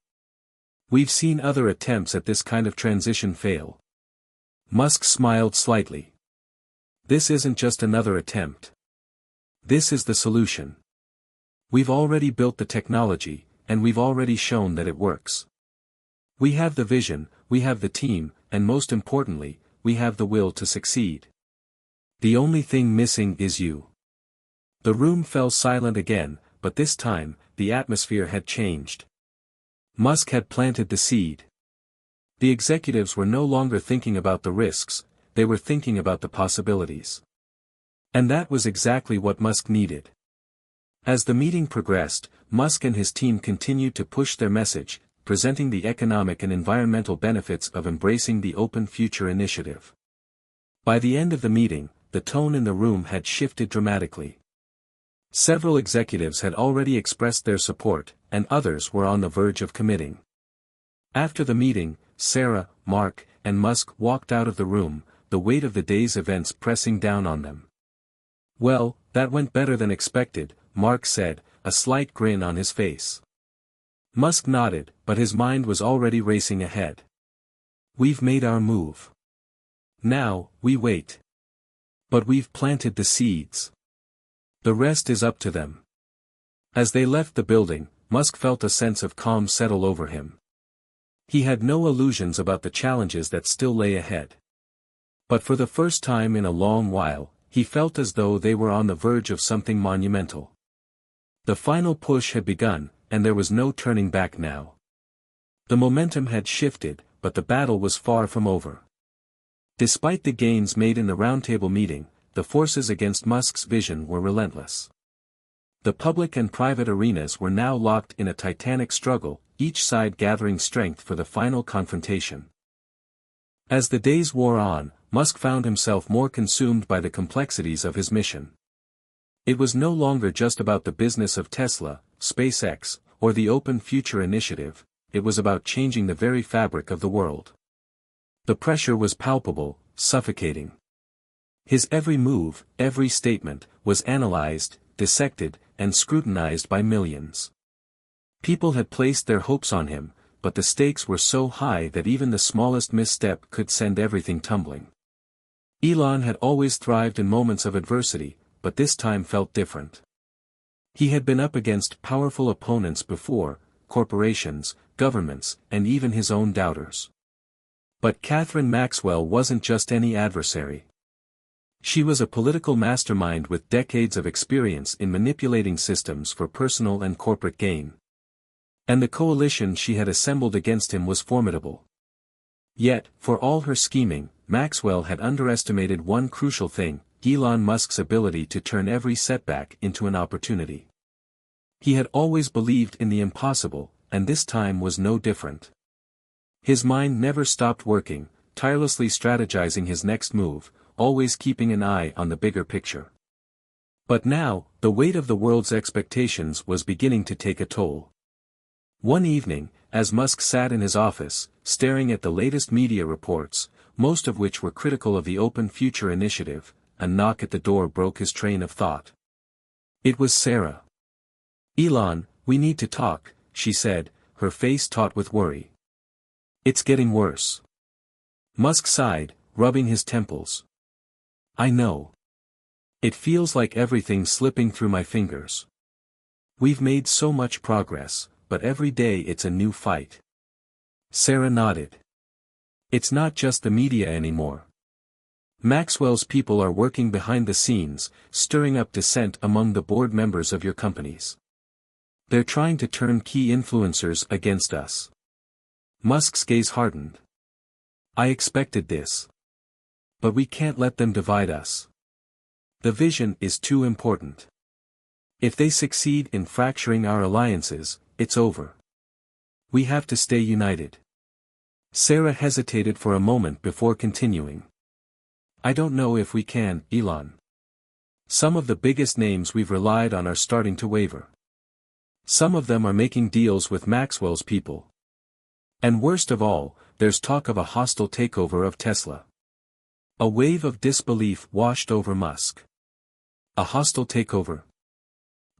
We've seen other attempts at this kind of transition fail. Musk smiled slightly. This isn't just another attempt. This is the solution. We've already built the technology, and we've already shown that it works. We have the vision, we have the team, and most importantly, we have the will to succeed. The only thing missing is you. The room fell silent again, but this time, the atmosphere had changed. Musk had planted the seed. The executives were no longer thinking about the risks, they were thinking about the possibilities. And that was exactly what Musk needed. As the meeting progressed, Musk and his team continued to push their message, presenting the economic and environmental benefits of embracing the Open Future Initiative. By the end of the meeting, the tone in the room had shifted dramatically. Several executives had already expressed their support, and others were on the verge of committing. After the meeting, Sarah, Mark, and Musk walked out of the room, the weight of the day's events pressing down on them. Well, that went better than expected, Mark said, a slight grin on his face. Musk nodded, but his mind was already racing ahead. We've made our move. Now, we wait. But we've planted the seeds. The rest is up to them. As they left the building, Musk felt a sense of calm settle over him. He had no illusions about the challenges that still lay ahead. But for the first time in a long while, he felt as though they were on the verge of something monumental. The final push had begun, and there was no turning back now. The momentum had shifted, but the battle was far from over. Despite the gains made in the roundtable meeting, the forces against Musk's vision were relentless. The public and private arenas were now locked in a titanic struggle, each side gathering strength for the final confrontation. As the days wore on, Musk found himself more consumed by the complexities of his mission. It was no longer just about the business of Tesla, SpaceX, or the Open Future Initiative, it was about changing the very fabric of the world. The pressure was palpable, suffocating. His every move, every statement, was analyzed, dissected, and scrutinized by millions. People had placed their hopes on him, but the stakes were so high that even the smallest misstep could send everything tumbling. Elon had always thrived in moments of adversity, but this time felt different. He had been up against powerful opponents before, corporations, governments, and even his own doubters. But Catherine Maxwell wasn't just any adversary. She was a political mastermind with decades of experience in manipulating systems for personal and corporate gain. And the coalition she had assembled against him was formidable. Yet, for all her scheming, Maxwell had underestimated one crucial thing: Elon Musk's ability to turn every setback into an opportunity. He had always believed in the impossible, and this time was no different. His mind never stopped working, tirelessly strategizing his next move, always keeping an eye on the bigger picture. But now, the weight of the world's expectations was beginning to take a toll. One evening, as Musk sat in his office, staring at the latest media reports, most of which were critical of the Open Future initiative, a knock at the door broke his train of thought. It was Sarah. "Elon, we need to talk," she said, her face taut with worry. "It's getting worse." Musk sighed, rubbing his temples. "I know. It feels like everything's slipping through my fingers. We've made so much progress, but every day it's a new fight." Sarah nodded. "It's not just the media anymore. Maxwell's people are working behind the scenes, stirring up dissent among the board members of your companies. They're trying to turn key influencers against us." Musk's gaze hardened. "I expected this. But we can't let them divide us. The vision is too important. If they succeed in fracturing our alliances, it's over. We have to stay united." Sarah hesitated for a moment before continuing. "I don't know if we can, Elon. Some of the biggest names we've relied on are starting to waver. Some of them are making deals with Maxwell's people. And worst of all, there's talk of a hostile takeover of Tesla." A wave of disbelief washed over Musk. A hostile takeover?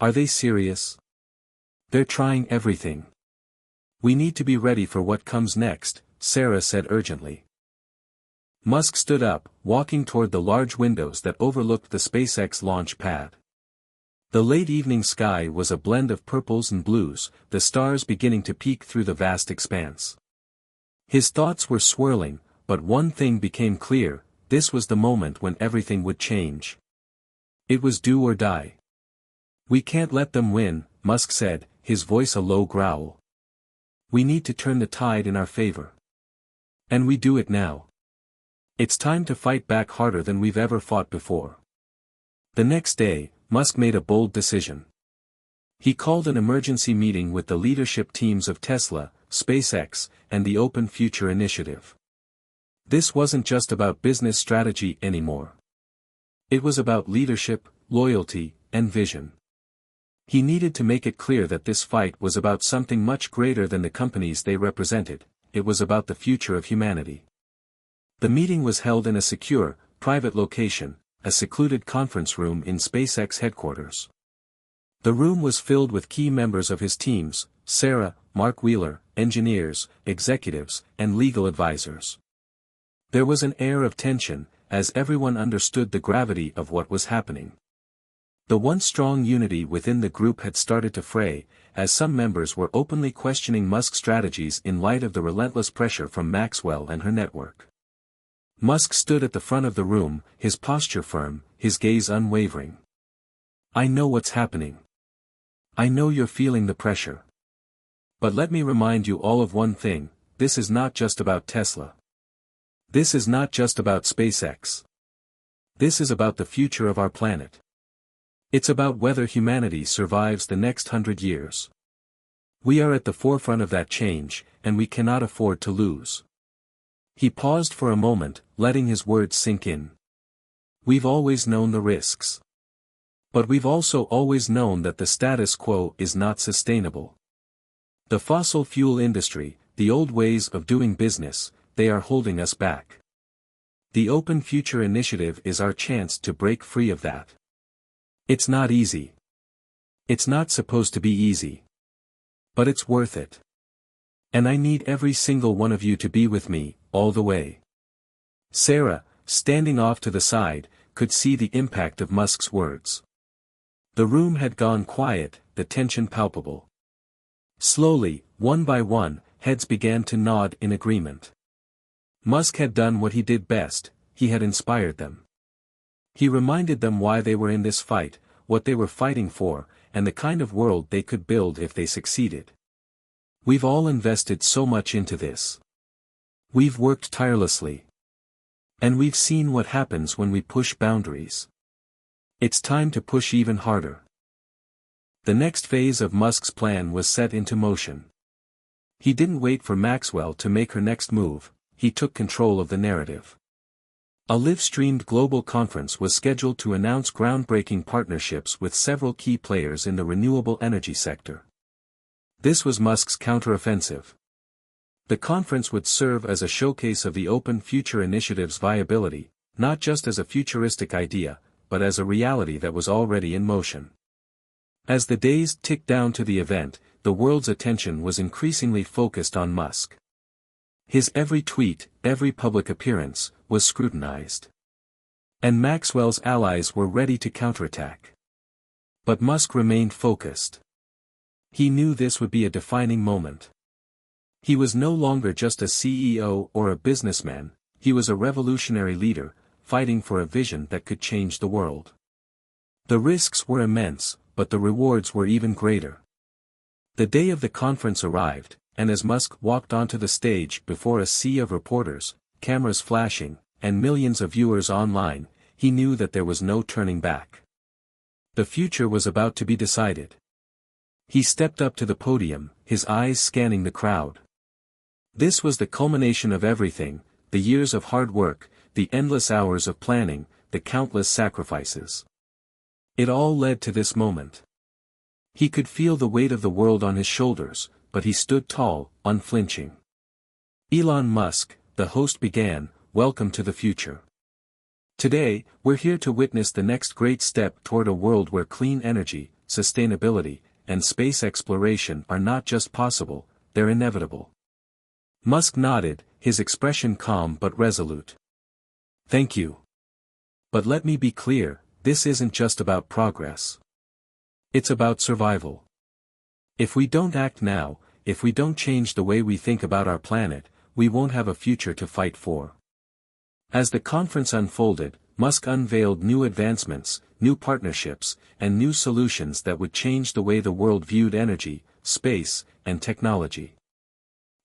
Are they serious? They're trying everything. "We need to be ready for what comes next," Sarah said urgently. Musk stood up, walking toward the large windows that overlooked the SpaceX launch pad. The late evening sky was a blend of purples and blues, the stars beginning to peek through the vast expanse. His thoughts were swirling, but one thing became clear: this was the moment when everything would change. It was do or die. "We can't let them win," Musk said, his voice a low growl. "We need to turn the tide in our favor. And we do it now. It's time to fight back harder than we've ever fought before." The next day, Musk made a bold decision. He called an emergency meeting with the leadership teams of Tesla, SpaceX, and the Open Future initiative. This wasn't just about business strategy anymore. It was about leadership, loyalty, and vision. He needed to make it clear that this fight was about something much greater than the companies they represented. It was about the future of humanity. The meeting was held in a secure, private location, a secluded conference room in SpaceX headquarters. The room was filled with key members of his teams: Sarah, Mark Wheeler, engineers, executives, and legal advisors. There was an air of tension, as everyone understood the gravity of what was happening. The once strong unity within the group had started to fray, as some members were openly questioning Musk's strategies in light of the relentless pressure from Maxwell and her network. Musk stood at the front of the room, his posture firm, his gaze unwavering. "I know what's happening. I know you're feeling the pressure. But let me remind you all of one thing: this is not just about Tesla. This is not just about SpaceX. This is about the future of our planet. It's about whether humanity survives the next 100 years. We are at the forefront of that change, and we cannot afford to lose." He paused for a moment, letting his words sink in. "We've always known the risks. But we've also always known that the status quo is not sustainable. The fossil fuel industry, the old ways of doing business, they are holding us back. The Open Future initiative is our chance to break free of that. It's not easy. It's not supposed to be easy. But it's worth it. And I need every single one of you to be with me, all the way." Sarah, standing off to the side, could see the impact of Musk's words. The room had gone quiet, the tension palpable. Slowly, one by one, heads began to nod in agreement. Musk had done what he did best, he had inspired them. He reminded them why they were in this fight, what they were fighting for, and the kind of world they could build if they succeeded. We've all invested so much into this. We've worked tirelessly. And we've seen what happens when we push boundaries. It's time to push even harder. The next phase of Musk's plan was set into motion. He didn't wait for Maxwell to make her next move, he took control of the narrative. A live-streamed global conference was scheduled to announce groundbreaking partnerships with several key players in the renewable energy sector. This was Musk's counteroffensive. The conference would serve as a showcase of the Open Future Initiative's viability, not just as a futuristic idea, but as a reality that was already in motion. As the days ticked down to the event, the world's attention was increasingly focused on Musk. His every tweet, every public appearance, was scrutinized. And Maxwell's allies were ready to counterattack. But Musk remained focused. He knew this would be a defining moment. He was no longer just a CEO or a businessman, he was a revolutionary leader, fighting for a vision that could change the world. The risks were immense, but the rewards were even greater. The day of the conference arrived, and as Musk walked onto the stage before a sea of reporters, cameras flashing, and millions of viewers online, he knew that there was no turning back. The future was about to be decided. He stepped up to the podium, his eyes scanning the crowd. This was the culmination of everything, the years of hard work, the endless hours of planning, the countless sacrifices. It all led to this moment. He could feel the weight of the world on his shoulders, but he stood tall, unflinching. Elon Musk, the host began, welcome to the future. Today, we're here to witness the next great step toward a world where clean energy, sustainability, and space exploration are not just possible, they're inevitable. Musk nodded, his expression calm but resolute. Thank you. But let me be clear, this isn't just about progress. It's about survival. If we don't act now, if we don't change the way we think about our planet, we won't have a future to fight for. As the conference unfolded, Musk unveiled new advancements, new partnerships, and new solutions that would change the way the world viewed energy, space, and technology.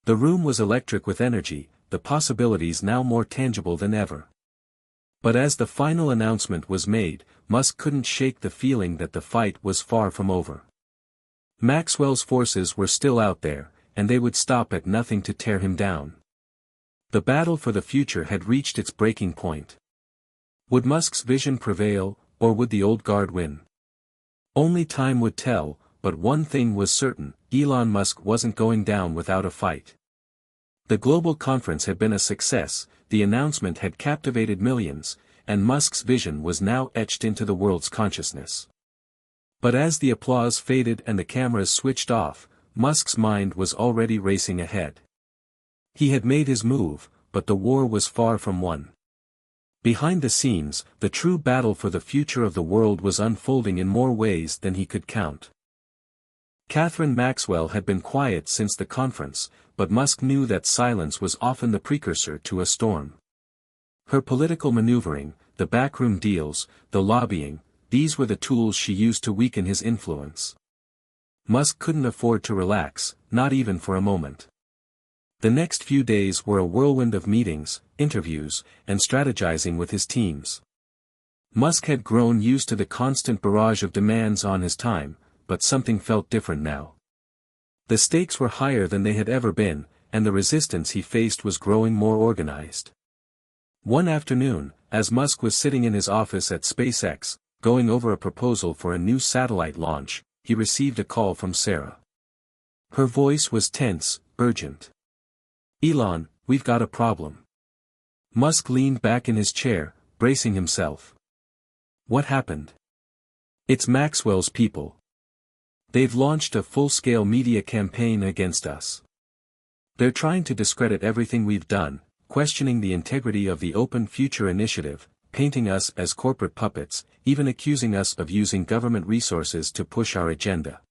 The room was electric with energy, the possibilities now more tangible than ever. But as the final announcement was made, Musk couldn't shake the feeling that the fight was far from over. Maxwell's forces were still out there, and they would stop at nothing to tear him down. The battle for the future had reached its breaking point. Would Musk's vision prevail, or would the old guard win? Only time would tell, but one thing was certain, Elon Musk wasn't going down without a fight. The global conference had been a success, the announcement had captivated millions, and Musk's vision was now etched into the world's consciousness. But as the applause faded and the cameras switched off, Musk's mind was already racing ahead. He had made his move, but the war was far from won. Behind the scenes, the true battle for the future of the world was unfolding in more ways than he could count. Catherine Maxwell had been quiet since the conference, but Musk knew that silence was often the precursor to a storm. Her political maneuvering, the backroom deals, the lobbying, these were the tools she used to weaken his influence. Musk couldn't afford to relax, not even for a moment. The next few days were a whirlwind of meetings, interviews, and strategizing with his teams. Musk had grown used to the constant barrage of demands on his time, but something felt different now. The stakes were higher than they had ever been, and the resistance he faced was growing more organized. One afternoon, as Musk was sitting in his office at SpaceX, going over a proposal for a new satellite launch, he received a call from Sarah. Her voice was tense, urgent. "Elon, we've got a problem." Musk leaned back in his chair, bracing himself. "What happened?" "It's Maxwell's people. They've launched a full-scale media campaign against us. They're trying to discredit everything we've done, questioning the integrity of the Open Future Initiative, painting us as corporate puppets, even accusing us of using government resources to push our agenda."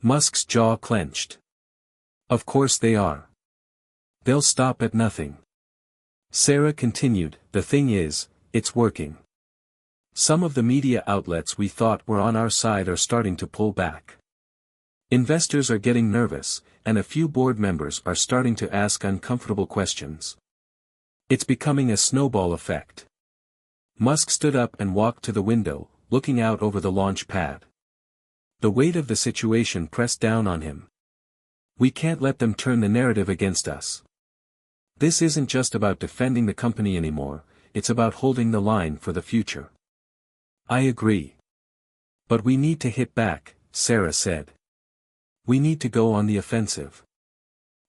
Musk's jaw clenched. Of course they are. They'll stop at nothing. Sarah continued, the thing is, it's working. Some of the media outlets we thought were on our side are starting to pull back. Investors are getting nervous, and a few board members are starting to ask uncomfortable questions. It's becoming a snowball effect. Musk stood up and walked to the window, looking out over the launch pad. The weight of the situation pressed down on him. We can't let them turn the narrative against us. This isn't just about defending the company anymore, it's about holding the line for the future. I agree. But we need to hit back, Sarah said. We need to go on the offensive.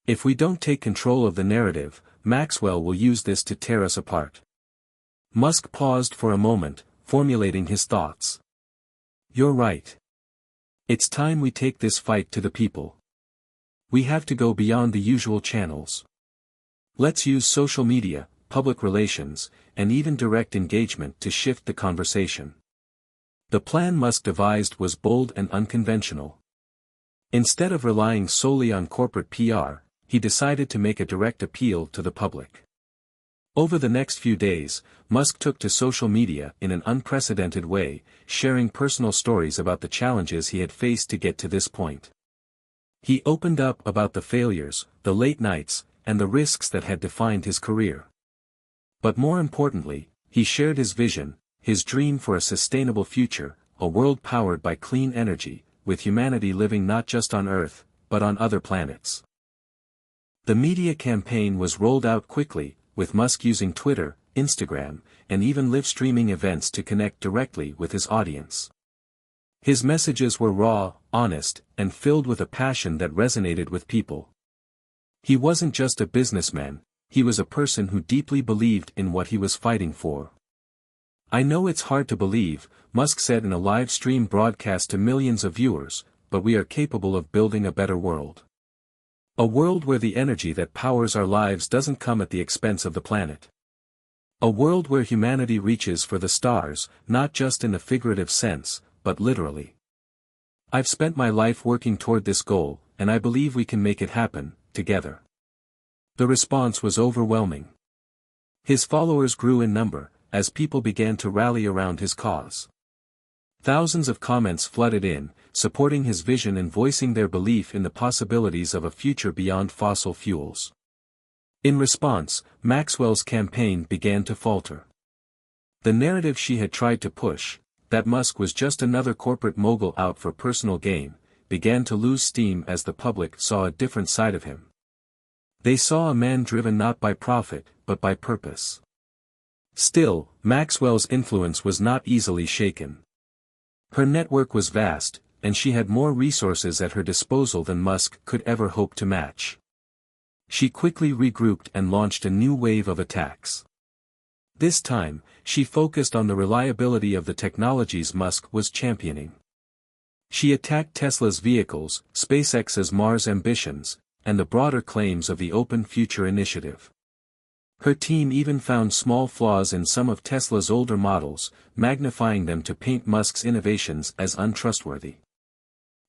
If we don't take control of the narrative, Maxwell will use this to tear us apart. Musk paused for a moment, formulating his thoughts. You're right. It's time we take this fight to the people. We have to go beyond the usual channels. Let's use social media, public relations, and even direct engagement to shift the conversation. The plan Musk devised was bold and unconventional. Instead of relying solely on corporate PR, he decided to make a direct appeal to the public. Over the next few days, Musk took to social media in an unprecedented way, sharing personal stories about the challenges he had faced to get to this point. He opened up about the failures, the late nights, and the risks that had defined his career. But more importantly, he shared his vision, his dream for a sustainable future, a world powered by clean energy, with humanity living not just on Earth, but on other planets. The media campaign was rolled out quickly, with Musk using Twitter, Instagram, and even live-streaming events to connect directly with his audience. His messages were raw, honest, and filled with a passion that resonated with people. He wasn't just a businessman, he was a person who deeply believed in what he was fighting for. I know it's hard to believe, Musk said in a live stream broadcast to millions of viewers, but we are capable of building a better world. A world where the energy that powers our lives doesn't come at the expense of the planet. A world where humanity reaches for the stars, not just in the figurative sense, but literally. I've spent my life working toward this goal, and I believe we can make it happen, together. The response was overwhelming. His followers grew in number, as people began to rally around his cause. Thousands of comments flooded in, supporting his vision and voicing their belief in the possibilities of a future beyond fossil fuels. In response, Maxwell's campaign began to falter. The narrative she had tried to push, that Musk was just another corporate mogul out for personal gain, began to lose steam as the public saw a different side of him. They saw a man driven not by profit, but by purpose. Still, Maxwell's influence was not easily shaken. Her network was vast, and she had more resources at her disposal than Musk could ever hope to match. She quickly regrouped and launched a new wave of attacks. This time, she focused on the reliability of the technologies Musk was championing. She attacked Tesla's vehicles, SpaceX's Mars ambitions, and the broader claims of the Open Future Initiative. Her team even found small flaws in some of Tesla's older models, magnifying them to paint Musk's innovations as untrustworthy.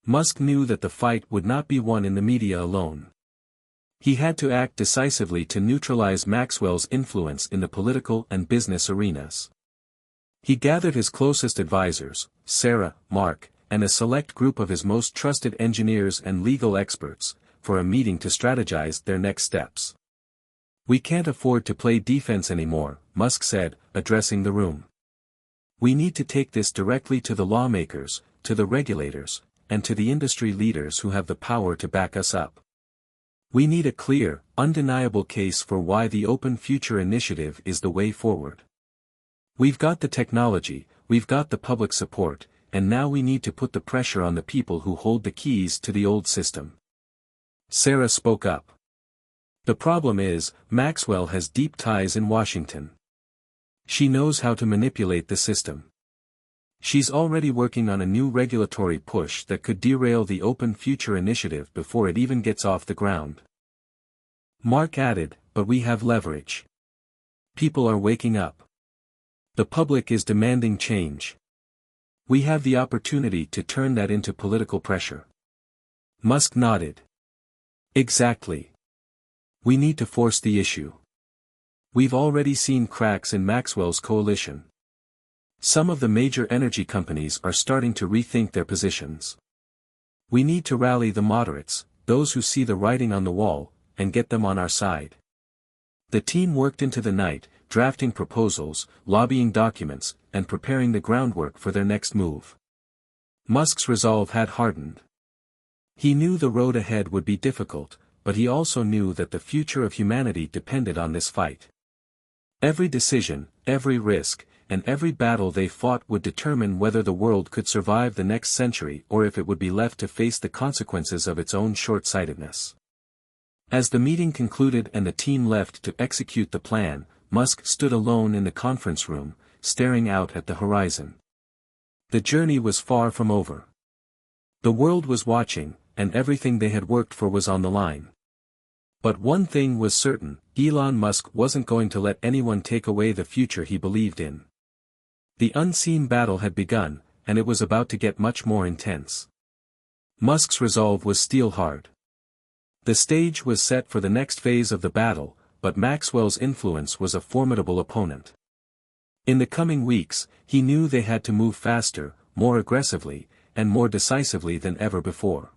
Musk knew that the fight would not be won in the media alone. He had to act decisively to neutralize Maxwell's influence in the political and business arenas. He gathered his closest advisors, Sarah, Mark, and a select group of his most trusted engineers and legal experts, for a meeting to strategize their next steps. We can't afford to play defense anymore, Musk said, addressing the room. We need to take this directly to the lawmakers, to the regulators, and to the industry leaders who have the power to back us up. We need a clear, undeniable case for why the Open Future Initiative is the way forward. We've got the technology, we've got the public support, and now we need to put the pressure on the people who hold the keys to the old system. Sarah spoke up. The problem is, Maxwell has deep ties in Washington. She knows how to manipulate the system. She's already working on a new regulatory push that could derail the Open Future Initiative before it even gets off the ground. Mark added, but we have leverage. People are waking up. The public is demanding change. We have the opportunity to turn that into political pressure. Musk nodded. Exactly. We need to force the issue. We've already seen cracks in Maxwell's coalition. Some of the major energy companies are starting to rethink their positions. We need to rally the moderates, those who see the writing on the wall, and get them on our side. The team worked into the night, drafting proposals, lobbying documents, and preparing the groundwork for their next move. Musk's resolve had hardened. He knew the road ahead would be difficult, but he also knew that the future of humanity depended on this fight. Every decision, every risk, and every battle they fought would determine whether the world could survive the next century or if it would be left to face the consequences of its own short-sightedness. As the meeting concluded and the team left to execute the plan, Musk stood alone in the conference room, staring out at the horizon. The journey was far from over. The world was watching, and everything they had worked for was on the line. But one thing was certain, Elon Musk wasn't going to let anyone take away the future he believed in. The unseen battle had begun, and it was about to get much more intense. Musk's resolve was steel-hard. The stage was set for the next phase of the battle, but Maxwell's influence was a formidable opponent. In the coming weeks, he knew they had to move faster, more aggressively, and more decisively than ever before.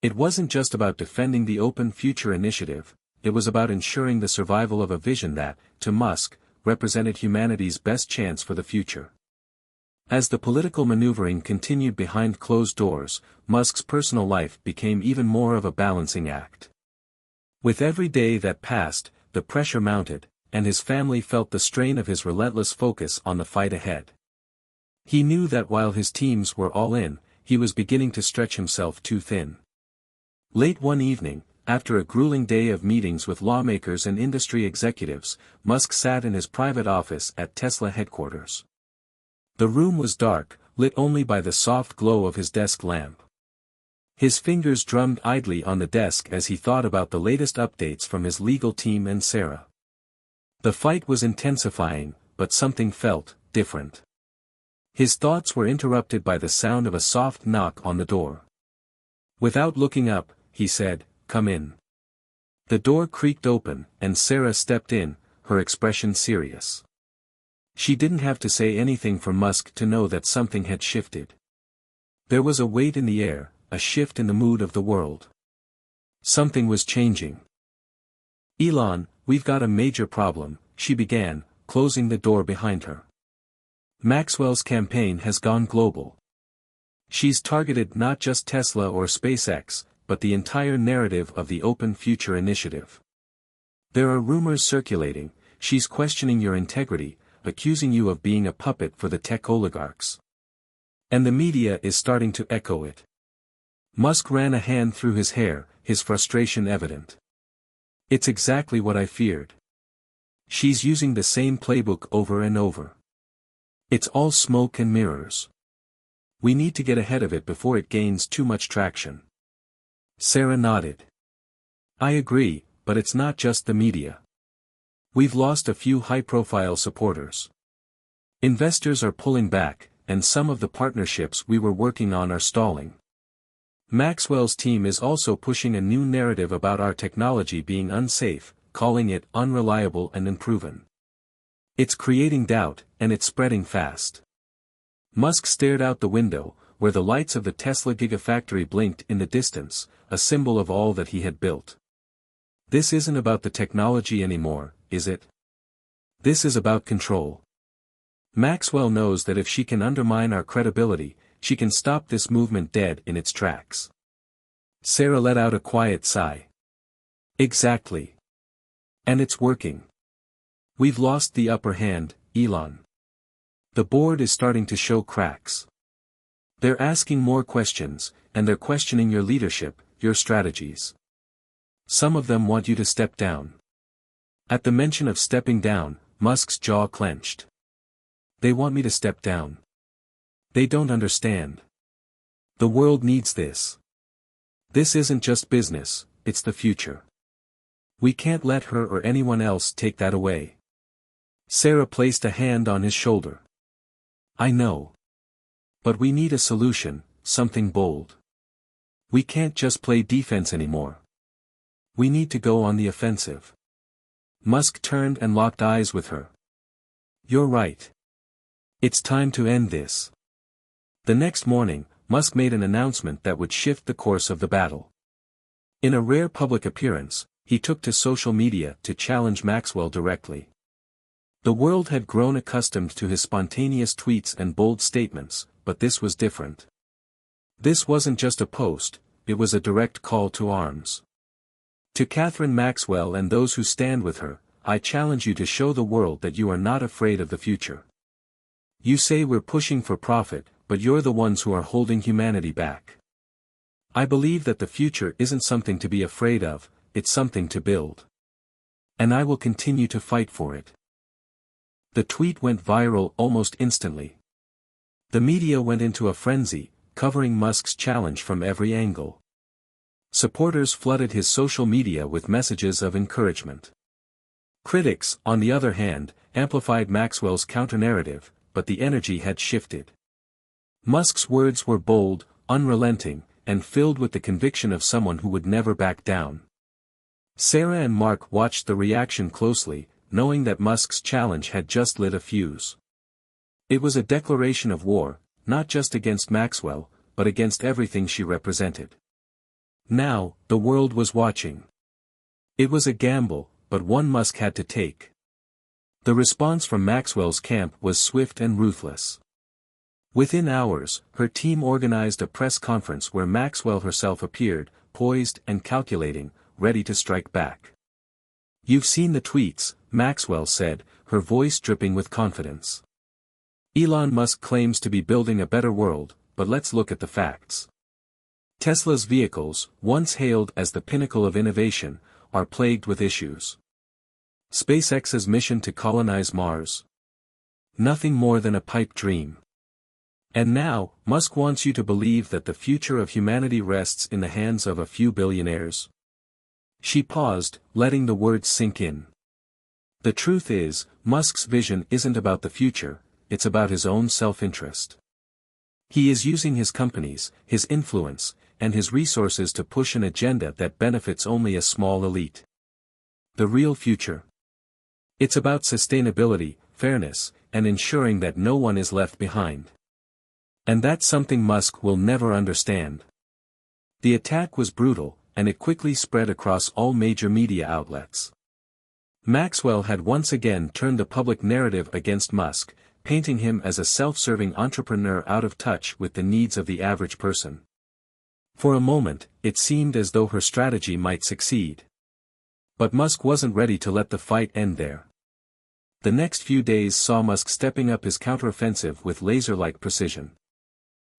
It wasn't just about defending the Open Future Initiative, it was about ensuring the survival of a vision that, to Musk, represented humanity's best chance for the future. As the political maneuvering continued behind closed doors, Musk's personal life became even more of a balancing act. With every day that passed, the pressure mounted, and his family felt the strain of his relentless focus on the fight ahead. He knew that while his teams were all in, he was beginning to stretch himself too thin. Late one evening, after a grueling day of meetings with lawmakers and industry executives, Musk sat in his private office at Tesla headquarters. The room was dark, lit only by the soft glow of his desk lamp. His fingers drummed idly on the desk as he thought about the latest updates from his legal team and Sarah. The fight was intensifying, but something felt different. His thoughts were interrupted by the sound of a soft knock on the door. Without looking up, he said, "Come in." The door creaked open, and Sarah stepped in, her expression serious. She didn't have to say anything for Musk to know that something had shifted. There was a weight in the air, a shift in the mood of the world. Something was changing. "Elon, we've got a major problem," she began, closing the door behind her. "Maxwell's campaign has gone global. She's targeted not just Tesla or SpaceX, but the entire narrative of the Open Future Initiative. There are rumors circulating, she's questioning your integrity, accusing you of being a puppet for the tech oligarchs. And the media is starting to echo it." Musk ran a hand through his hair, his frustration evident. "It's exactly what I feared. She's using the same playbook over and over. It's all smoke and mirrors. We need to get ahead of it before it gains too much traction." Sarah nodded. "I agree, but it's not just the media. We've lost a few high-profile supporters. Investors are pulling back, and some of the partnerships we were working on are stalling. Maxwell's team is also pushing a new narrative about our technology being unsafe, calling it unreliable and unproven. It's creating doubt, and it's spreading fast." Musk stared out the window, where the lights of the Tesla Gigafactory blinked in the distance, a symbol of all that he had built. "This isn't about the technology anymore, is it? This is about control. Maxwell knows that if she can undermine our credibility, she can stop this movement dead in its tracks." Sarah let out a quiet sigh. "Exactly. And it's working. We've lost the upper hand, Elon. The board is starting to show cracks. They're asking more questions, and they're questioning your leadership, your strategies. Some of them want you to step down." At the mention of stepping down, Musk's jaw clenched. "They want me to step down. They don't understand. The world needs this. This isn't just business, it's the future. We can't let her or anyone else take that away." Sarah placed a hand on his shoulder. "I know. But we need a solution, something bold. We can't just play defense anymore. We need to go on the offensive. Musk turned and locked eyes with her. You're right. It's time to end this. The next morning, Musk made an announcement that would shift the course of the battle. In a rare public appearance, he took to social media to challenge Maxwell directly. The world had grown accustomed to his spontaneous tweets and bold statements, but this was different. This wasn't just a post, it was a direct call to arms. To Catherine Maxwell and those who stand with her, I challenge you to show the world that you are not afraid of the future. You say we're pushing for profit, but you're the ones who are holding humanity back. I believe that the future isn't something to be afraid of, it's something to build. And I will continue to fight for it. The tweet went viral almost instantly. The media went into a frenzy, covering Musk's challenge from every angle. Supporters flooded his social media with messages of encouragement. Critics, on the other hand, amplified Maxwell's counter-narrative, but the energy had shifted. Musk's words were bold, unrelenting, and filled with the conviction of someone who would never back down. Sarah and Mark watched the reaction closely, knowing that Musk's challenge had just lit a fuse. It was a declaration of war, not just against Maxwell, but against everything she represented. Now, the world was watching. It was a gamble, but one Musk had to take. The response from Maxwell's camp was swift and ruthless. Within hours, her team organized a press conference where Maxwell herself appeared, poised and calculating, ready to strike back. You've seen the tweets, Maxwell said, her voice dripping with confidence. Elon Musk claims to be building a better world, but let's look at the facts. Tesla's vehicles, once hailed as the pinnacle of innovation, are plagued with issues. SpaceX's mission to colonize Mars. Nothing more than a pipe dream. And now, Musk wants you to believe that the future of humanity rests in the hands of a few billionaires. She paused, letting the words sink in. The truth is, Musk's vision isn't about the future, it's about his own self-interest. He is using his companies, his influence, and his resources to push an agenda that benefits only a small elite. The real future. It's about sustainability, fairness, and ensuring that no one is left behind. And that's something Musk will never understand. The attack was brutal, and it quickly spread across all major media outlets. Maxwell had once again turned the public narrative against Musk, painting him as a self-serving entrepreneur out of touch with the needs of the average person. For a moment, it seemed as though her strategy might succeed. But Musk wasn't ready to let the fight end there. The next few days saw Musk stepping up his counteroffensive with laser-like precision.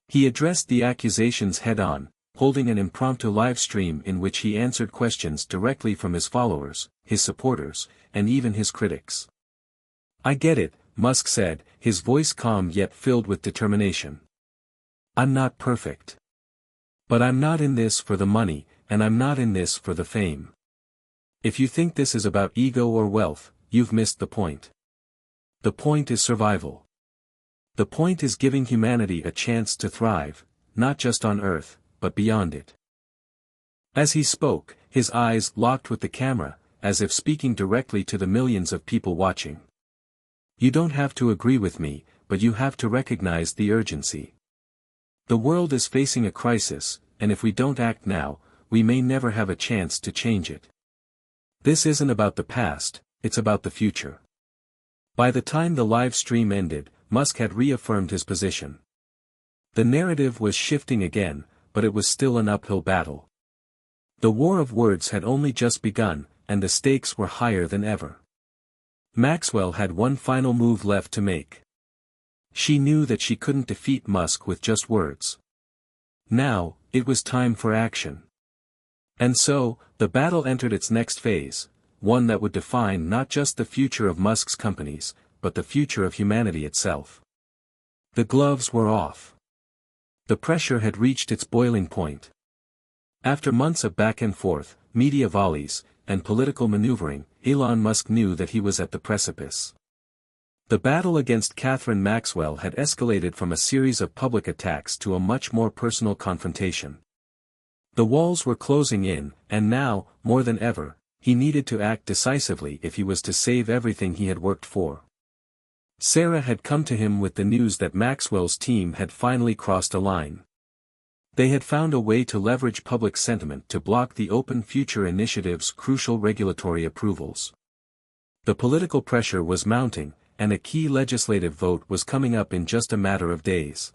He addressed the accusations head-on, holding an impromptu live stream in which he answered questions directly from his followers, his supporters, and even his critics. I get it, Musk said, his voice calm yet filled with determination. I'm not perfect. But I'm not in this for the money, and I'm not in this for the fame. If you think this is about ego or wealth, you've missed the point. The point is survival. The point is giving humanity a chance to thrive, not just on Earth, but beyond it. As he spoke, his eyes locked with the camera, as if speaking directly to the millions of people watching. You don't have to agree with me, but you have to recognize the urgency. The world is facing a crisis, and if we don't act now, we may never have a chance to change it. This isn't about the past, it's about the future. By the time the live stream ended, Musk had reaffirmed his position. The narrative was shifting again, but it was still an uphill battle. The war of words had only just begun, and the stakes were higher than ever. Maxwell had one final move left to make. She knew that she couldn't defeat Musk with just words. Now, it was time for action. And so, the battle entered its next phase, one that would define not just the future of Musk's companies, but the future of humanity itself. The gloves were off. The pressure had reached its boiling point. After months of back and forth, media volleys, and political maneuvering, Elon Musk knew that he was at the precipice. The battle against Catherine Maxwell had escalated from a series of public attacks to a much more personal confrontation. The walls were closing in, and now, more than ever, he needed to act decisively if he was to save everything he had worked for. Sarah had come to him with the news that Maxwell's team had finally crossed a line. They had found a way to leverage public sentiment to block the Open Future Initiative's crucial regulatory approvals. The political pressure was mounting, and a key legislative vote was coming up in just a matter of days.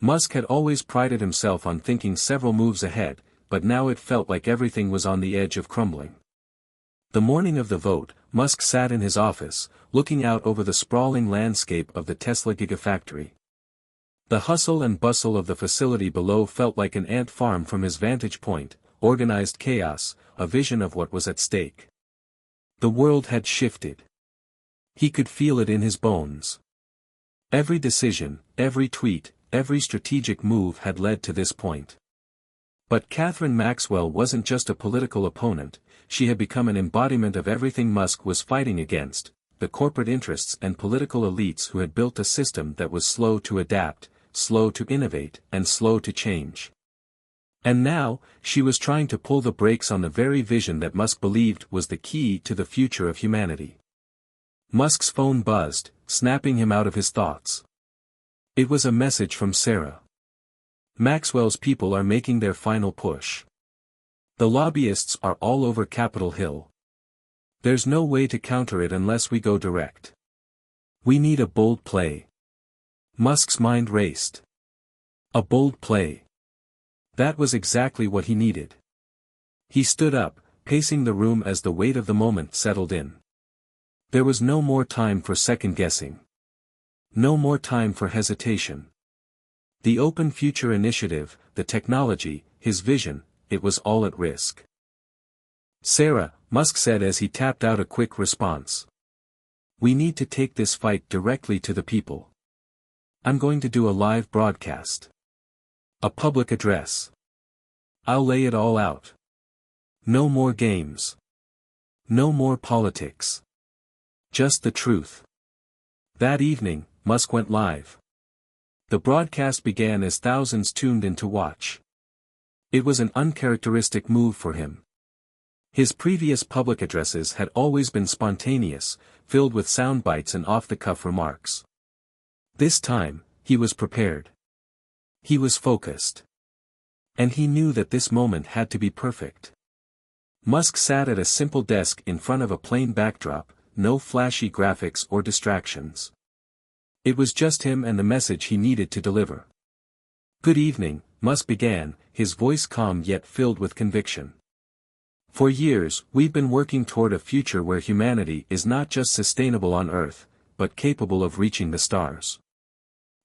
Musk had always prided himself on thinking several moves ahead, but now it felt like everything was on the edge of crumbling. The morning of the vote, Musk sat in his office, looking out over the sprawling landscape of the Tesla Gigafactory. The hustle and bustle of the facility below felt like an ant farm from his vantage point, organized chaos, a vision of what was at stake. The world had shifted. He could feel it in his bones. Every decision, every tweet, every strategic move had led to this point. But Catherine Maxwell wasn't just a political opponent, she had become an embodiment of everything Musk was fighting against, the corporate interests and political elites who had built a system that was slow to adapt, slow to innovate, and slow to change. And now, she was trying to pull the brakes on the very vision that Musk believed was the key to the future of humanity. Musk's phone buzzed, snapping him out of his thoughts. It was a message from Sarah. Maxwell's people are making their final push. The lobbyists are all over Capitol Hill. There's no way to counter it unless we go direct. We need a bold play. Musk's mind raced. A bold play. That was exactly what he needed. He stood up, pacing the room as the weight of the moment settled in. There was no more time for second-guessing. No more time for hesitation. The Open Future Initiative, the technology, his vision, it was all at risk. Sarah, Musk said as he tapped out a quick response. We need to take this fight directly to the people. I'm going to do a live broadcast. A public address. I'll lay it all out. No more games. No more politics. Just the truth. That evening, Musk went live. The broadcast began as thousands tuned in to watch. It was an uncharacteristic move for him. His previous public addresses had always been spontaneous, filled with sound bites and off-the-cuff remarks. This time, he was prepared. He was focused. And he knew that this moment had to be perfect. Musk sat at a simple desk in front of a plain backdrop, no flashy graphics or distractions. It was just him and the message he needed to deliver. Good evening, Musk began, his voice calm yet filled with conviction. For years, we've been working toward a future where humanity is not just sustainable on Earth, but capable of reaching the stars.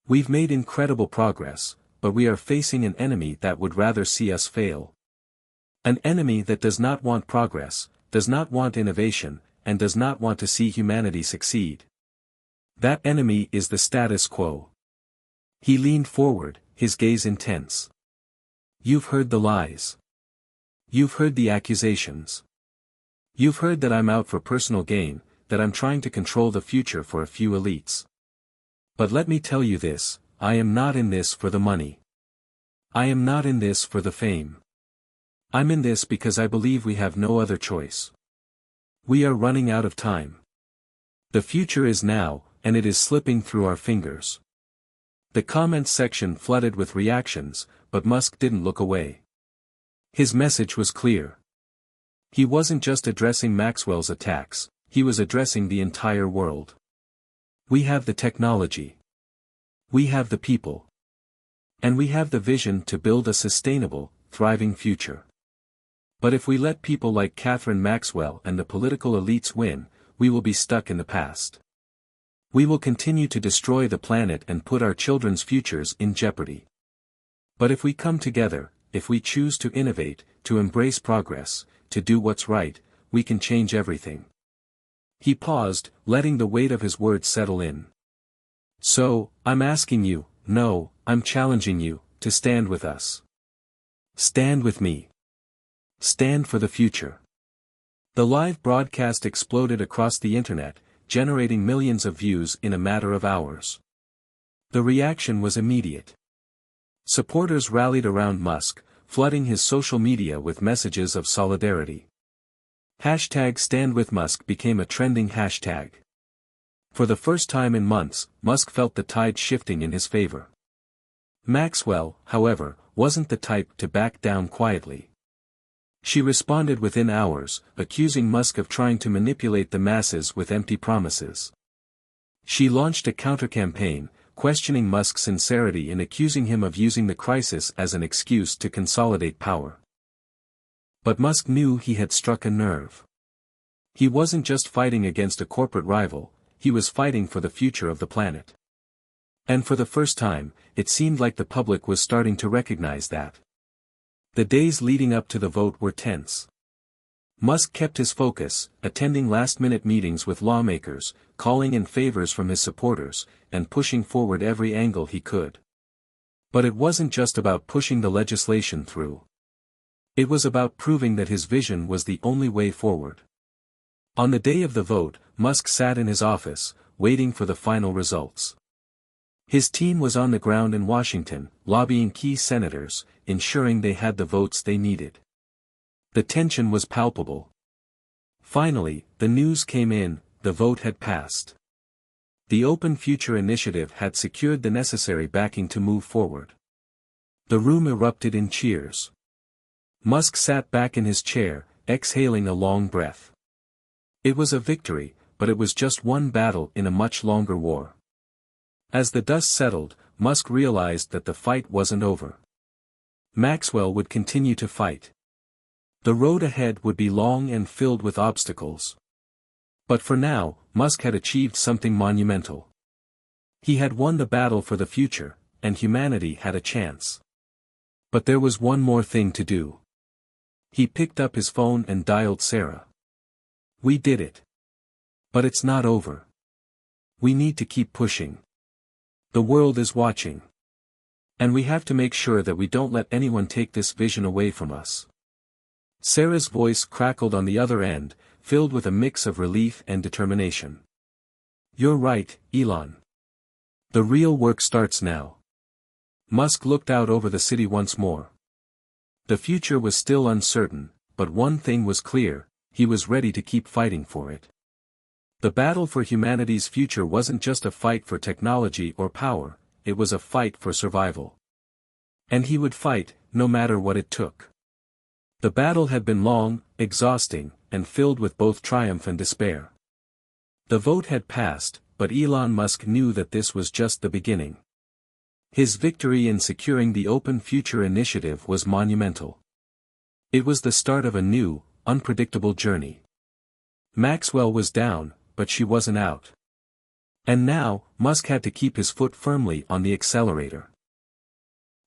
We've made incredible progress, but we are facing an enemy that would rather see us fail. An enemy that does not want progress, does not want innovation, and does not want to see humanity succeed. That enemy is the status quo. He leaned forward, his gaze intense. You've heard the lies. You've heard the accusations. You've heard that I'm out for personal gain, that I'm trying to control the future for a few elites. But let me tell you this, I am not in this for the money. I am not in this for the fame. I'm in this because I believe we have no other choice. We are running out of time. The future is now, and it is slipping through our fingers. The comments section flooded with reactions, but Musk didn't look away. His message was clear. He wasn't just addressing Maxwell's attacks, he was addressing the entire world. We have the technology. We have the people. And we have the vision to build a sustainable, thriving future. But if we let people like Catherine Maxwell and the political elites win, we will be stuck in the past. We will continue to destroy the planet and put our children's futures in jeopardy. But if we come together, if we choose to innovate, to embrace progress, to do what's right, we can change everything. He paused, letting the weight of his words settle in. So, I'm asking you, no, I'm challenging you, to stand with us. Stand with me. Stand for the future. The live broadcast exploded across the internet, generating millions of views in a matter of hours. The reaction was immediate. Supporters rallied around Musk, flooding his social media with messages of solidarity. #StandWithMusk became a trending hashtag. For the first time in months, Musk felt the tide shifting in his favor. Maxwell, however, wasn't the type to back down quietly. She responded within hours, accusing Musk of trying to manipulate the masses with empty promises. She launched a counter-campaign, questioning Musk's sincerity and accusing him of using the crisis as an excuse to consolidate power. But Musk knew he had struck a nerve. He wasn't just fighting against a corporate rival, he was fighting for the future of the planet. And for the first time, it seemed like the public was starting to recognize that. The days leading up to the vote were tense. Musk kept his focus, attending last-minute meetings with lawmakers, calling in favors from his supporters, and pushing forward every angle he could. But it wasn't just about pushing the legislation through. It was about proving that his vision was the only way forward. On the day of the vote, Musk sat in his office, waiting for the final results. His team was on the ground in Washington, lobbying key senators, ensuring they had the votes they needed. The tension was palpable. Finally, the news came in, the vote had passed. The Open Future Initiative had secured the necessary backing to move forward. The room erupted in cheers. Musk sat back in his chair, exhaling a long breath. It was a victory, but it was just one battle in a much longer war. As the dust settled, Musk realized that the fight wasn't over. Maxwell would continue to fight. The road ahead would be long and filled with obstacles. But for now, Musk had achieved something monumental. He had won the battle for the future, and humanity had a chance. But there was one more thing to do. He picked up his phone and dialed Sarah. "We did it. But it's not over. We need to keep pushing. The world is watching. And we have to make sure that we don't let anyone take this vision away from us." Sarah's voice crackled on the other end, filled with a mix of relief and determination. "You're right, Elon. The real work starts now." Musk looked out over the city once more. The future was still uncertain, but one thing was clear, he was ready to keep fighting for it. The battle for humanity's future wasn't just a fight for technology or power, it was a fight for survival. And he would fight, no matter what it took. The battle had been long, exhausting, and filled with both triumph and despair. The vote had passed, but Elon Musk knew that this was just the beginning. His victory in securing the Open Future Initiative was monumental. It was the start of a new, unpredictable journey. Maxwell was down, but she wasn't out. And now, Musk had to keep his foot firmly on the accelerator.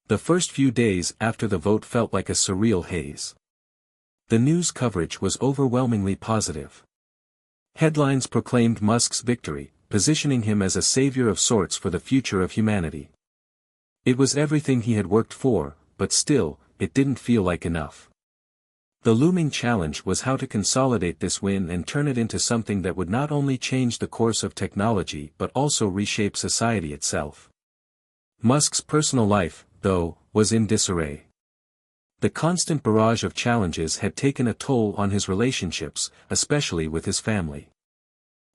The first few days after the vote felt like a surreal haze. The news coverage was overwhelmingly positive. Headlines proclaimed Musk's victory, positioning him as a savior of sorts for the future of humanity. It was everything he had worked for, but still, it didn't feel like enough. The looming challenge was how to consolidate this win and turn it into something that would not only change the course of technology but also reshape society itself. Musk's personal life, though, was in disarray. The constant barrage of challenges had taken a toll on his relationships, especially with his family.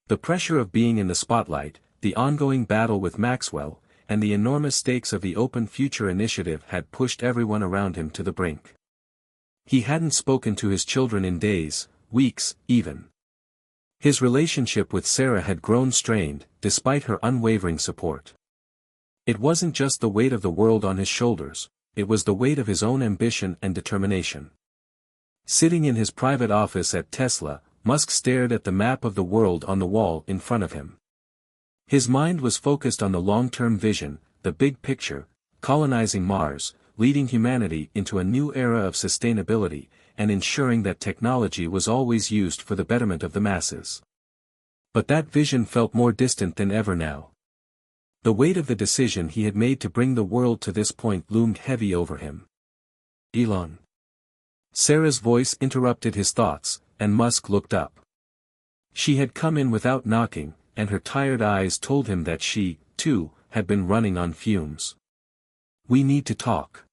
The pressure of being in the spotlight, the ongoing battle with Maxwell, and the enormous stakes of the Open Future Initiative had pushed everyone around him to the brink. He hadn't spoken to his children in days, weeks, even. His relationship with Sarah had grown strained, despite her unwavering support. It wasn't just the weight of the world on his shoulders, it was the weight of his own ambition and determination. Sitting in his private office at Tesla, Musk stared at the map of the world on the wall in front of him. His mind was focused on the long-term vision, the big picture, colonizing Mars, leading humanity into a new era of sustainability, and ensuring that technology was always used for the betterment of the masses. But that vision felt more distant than ever now. The weight of the decision he had made to bring the world to this point loomed heavy over him. "Elon." Sarah's voice interrupted his thoughts, and Musk looked up. She had come in without knocking, and her tired eyes told him that she, too, had been running on fumes. "We need to talk."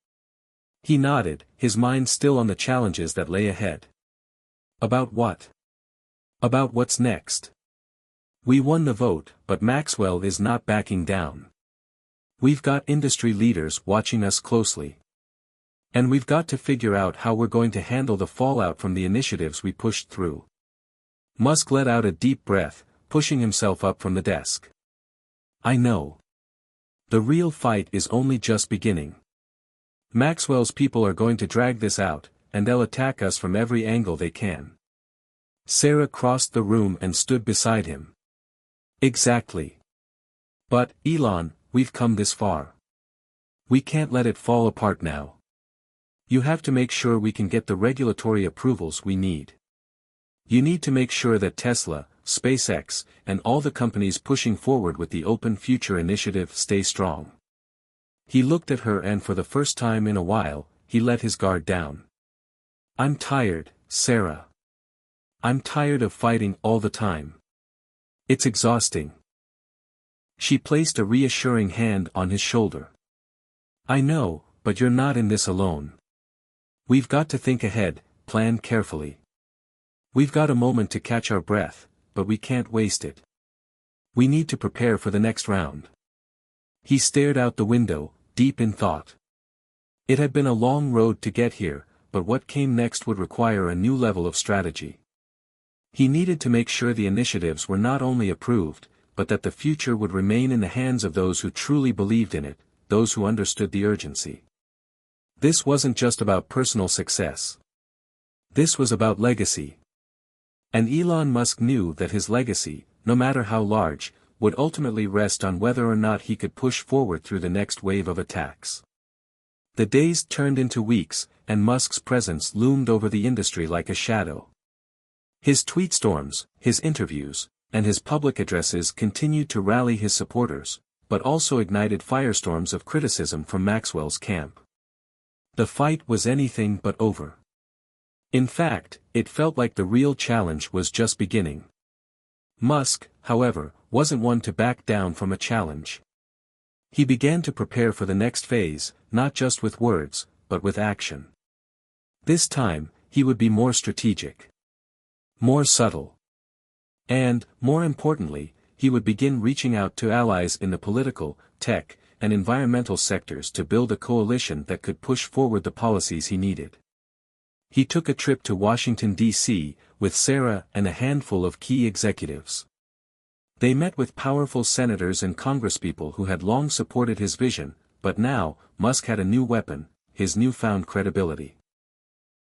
He nodded, his mind still on the challenges that lay ahead. About what? About what's next. We won the vote, but Maxwell is not backing down. We've got industry leaders watching us closely. And we've got to figure out how we're going to handle the fallout from the initiatives we pushed through. Musk let out a deep breath, pushing himself up from the desk. I know. The real fight is only just beginning. Maxwell's people are going to drag this out, and they'll attack us from every angle they can. Sarah crossed the room and stood beside him. Exactly. But, Elon, we've come this far. We can't let it fall apart now. You have to make sure we can get the regulatory approvals we need. You need to make sure that Tesla, SpaceX, and all the companies pushing forward with the Open Future initiative stay strong. He looked at her and for the first time in a while, he let his guard down. I'm tired, Sarah. I'm tired of fighting all the time. It's exhausting. She placed a reassuring hand on his shoulder. I know, but you're not in this alone. We've got to think ahead, plan carefully. We've got a moment to catch our breath, but we can't waste it. We need to prepare for the next round. He stared out the window, deep in thought. It had been a long road to get here, but what came next would require a new level of strategy. He needed to make sure the initiatives were not only approved, but that the future would remain in the hands of those who truly believed in it, those who understood the urgency. This wasn't just about personal success. This was about legacy. And Elon Musk knew that his legacy, no matter how large, would ultimately rest on whether or not he could push forward through the next wave of attacks. The days turned into weeks, and Musk's presence loomed over the industry like a shadow. His tweet storms, his interviews, and his public addresses continued to rally his supporters, but also ignited firestorms of criticism from Maxwell's camp. The fight was anything but over. In fact, it felt like the real challenge was just beginning. Musk, however, wasn't one to back down from a challenge. He began to prepare for the next phase, not just with words, but with action. This time, he would be more strategic. More subtle. And, more importantly, he would begin reaching out to allies in the political, tech, and environmental sectors to build a coalition that could push forward the policies he needed. He took a trip to Washington, D.C., with Sarah and a handful of key executives. They met with powerful senators and congresspeople who had long supported his vision, but now, Musk had a new weapon, his newfound credibility.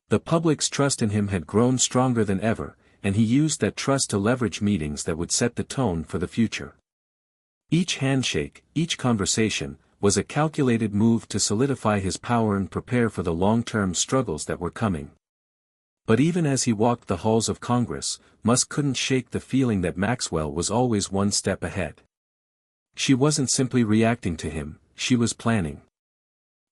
The public's trust in him had grown stronger than ever, and he used that trust to leverage meetings that would set the tone for the future. Each handshake, each conversation, was a calculated move to solidify his power and prepare for the long-term struggles that were coming. But even as he walked the halls of Congress, Musk couldn't shake the feeling that Maxwell was always one step ahead. She wasn't simply reacting to him, she was planning.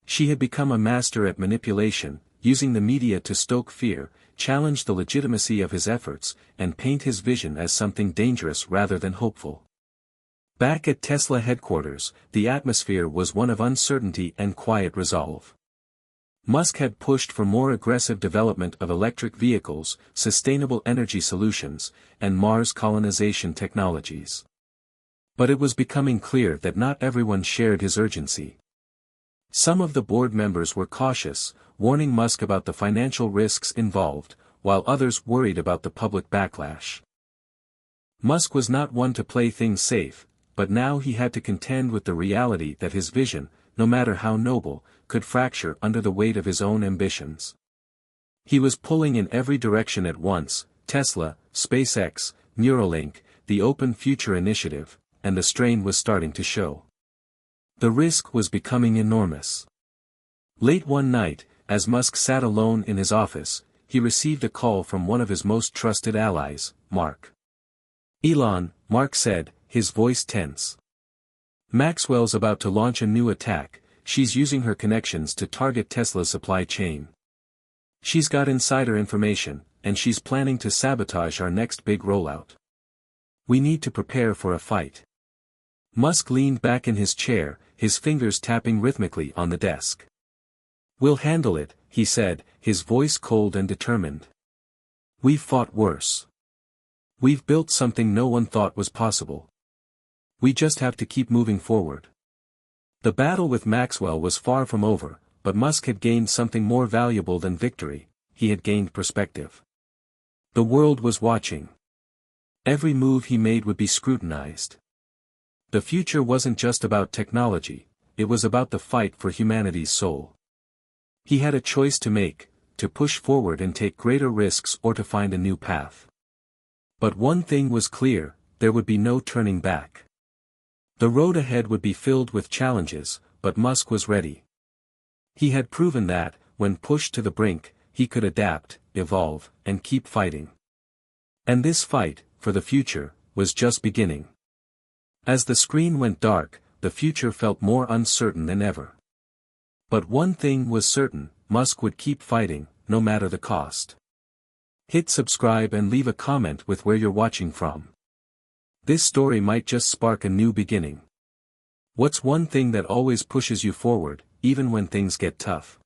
She had become a master at manipulation, using the media to stoke fear, challenge the legitimacy of his efforts, and paint his vision as something dangerous rather than hopeful. Back at Tesla headquarters, the atmosphere was one of uncertainty and quiet resolve. Musk had pushed for more aggressive development of electric vehicles, sustainable energy solutions, and Mars colonization technologies. But it was becoming clear that not everyone shared his urgency. Some of the board members were cautious, warning Musk about the financial risks involved, while others worried about the public backlash. Musk was not one to play things safe, but now he had to contend with the reality that his vision, no matter how noble, could fracture under the weight of his own ambitions. He was pulling in every direction at once: Tesla, SpaceX, Neuralink, the Open Future initiative, and the strain was starting to show. The risk was becoming enormous. Late one night, as Musk sat alone in his office, he received a call from one of his most trusted allies, Mark. Elon, Mark said, his voice tense. Maxwell's about to launch a new attack. She's using her connections to target Tesla's supply chain. She's got insider information, and she's planning to sabotage our next big rollout. We need to prepare for a fight. Musk leaned back in his chair, his fingers tapping rhythmically on the desk. "We'll handle it," he said, his voice cold and determined. "We've fought worse. We've built something no one thought was possible. We just have to keep moving forward." The battle with Maxwell was far from over, but Musk had gained something more valuable than victory. He had gained perspective. The world was watching. Every move he made would be scrutinized. The future wasn't just about technology, it was about the fight for humanity's soul. He had a choice to make, to push forward and take greater risks or to find a new path. But one thing was clear, there would be no turning back. The road ahead would be filled with challenges, but Musk was ready. He had proven that, when pushed to the brink, he could adapt, evolve, and keep fighting. And this fight, for the future, was just beginning. As the screen went dark, the future felt more uncertain than ever. But one thing was certain, Musk would keep fighting, no matter the cost. Hit subscribe and leave a comment with where you're watching from. This story might just spark a new beginning. What's one thing that always pushes you forward, even when things get tough?